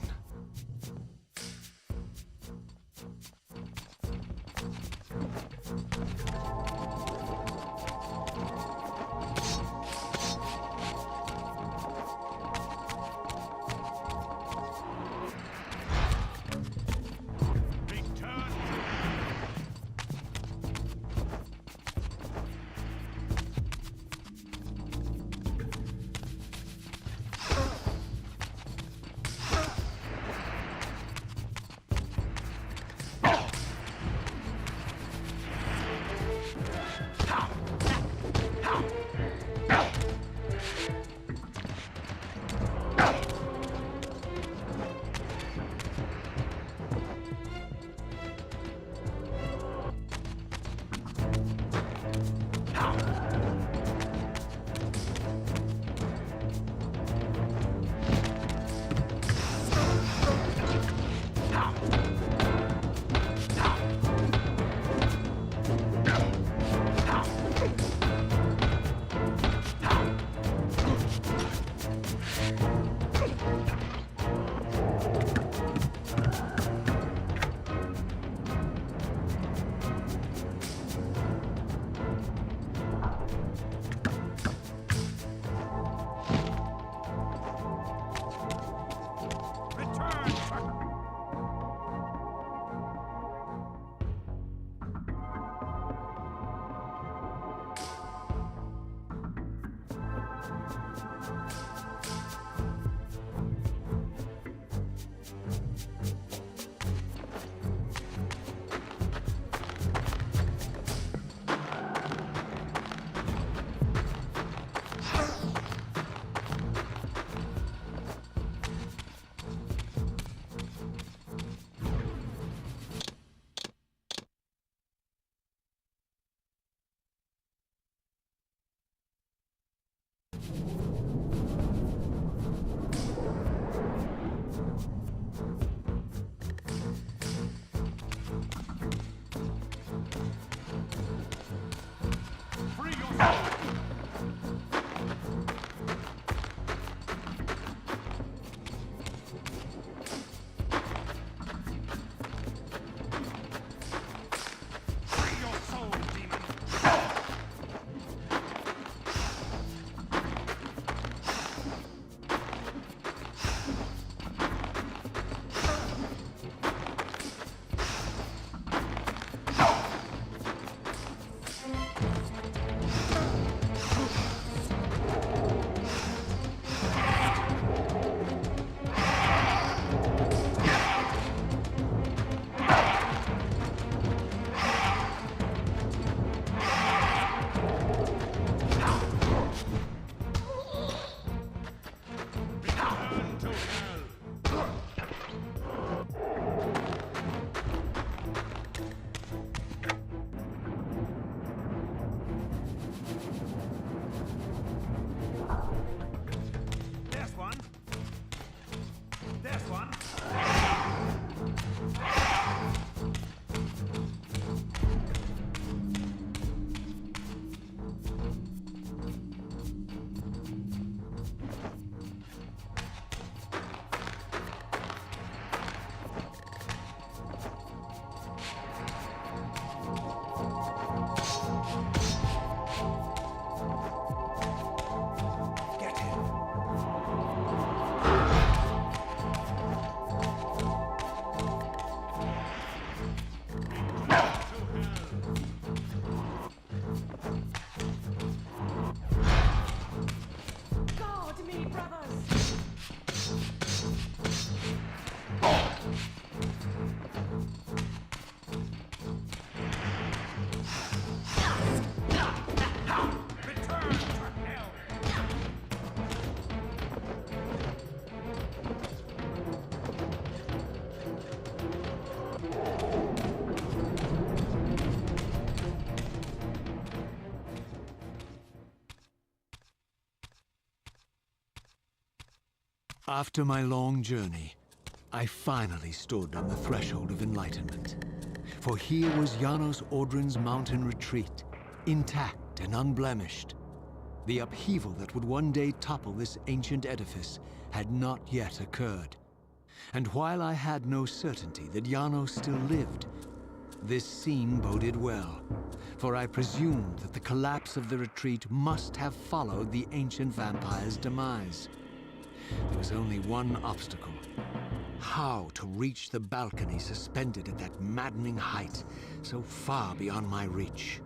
After my long journey, I finally stood on the threshold of enlightenment. For here was Janos Audrin's mountain retreat, intact and unblemished. The upheaval that would one day topple this ancient edifice had not yet occurred. And while I had no certainty that Janos still lived, this scene boded well, for I presumed that the collapse of the retreat must have followed the ancient vampire's demise. There was only one obstacle: how to reach the balcony suspended at that maddening height, so far beyond my reach.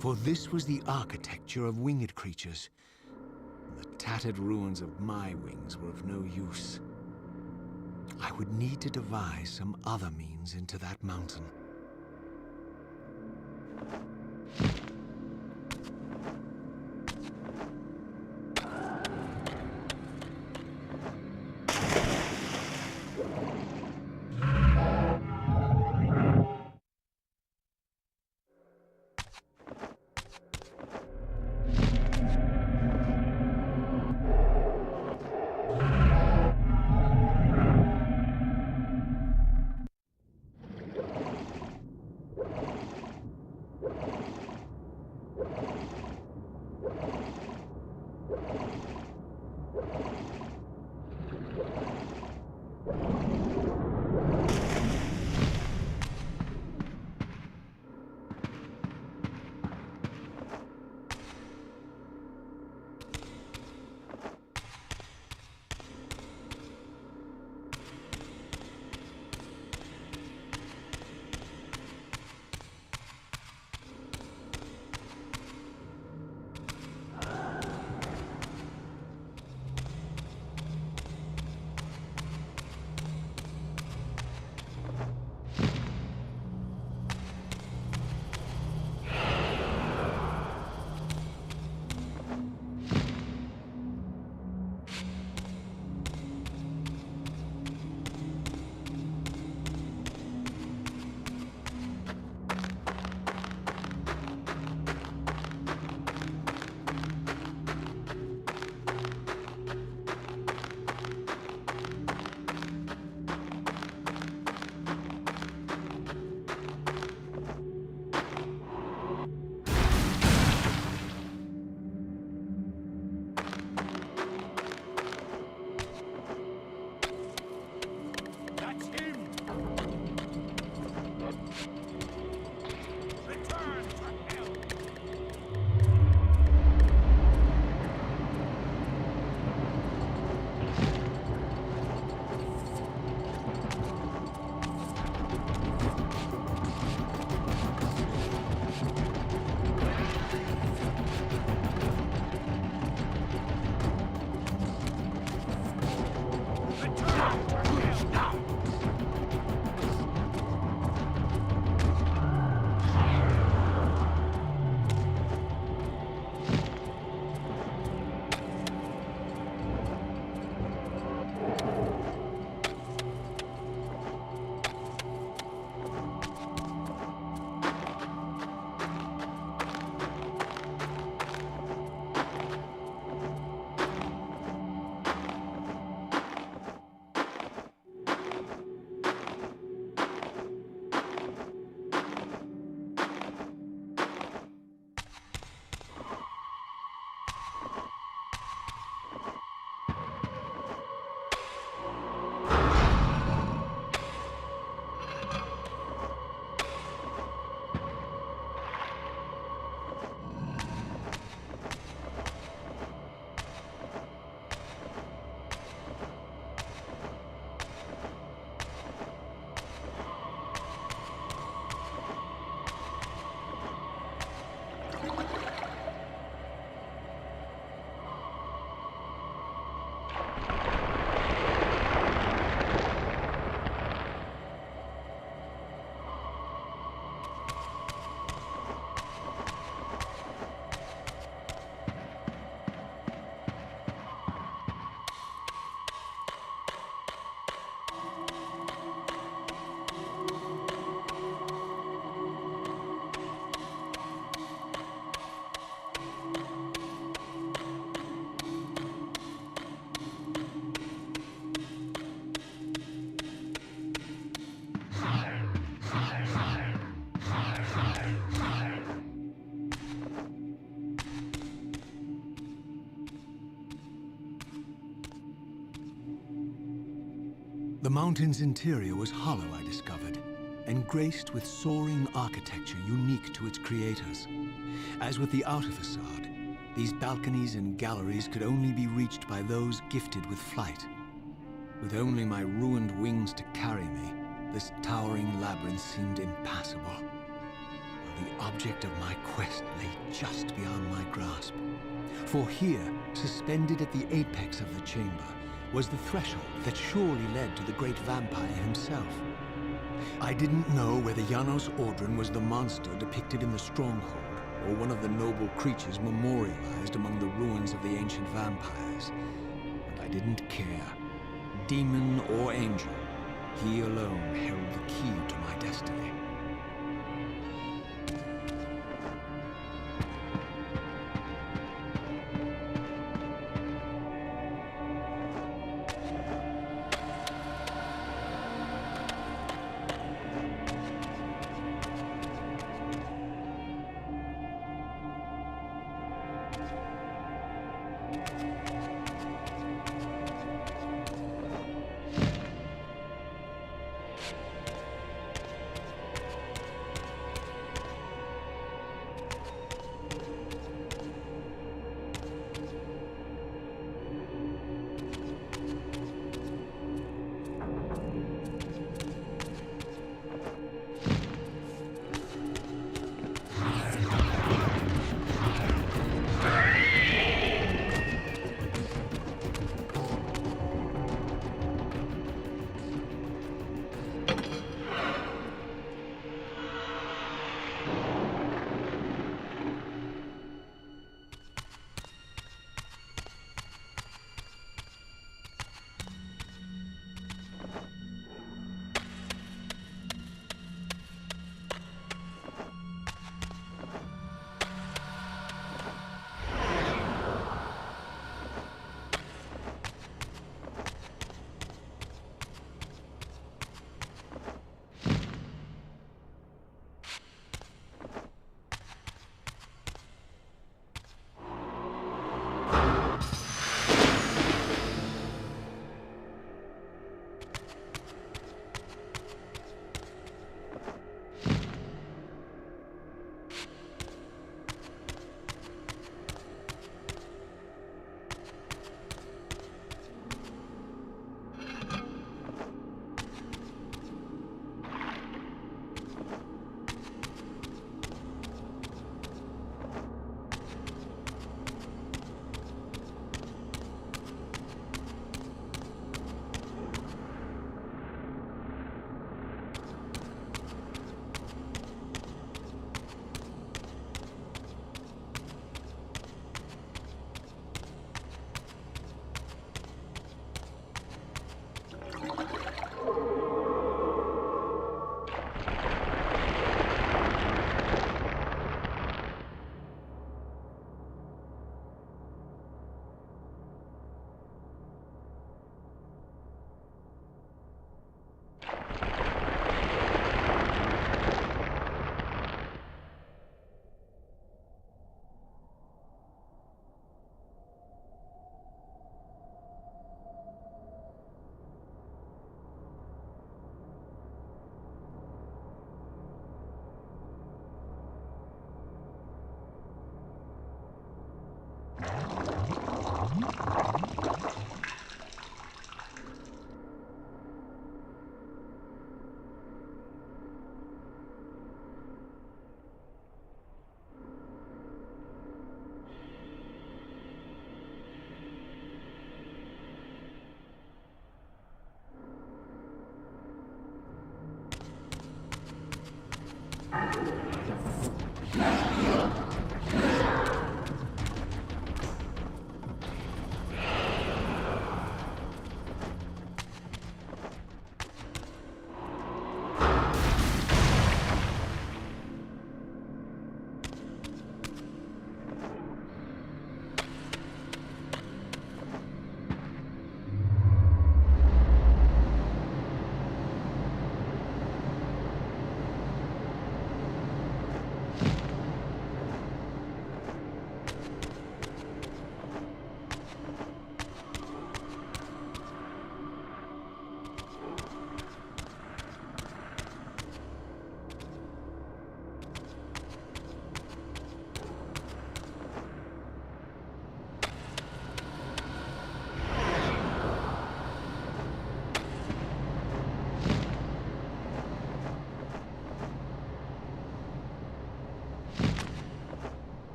For this was the architecture of winged creatures. The tattered ruins of my wings were of no use. I would need to devise some other means into that mountain. The mountain's interior was hollow, I discovered, and graced with soaring architecture unique to its creators. As with the outer facade, these balconies and galleries could only be reached by those gifted with flight. With only my ruined wings to carry me, this towering labyrinth seemed impassable. While the object of my quest lay just beyond my grasp. For here, suspended at the apex of the chamber, was the threshold that surely led to the great vampire himself. I didn't know whether Janos Ordran was the monster depicted in the stronghold, or one of the noble creatures memorialized among the ruins of the ancient vampires. But I didn't care. Demon or angel, he alone held the key to my destiny.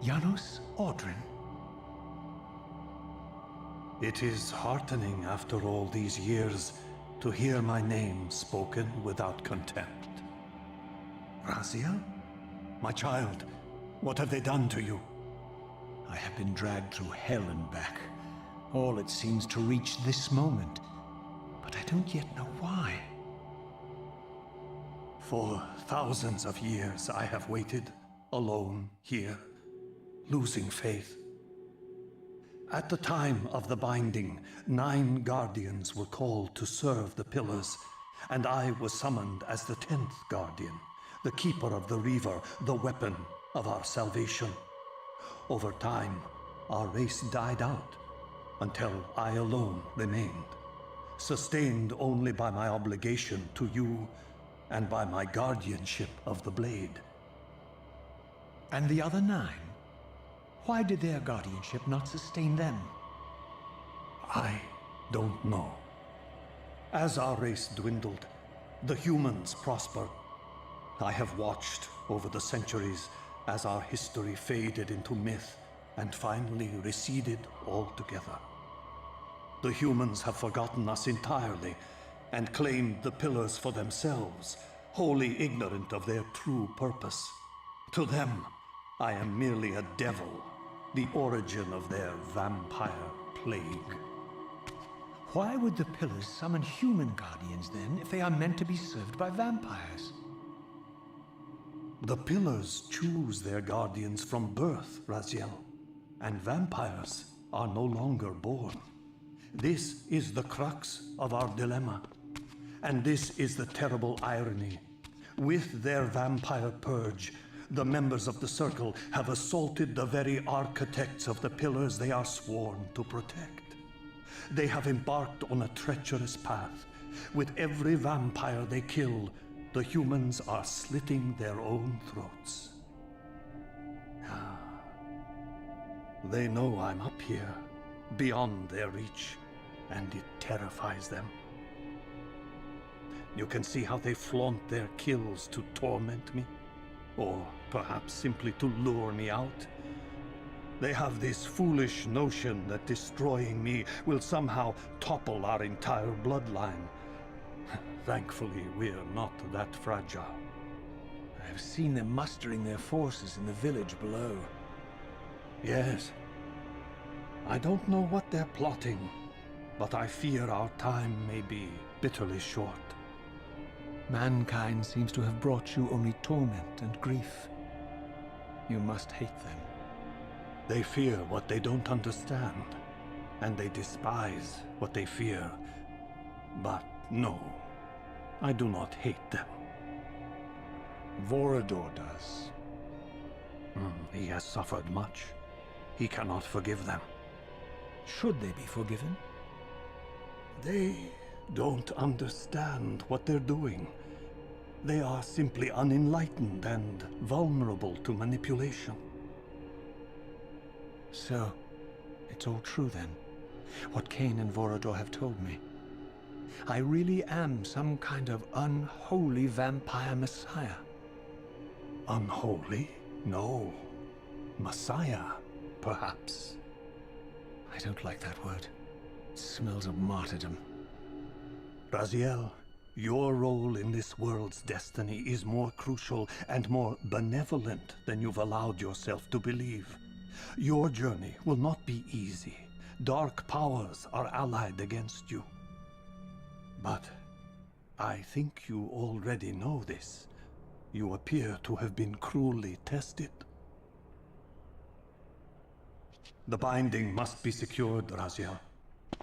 Janos Audrin. It is heartening after all these years to hear my name spoken without contempt. Raziel? My child, what have they done to you? I have been dragged through hell and back. All it seems to reach this moment. But I don't yet know why. For thousands of years I have waited, alone here, losing faith. At the time of the binding, 9 guardians were called to serve the pillars, and I was summoned as the 10th guardian, the keeper of the Reaver, the weapon of our salvation. Over time, our race died out, until I alone remained, sustained only by my obligation to you and by my guardianship of the blade. And the other 9? Why did their guardianship not sustain them? I don't know. As our race dwindled, the humans prospered. I have watched over the centuries as our history faded into myth and finally receded altogether. The humans have forgotten us entirely and claimed the pillars for themselves, wholly ignorant of their true purpose. To them, I am merely a devil, the origin of their vampire plague. Why would the pillars summon human guardians then, if they are meant to be served by vampires? The pillars choose their guardians from birth, Raziel, and vampires are no longer born. This is the crux of our dilemma, and this is the terrible irony. With their vampire purge, the members of the Circle have assaulted the very architects of the pillars they are sworn to protect. They have embarked on a treacherous path. With every vampire they kill, the humans are slitting their own throats. They know I'm up here, beyond their reach, and it terrifies them. You can see how they flaunt their kills to torment me, or perhaps simply to lure me out. They have this foolish notion that destroying me will somehow topple our entire bloodline. Thankfully, we're not that fragile. I have seen them mustering their forces in the village below. Yes. I don't know what they're plotting, but I fear our time may be bitterly short. Mankind seems to have brought you only torment and grief. You must hate them. They fear what they don't understand, and they despise what they fear. But no, I do not hate them. Vorador does. He has suffered much. He cannot forgive them. Should they be forgiven? They don't understand what they're doing. They are simply unenlightened and vulnerable to manipulation. So, it's all true then, what Kain and Vorador have told me. I really am some kind of unholy vampire messiah. Unholy? No. Messiah, perhaps. I don't like that word. It smells of martyrdom. Raziel, your role in this world's destiny is more crucial and more benevolent than you've allowed yourself to believe. Your journey will not be easy. Dark powers are allied against you. But I think you already know this. You appear to have been cruelly tested. The binding must be secured, Raziel.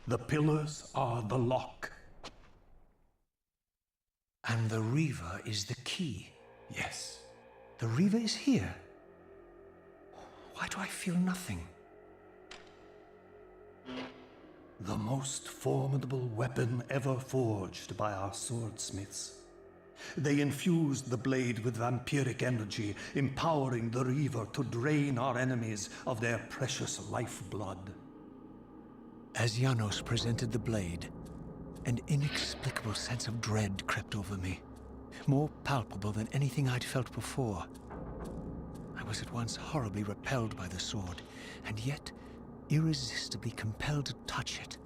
The pillars are the lock. And the Reaver is the key. Yes. The Reaver is here. Why do I feel nothing? The most formidable weapon ever forged by our swordsmiths. They infused the blade with vampiric energy, empowering the Reaver to drain our enemies of their precious lifeblood. As Janos presented the blade, an inexplicable sense of dread crept over me, more palpable than anything I'd felt before. I was at once horribly repelled by the sword, and yet irresistibly compelled to touch it,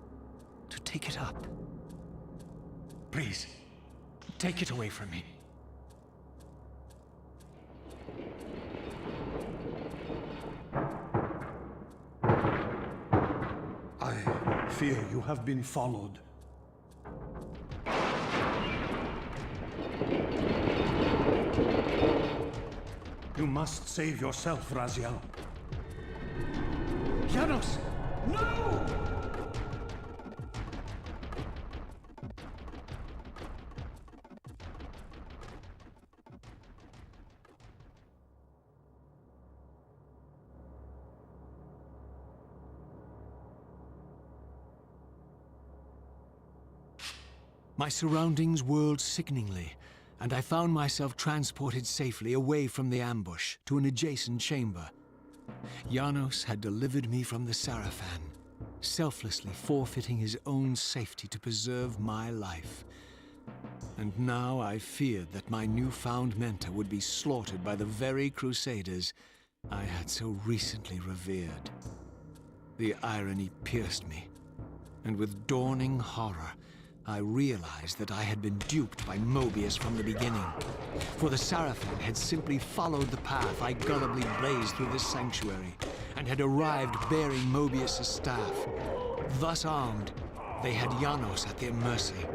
to take it up. Please, take it away from me. I fear you have been followed. You must save yourself, Raziel. Janos! No! My surroundings whirled sickeningly, and I found myself transported safely away from the ambush to an adjacent chamber. Janos had delivered me from the Sarafan, selflessly forfeiting his own safety to preserve my life. And now I feared that my newfound mentor would be slaughtered by the very crusaders I had so recently revered. The irony pierced me, and with dawning horror, I realized that I had been duped by Mobius from the beginning. For the Sarafan had simply followed the path I gullibly blazed through this sanctuary, and had arrived bearing Mobius' staff. Thus armed, they had Janos at their mercy.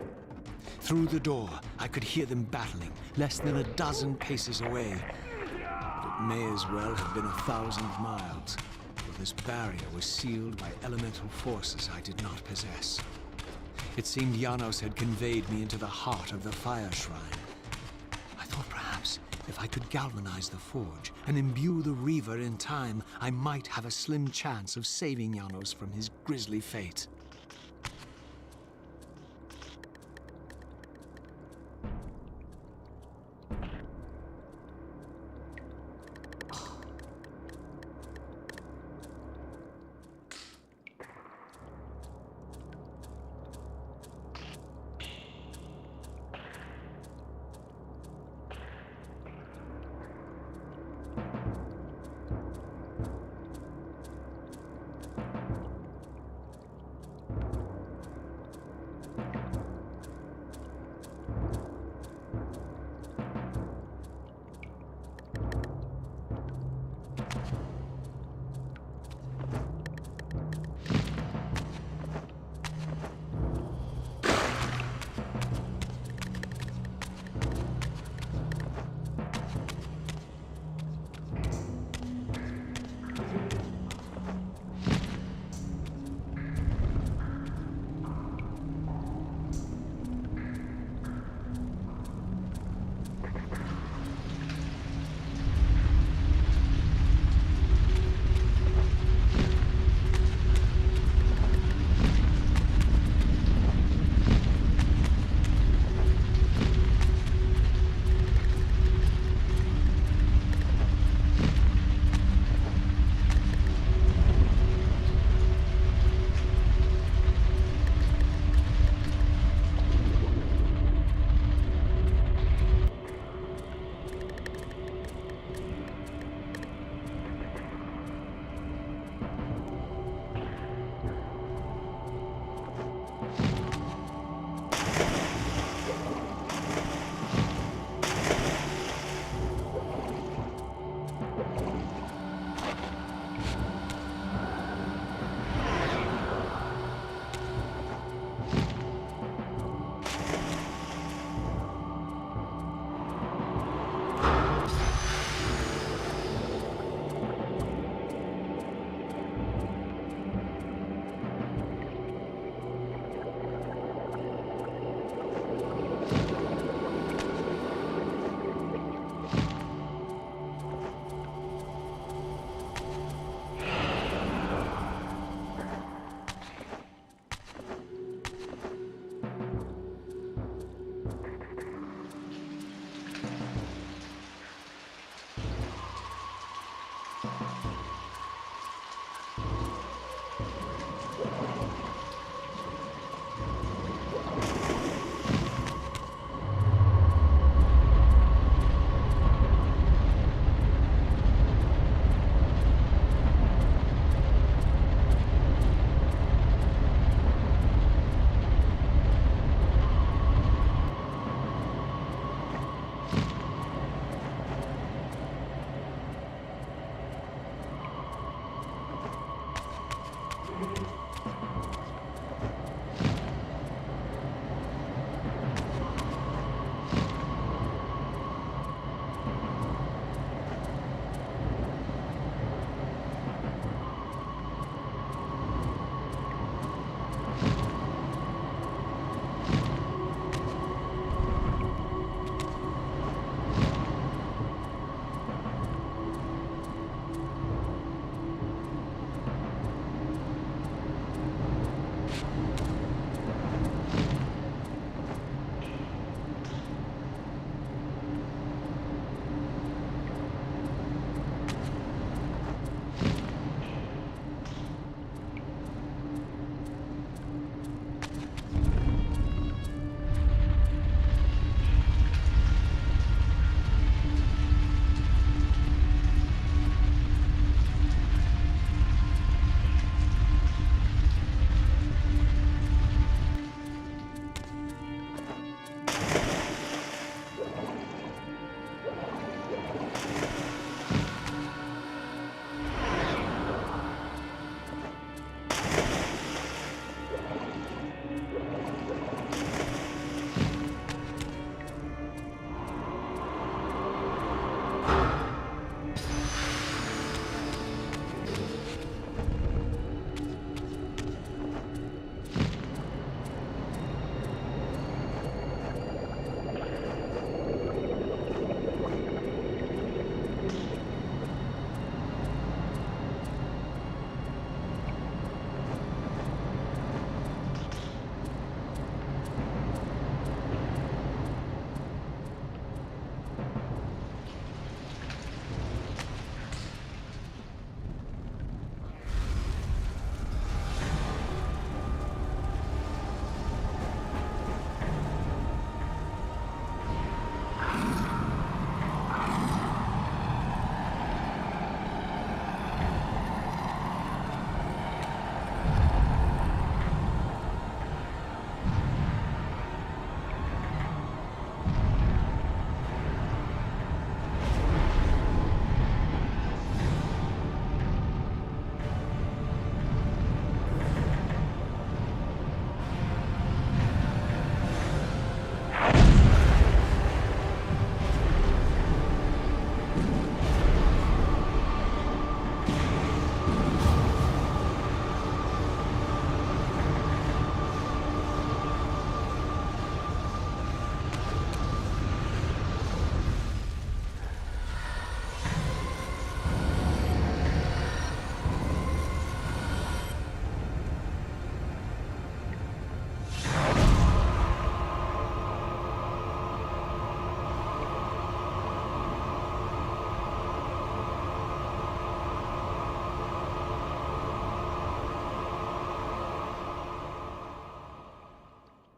Through the door, I could hear them battling, less than a dozen paces away. But it may as well have been 1,000 miles, for this barrier was sealed by elemental forces I did not possess. It seemed Janos had conveyed me into the heart of the fire shrine. I thought perhaps if I could galvanize the forge and imbue the Reaver in time, I might have a slim chance of saving Janos from his grisly fate.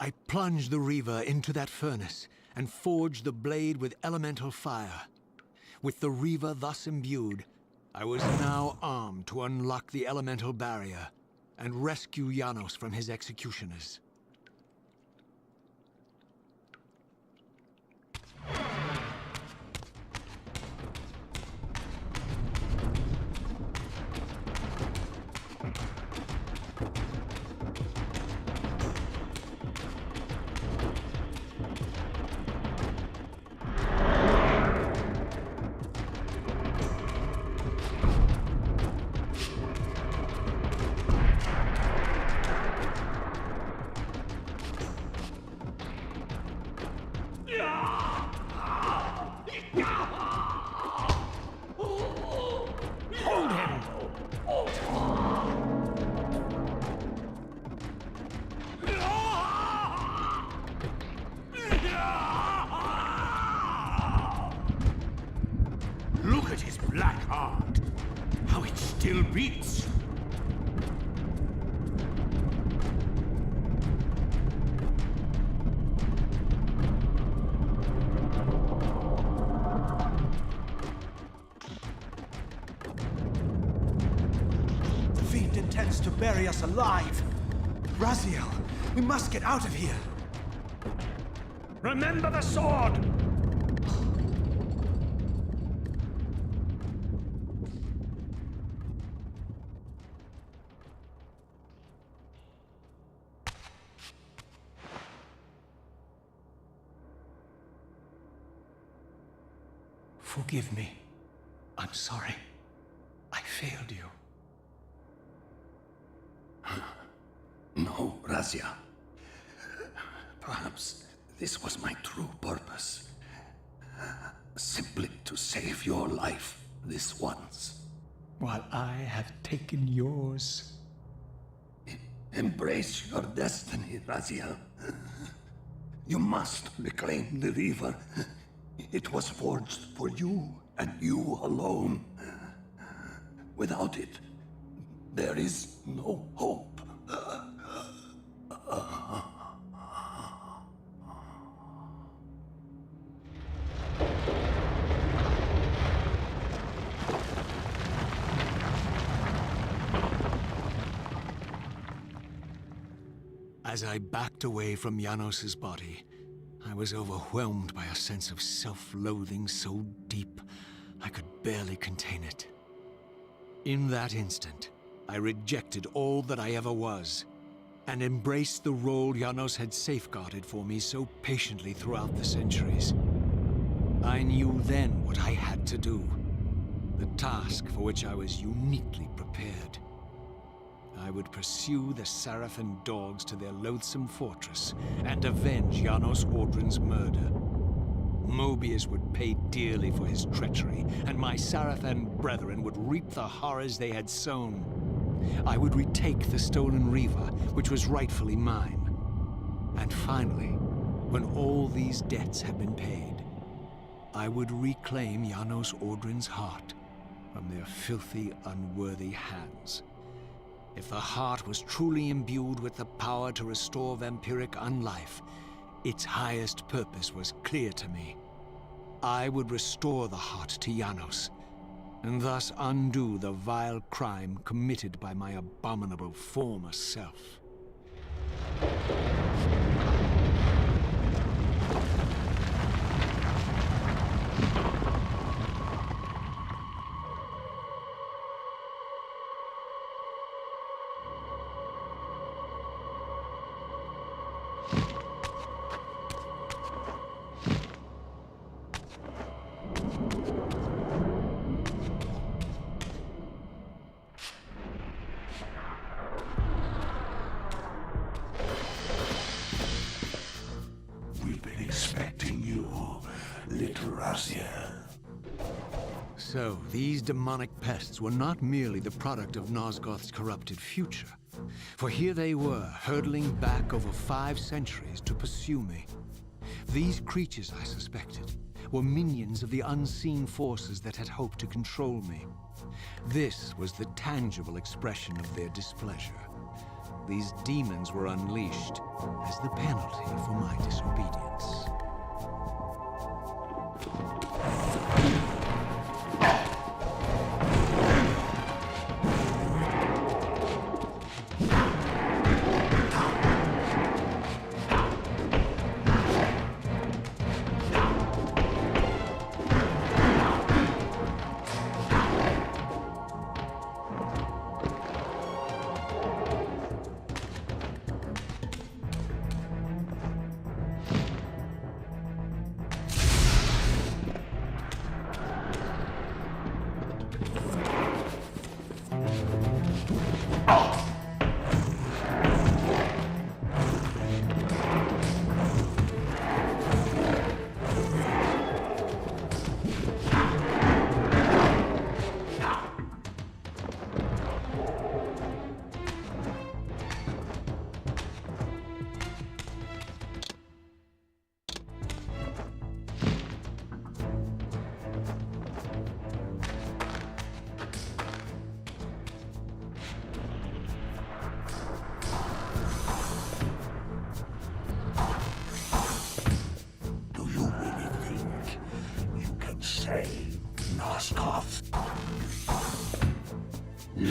I plunged the Reaver into that furnace and forged the blade with elemental fire. With the Reaver thus imbued, I was now armed to unlock the elemental barrier and rescue Janos from his executioners. Look at his black heart! How it still beats! The fiend intends to bury us alive. Raziel, we must get out of here. Remember the sword! Forgive me. I'm sorry. I failed you. No, Raziel. Perhaps this was my true purpose. Simply to save your life this once. While I have taken yours. Embrace your destiny, Raziel. You must reclaim the Reaver. It was forged for you and you alone. Without it, there is no hope. As I backed away from Janos's body, I was overwhelmed by a sense of self-loathing so deep I could barely contain it. In that instant, I rejected all that I ever was, and embraced the role Janos had safeguarded for me so patiently throughout the centuries. I knew then what I had to do, the task for which I was uniquely prepared. I would pursue the Sarafan dogs to their loathsome fortress and avenge Janos Audrin's murder. Mobius would pay dearly for his treachery, and my Sarafan brethren would reap the horrors they had sown. I would retake the stolen Reaver, which was rightfully mine. And finally, when all these debts had been paid, I would reclaim Janos Audrin's heart from their filthy, unworthy hands. If the heart was truly imbued with the power to restore vampiric unlife, its highest purpose was clear to me. I would restore the heart to Janos, and thus undo the vile crime committed by my abominable former self. So, these demonic pests were not merely the product of Nosgoth's corrupted future, for here they were, hurtling back over 5 centuries to pursue me. These creatures, I suspected, were minions of the unseen forces that had hoped to control me. This was the tangible expression of their displeasure. these demons were unleashed as the penalty for my disobedience.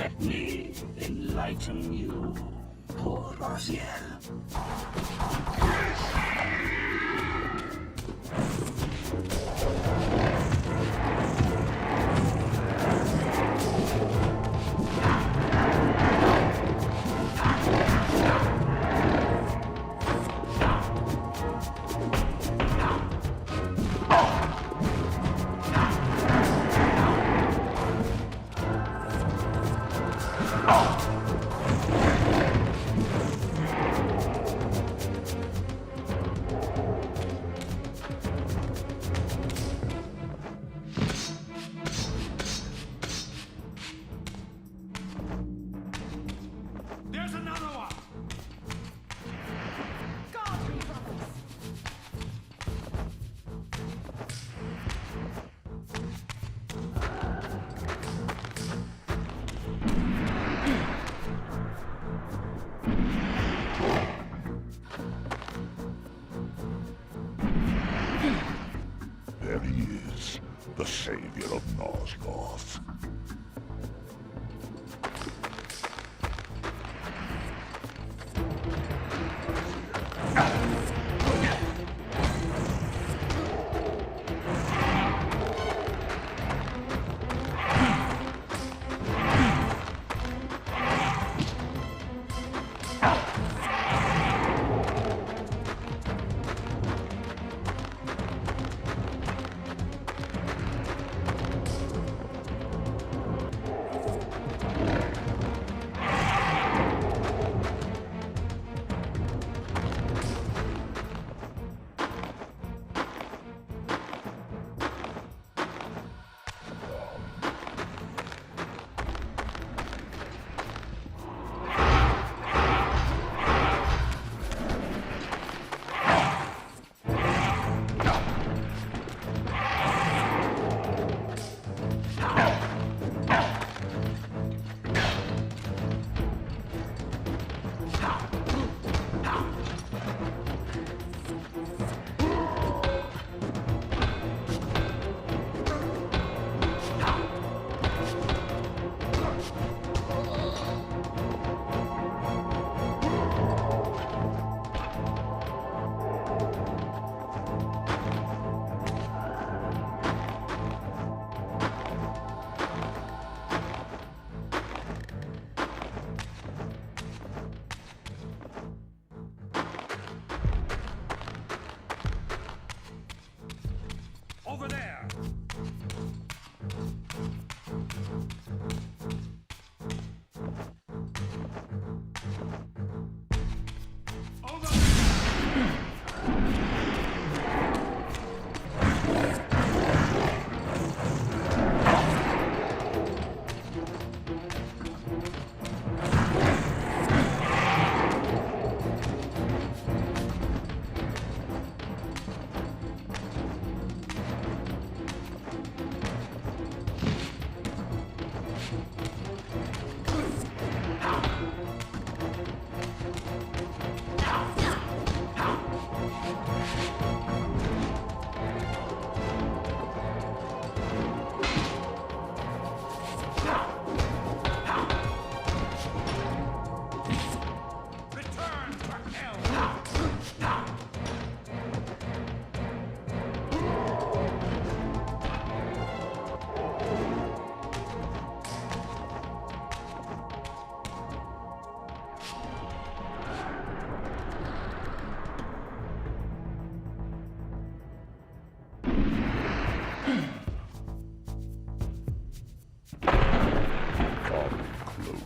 Let me enlighten you, poor Raziel.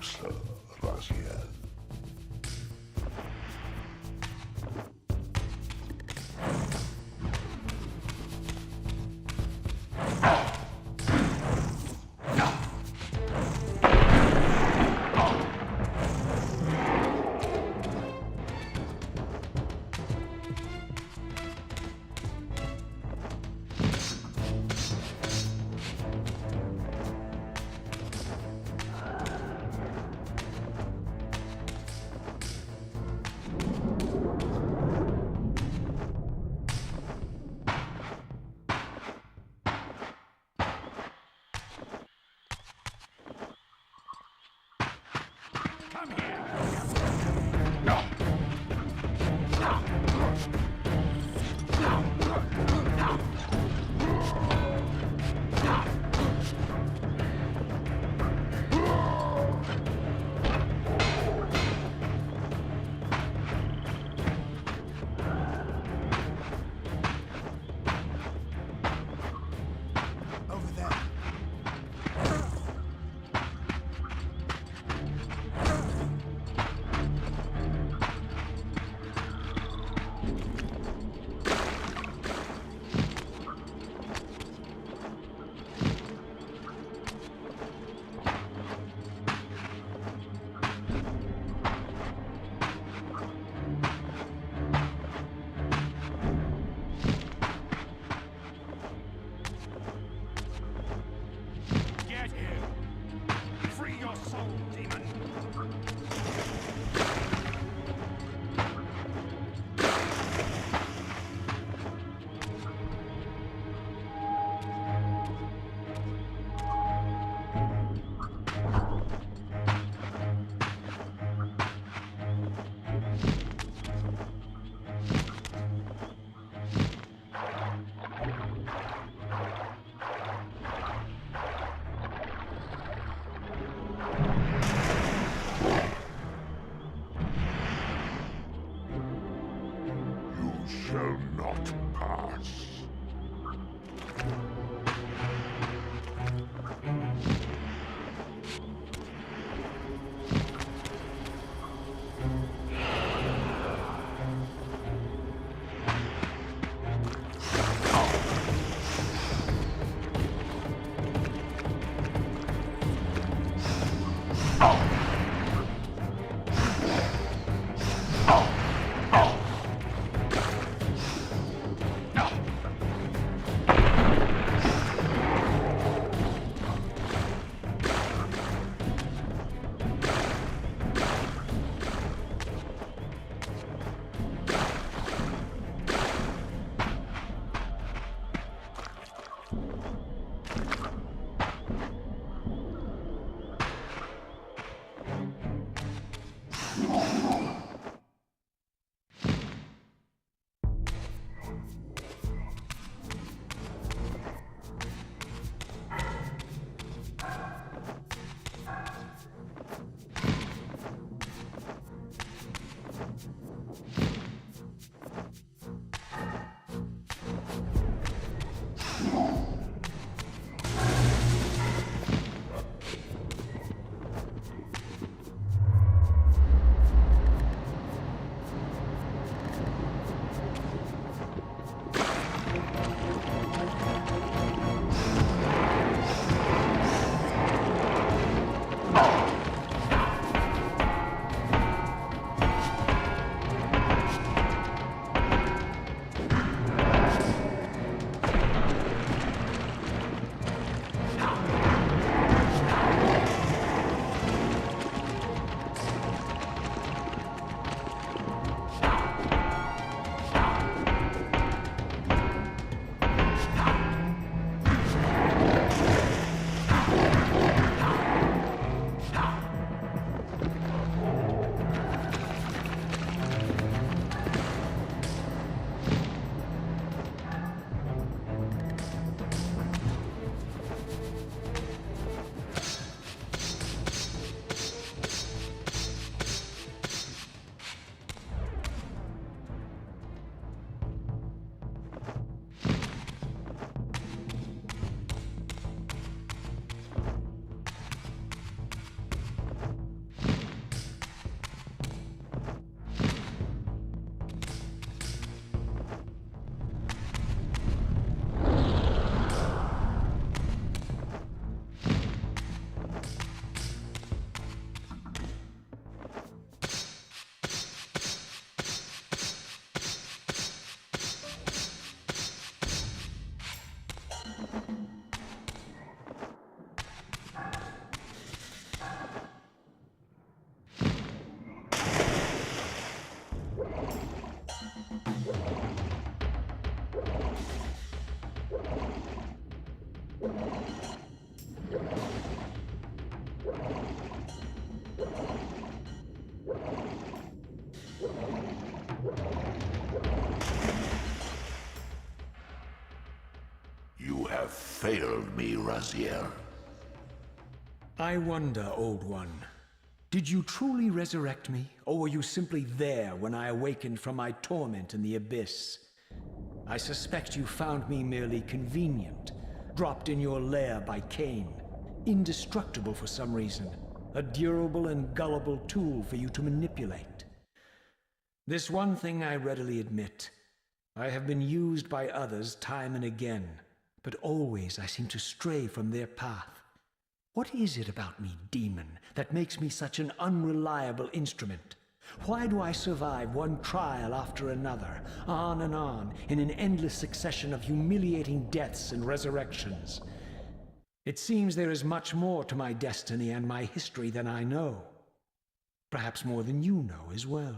closer, Raziel. Shall not pass. You have failed me, Raziel. I wonder, Old One. Did you truly resurrect me, or were you simply there when I awakened from my torment in the abyss? I suspect you found me merely convenient, dropped in your lair by Kain, indestructible for some reason, a durable and gullible tool for you to manipulate. This one thing I readily admit. I have been used by others time and again, but always I seem to stray from their path. What is it about me, demon, that makes me such an unreliable instrument? Why do I survive one trial after another, on and on, in an endless succession of humiliating deaths and resurrections? It seems there is much more to my destiny and my history than I know. Perhaps more than you know as well.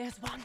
There's one.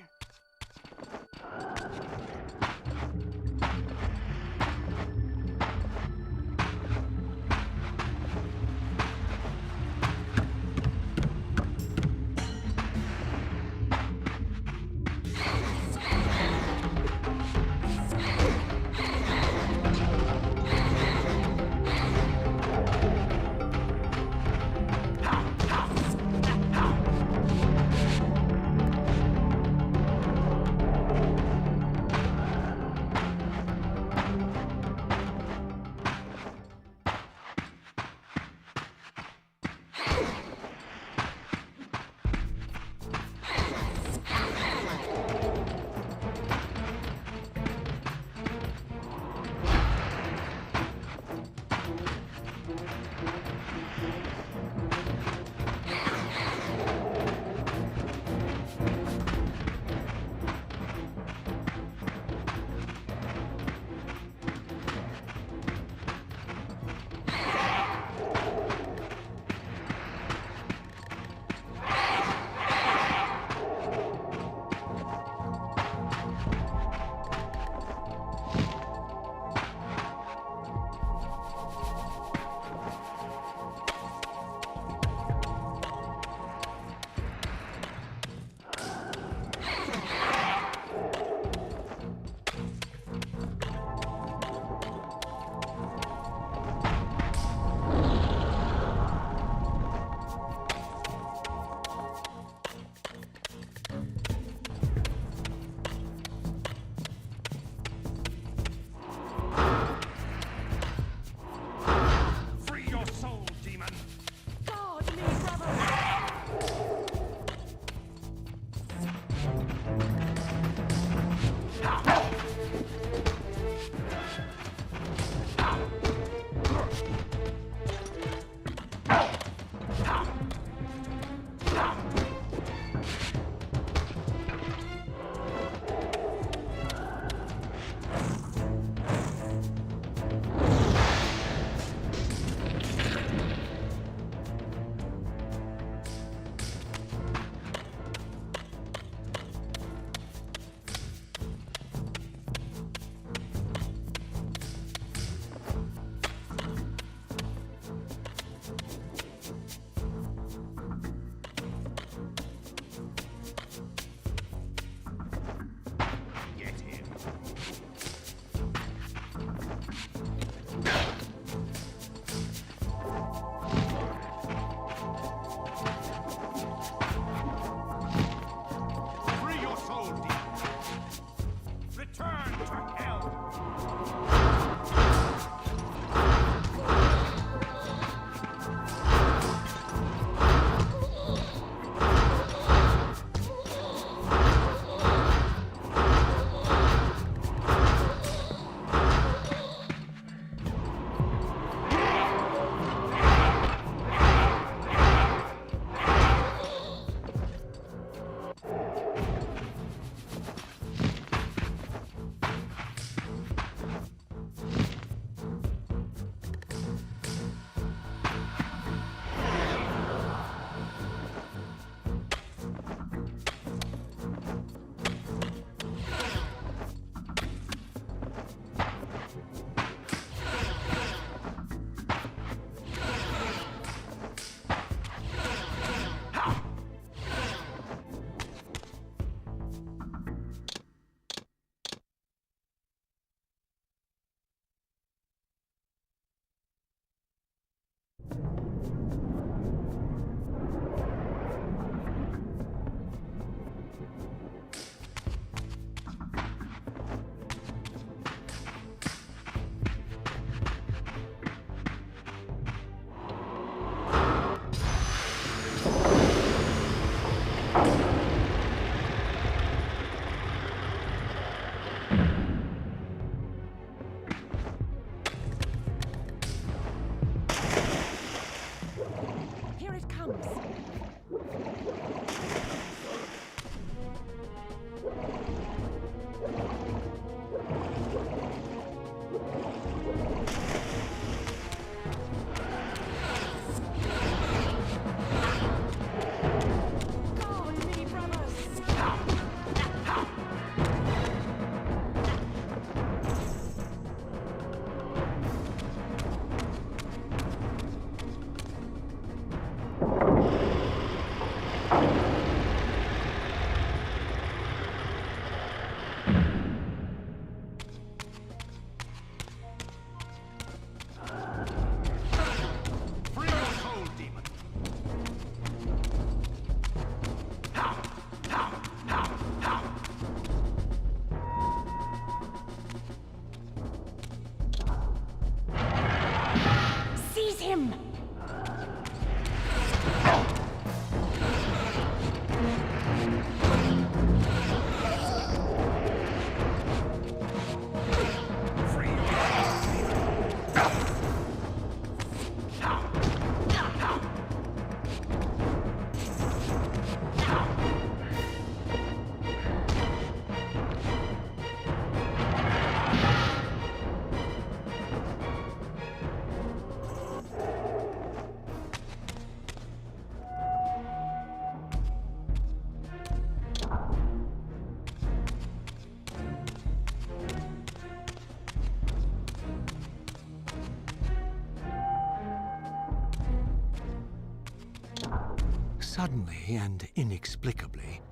Suddenly and inexplicably,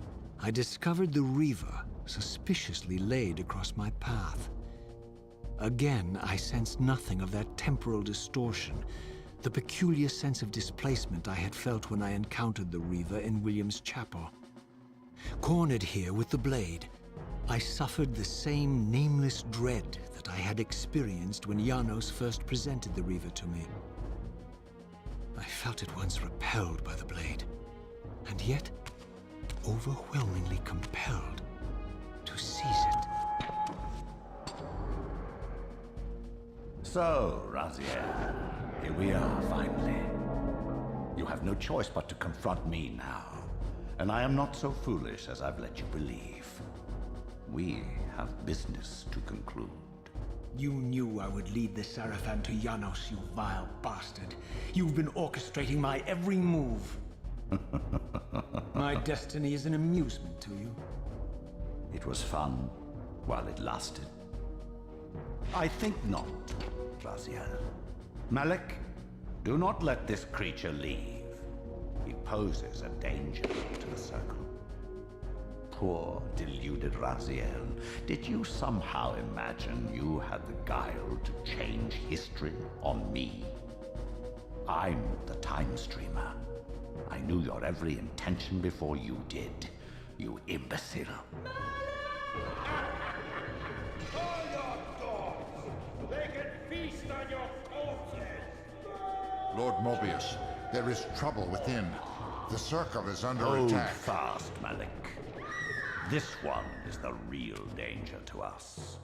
I discovered the Reaver suspiciously laid across my path. Again, I sensed nothing of that temporal distortion, the peculiar sense of displacement I had felt when I encountered the Reaver in William's chapel. Cornered here with the blade, I suffered the same nameless dread that I had experienced when Janos first presented the Reaver to me. I felt at once repelled by the blade, and yet overwhelmingly compelled to seize it. So, Raziel, here we are finally. You have no choice but to confront me now, and I am not so foolish as I've let you believe. We have business to conclude. You knew I would lead the Sarafan to Janos, you vile bastard. You've been orchestrating my every move. My destiny is an amusement to you. It was fun while it lasted. I think not, Raziel. Malik, do not let this creature leave. He poses a danger to the Circle. Poor, deluded Raziel. Did you somehow imagine you had the guile to change history on me? I'm the Time-streamer. I knew your every intention before you did, you imbecile. All your dogs! They can feast on your corpses! Lord Mobius, there is trouble within. The Circle is under Hold attack. fast, Malik. This one is the real danger to us.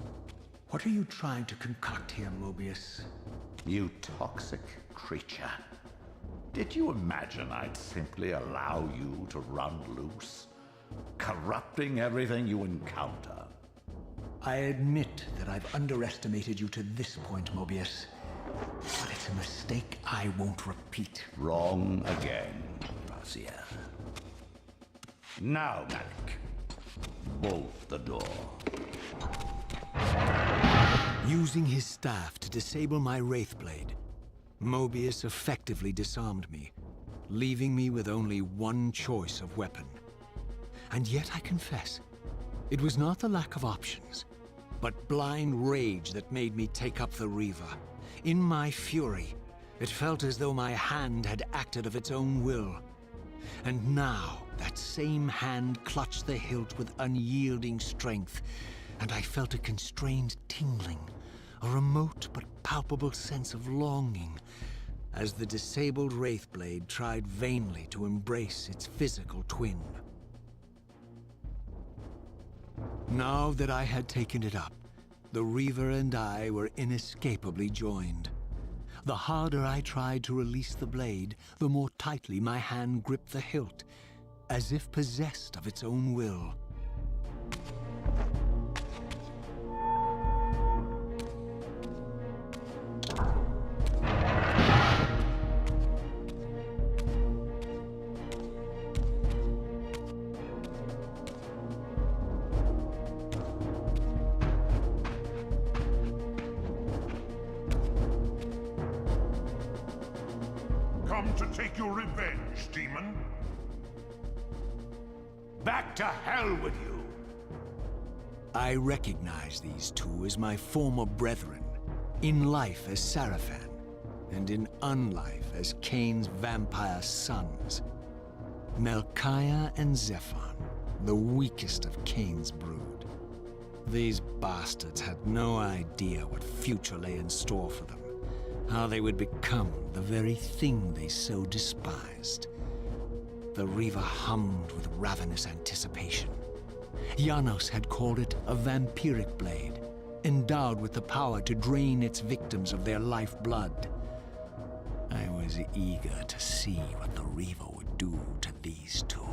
What are you trying to concoct here, Mobius? You toxic creature. Did you imagine I'd simply allow you to run loose? Corrupting everything you encounter. I admit that I've underestimated you to this point, Mobius. But it's a mistake I won't repeat. Wrong again, Raziel. Now, Malik. Bolt the door. Using his staff to disable my Wraithblade, Mobius effectively disarmed me, leaving me with only one choice of weapon. And yet I confess, it was not the lack of options, but blind rage that made me take up the Reaver. In my fury, it felt as though my hand had acted of its own will. And now, that same hand clutched the hilt with unyielding strength, and I felt a constrained tingling, a remote but palpable sense of longing, as the disabled Wraithblade tried vainly to embrace its physical twin. Now that I had taken it up, the Reaver and I were inescapably joined. The harder I tried to release the blade, the more tightly my hand gripped the hilt, as if possessed of its own will. Come to take your revenge, demon. Back to hell with you! I recognize these two as my former brethren, in life as Sarafan, and in unlife as Kain's vampire sons. Melchiah and Zephon, the weakest of Kain's brood. These bastards had no idea what future lay in store for them, how they would become the very thing they so despised. The Reaver hummed with ravenous anticipation. Janos had called it a vampiric blade, endowed with the power to drain its victims of their lifeblood. I was eager to see what the Reaver would do to these two.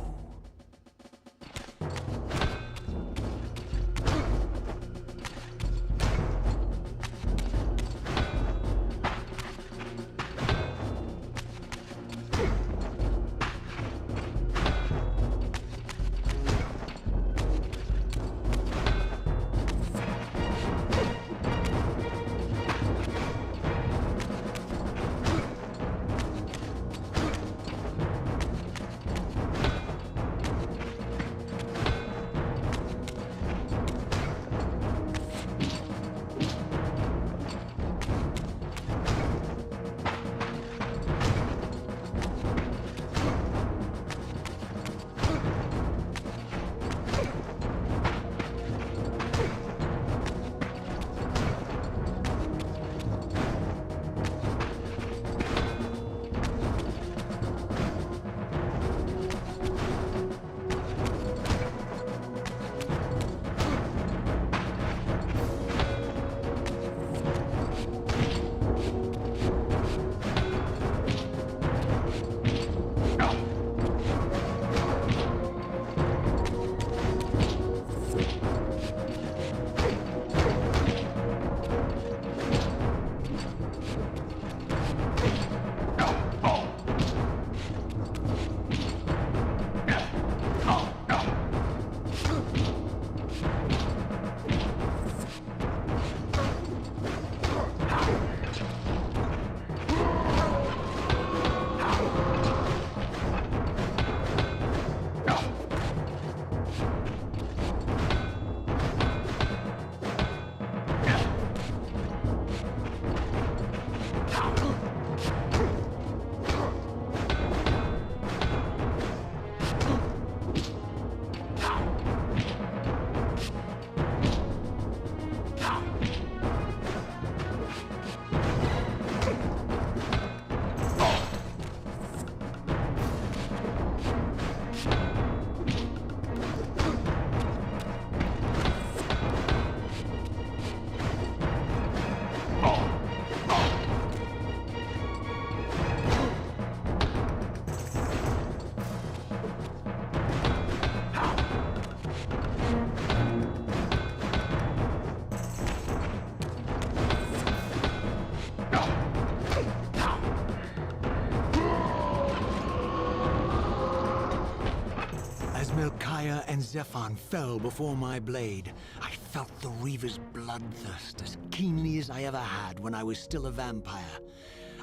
Sarafan fell before my blade, I felt the Reaver's bloodthirst as keenly as I ever had when I was still a vampire.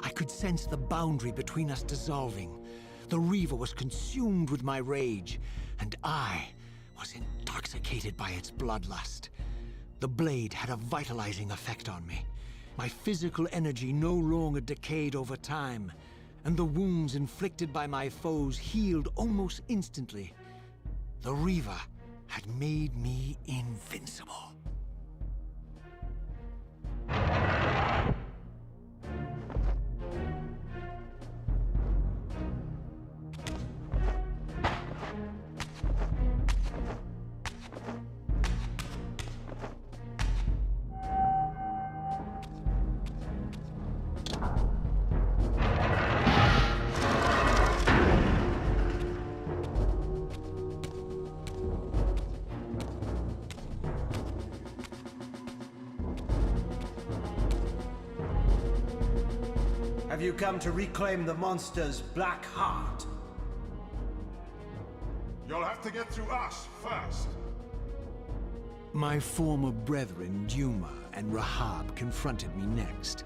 I could sense the boundary between us dissolving. The Reaver was consumed with my rage, and I was intoxicated by its bloodlust. The blade had a vitalizing effect on me. My physical energy no longer decayed over time, and the wounds inflicted by my foes healed almost instantly. The Reaver had made me invincible. Have you come to reclaim the monster's black heart? You'll have to get through us first. My former brethren, Duma and Rahab, confronted me next.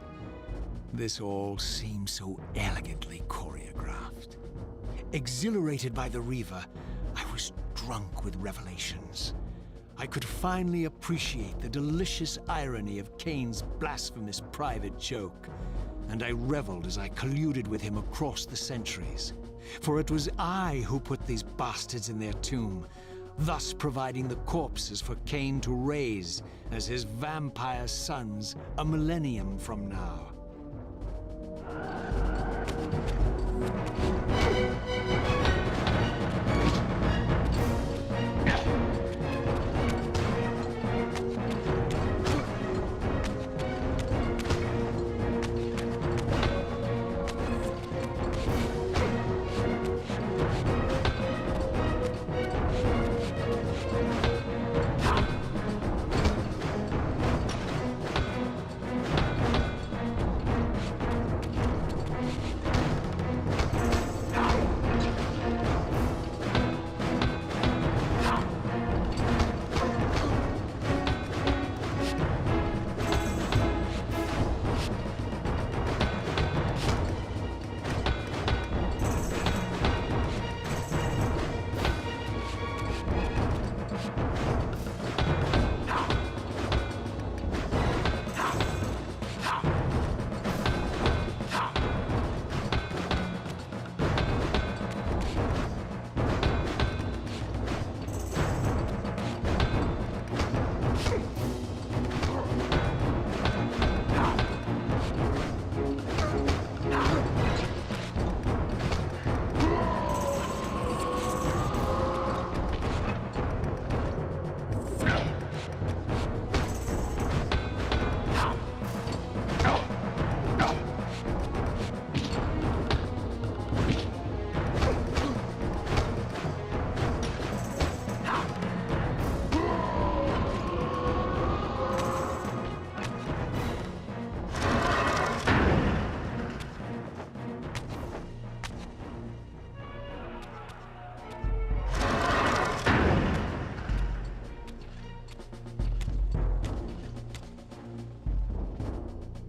This all seemed so elegantly choreographed. Exhilarated by the Reaver, I was drunk with revelations. I could finally appreciate the delicious irony of Kain's blasphemous private joke, and I reveled as I colluded with him across the centuries. For it was I who put these bastards in their tomb, thus providing the corpses for Kain to raise as his vampire sons a millennium from now.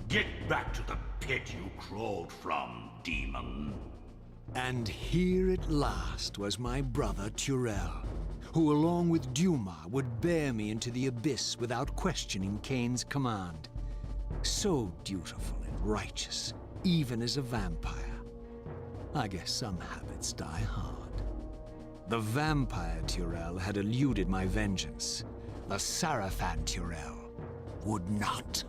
Get back to the pit you crawled from, demon. And here at last was my brother Turel, who along with Duma would bear me into the abyss without questioning Kain's command. So dutiful and righteous, even as a vampire. I guess some habits die hard. The vampire Turel had eluded my vengeance. The Sarafan Turel would not.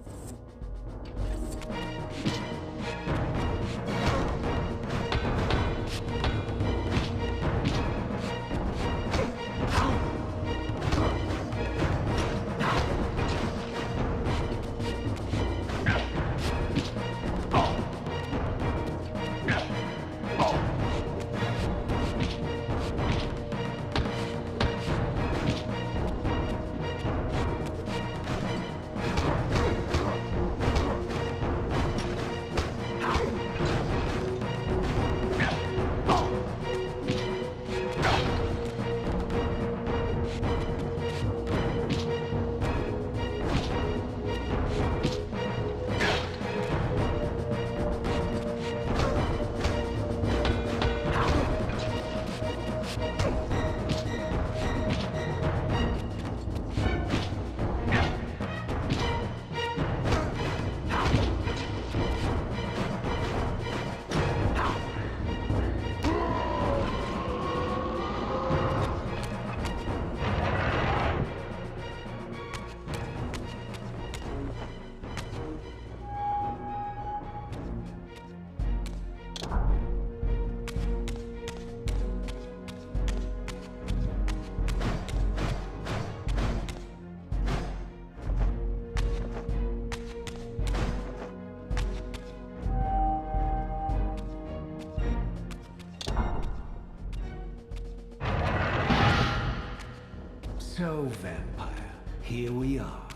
So, Vampire, here we are.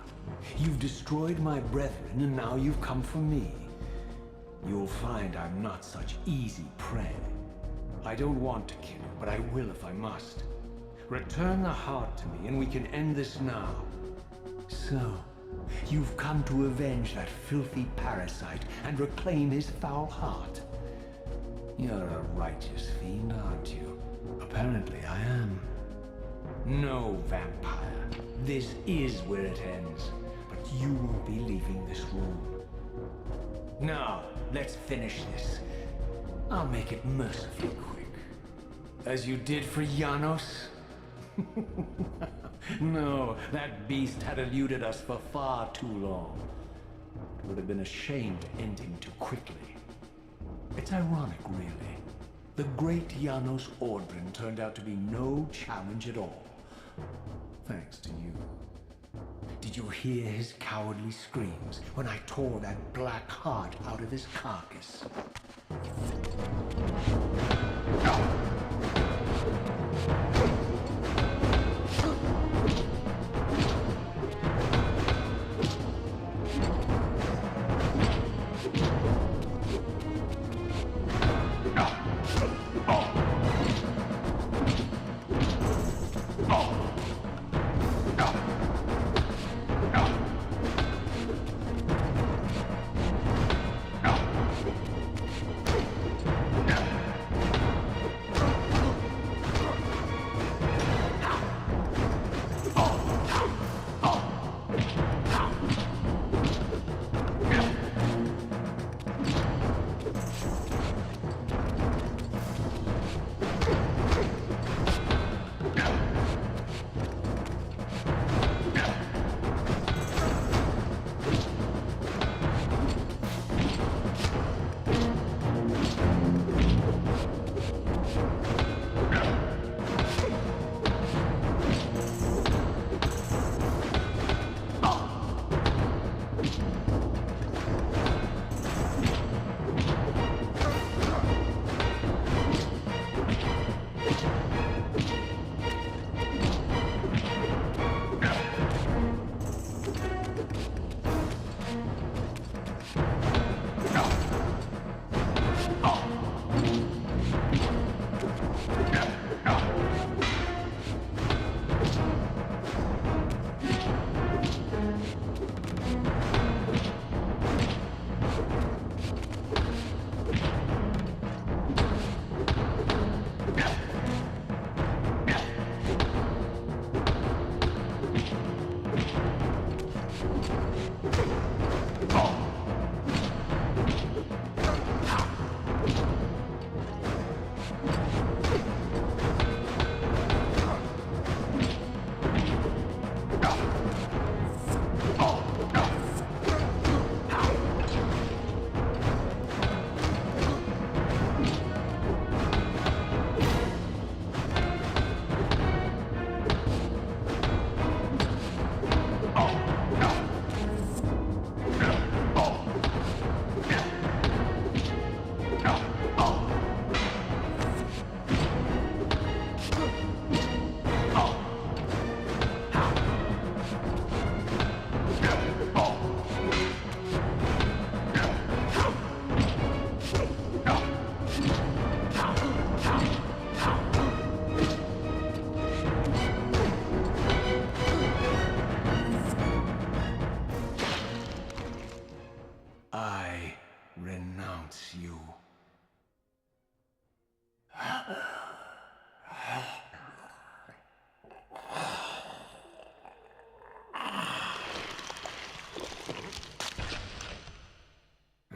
You've destroyed my brethren, and now you've come for me. You'll find I'm not such easy prey. I don't want to kill you, but I will if I must. Return the heart to me, and we can end this now. So, you've come to avenge that filthy parasite and reclaim his foul heart. You're a righteous fiend, aren't you? Apparently I am. No, Vampire. This is where it ends, but you won't be leaving this room. Now, let's finish this. I'll make it mercifully quick. As you did for Janos? No, that beast had eluded us for far too long. It would have been a shame to end him too quickly. It's ironic, really. The great Janos Ordrin turned out to be no challenge at all. Thanks to you. Did you hear his cowardly screams when I tore that black heart out of his carcass?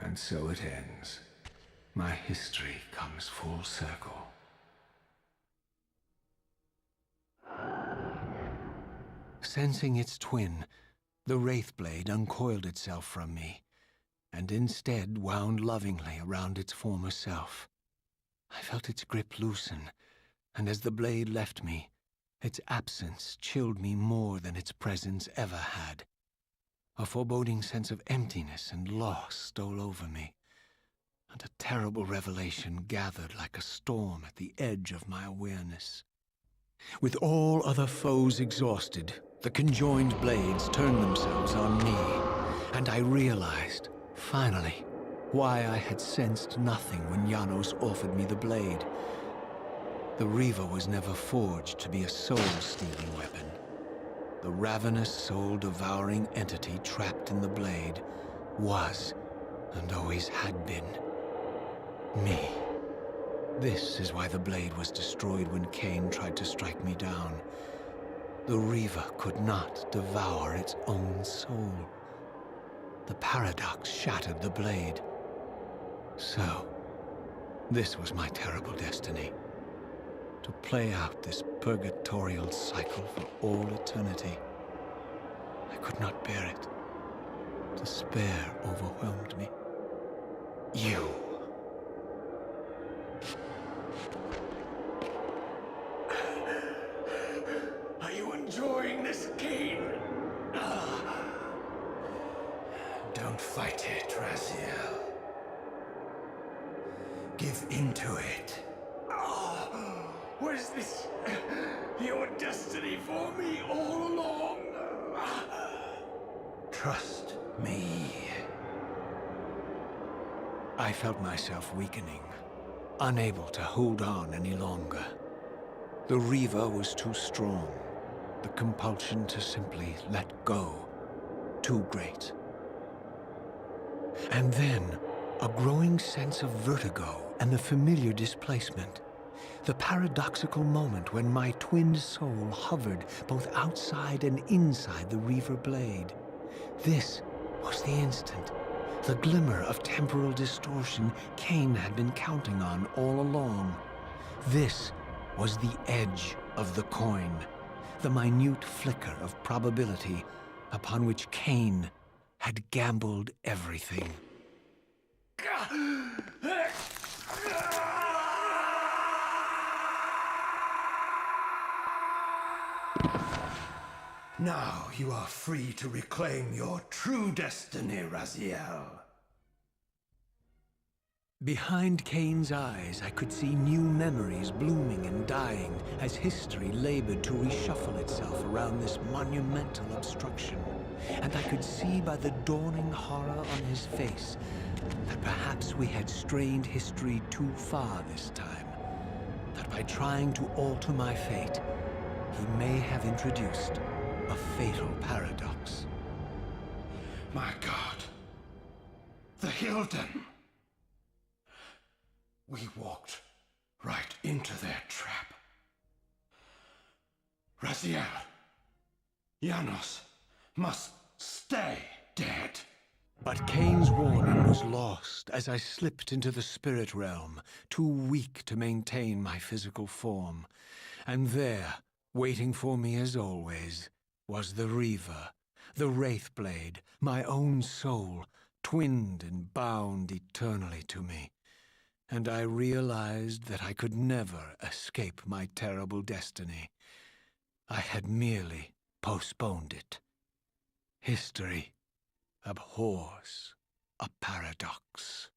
And so it ends. My history comes full circle. Sensing its twin, the Wraithblade uncoiled itself from me, and instead wound lovingly around its former self. I felt its grip loosen, and as the blade left me, its absence chilled me more than its presence ever had. A foreboding sense of emptiness and loss stole over me, and a terrible revelation gathered like a storm at the edge of my awareness. With all other foes exhausted, the conjoined blades turned themselves on me, and I realized, finally, why I had sensed nothing when Janos offered me the blade. The Reaver was never forged to be a soul-stealing weapon. The ravenous, soul-devouring entity trapped in the blade was, and always had been, me. This is why the blade was destroyed when Kain tried to strike me down. The Reaver could not devour its own soul. The paradox shattered the blade. So, this was my terrible destiny. To play out this purgatorial cycle for all eternity. I could not bear it. Despair overwhelmed me. You. Are you enjoying this, Kain? Don't fight it, Raziel. Give into it. Was this your destiny for me all along? Trust me. I felt myself weakening, unable to hold on any longer. The Reaver was too strong. The compulsion to simply let go, too great. And then, a growing sense of vertigo and the familiar displacement. The paradoxical moment when my twinned soul hovered both outside and inside the Reaver blade. This was the instant, the glimmer of temporal distortion Kain had been counting on all along. This was the edge of the coin, the minute flicker of probability upon which Kain had gambled everything. Now you are free to reclaim your true destiny, Raziel. Behind Kain's eyes, I could see new memories blooming and dying as history labored to reshuffle itself around this monumental obstruction. And I could see by the dawning horror on his face that perhaps we had strained history too far this time. That by trying to alter my fate, he may have introduced a fatal paradox. My God. The Hilden. We walked right into their trap. Raziel. Janos must stay dead. But Kain's warning was lost as I slipped into the spirit realm, too weak to maintain my physical form. And there, waiting for me as always, was the Reaver, the Wraithblade, my own soul, twinned and bound eternally to me. And I realized that I could never escape my terrible destiny. I had merely postponed it. History abhors a paradox.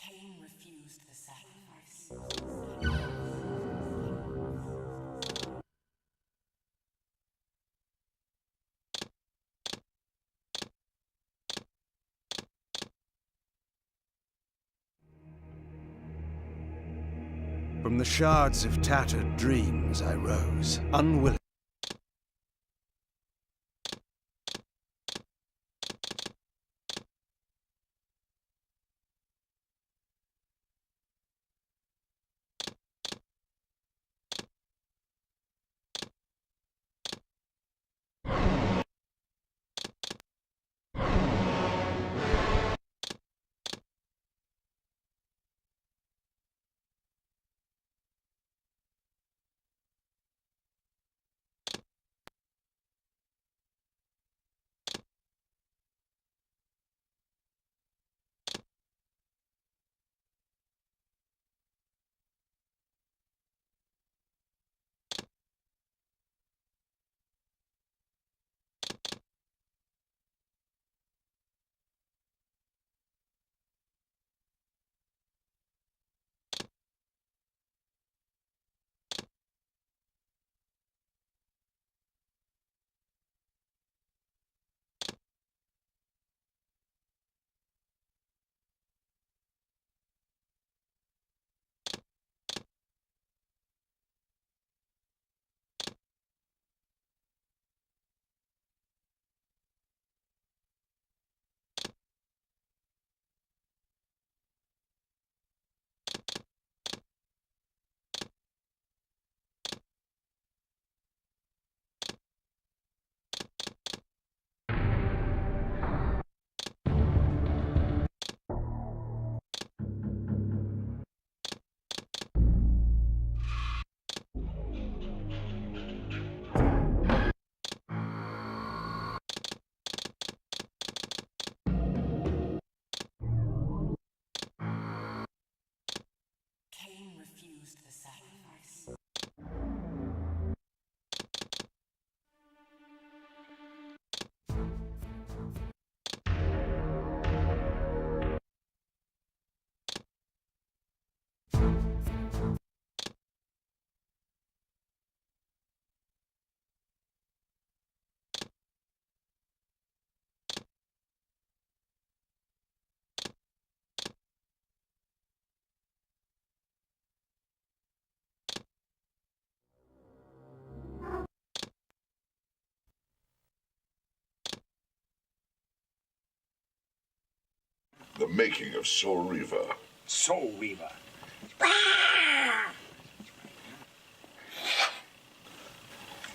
Kain refused the sacrifice. From the shards of tattered dreams I rose, unwilling. Kain refused the sacrifice. The making of Soul Reaver. Soul Reaver.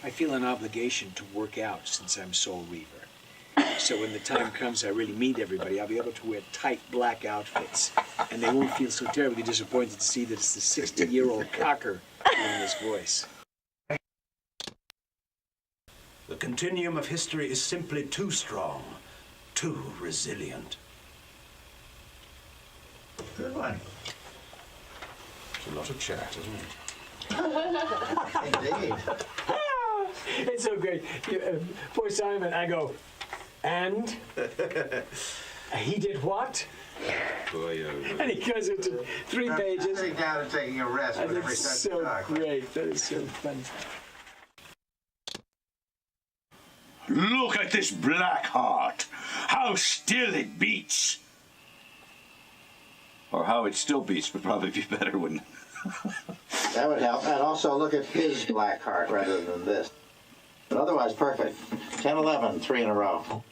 I feel an obligation to work out since I'm Soul Reaver. So when the time comes I really meet everybody, I'll be able to wear tight black outfits. And they won't feel so terribly disappointed to see that it's the 60-year-old cocker doing this voice. The continuum of history is simply too strong, too resilient. Good one. It's a lot of chat, isn't it? Indeed. It's so great. Poor Simon, I go, and? He did what? And he goes into 3 pages. Sitting down and taking a rest. And it's so great. That is so funny. Look at this black heart. How still it beats. Or how it still beats would probably be better, wouldn't it? That would help. And also look at his black heart rather than this. But otherwise, perfect. 10, 11, 3 in a row.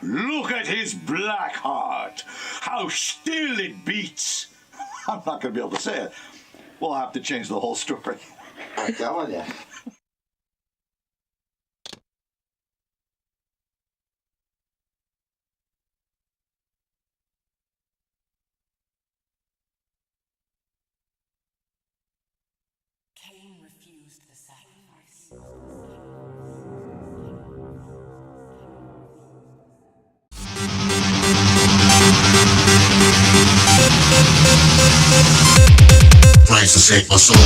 Look at his black heart. How still it beats. I'm not going to be able to say it. We'll have to change the whole story. I'm telling you. Kain refused the sacrifice. Price to save my soul.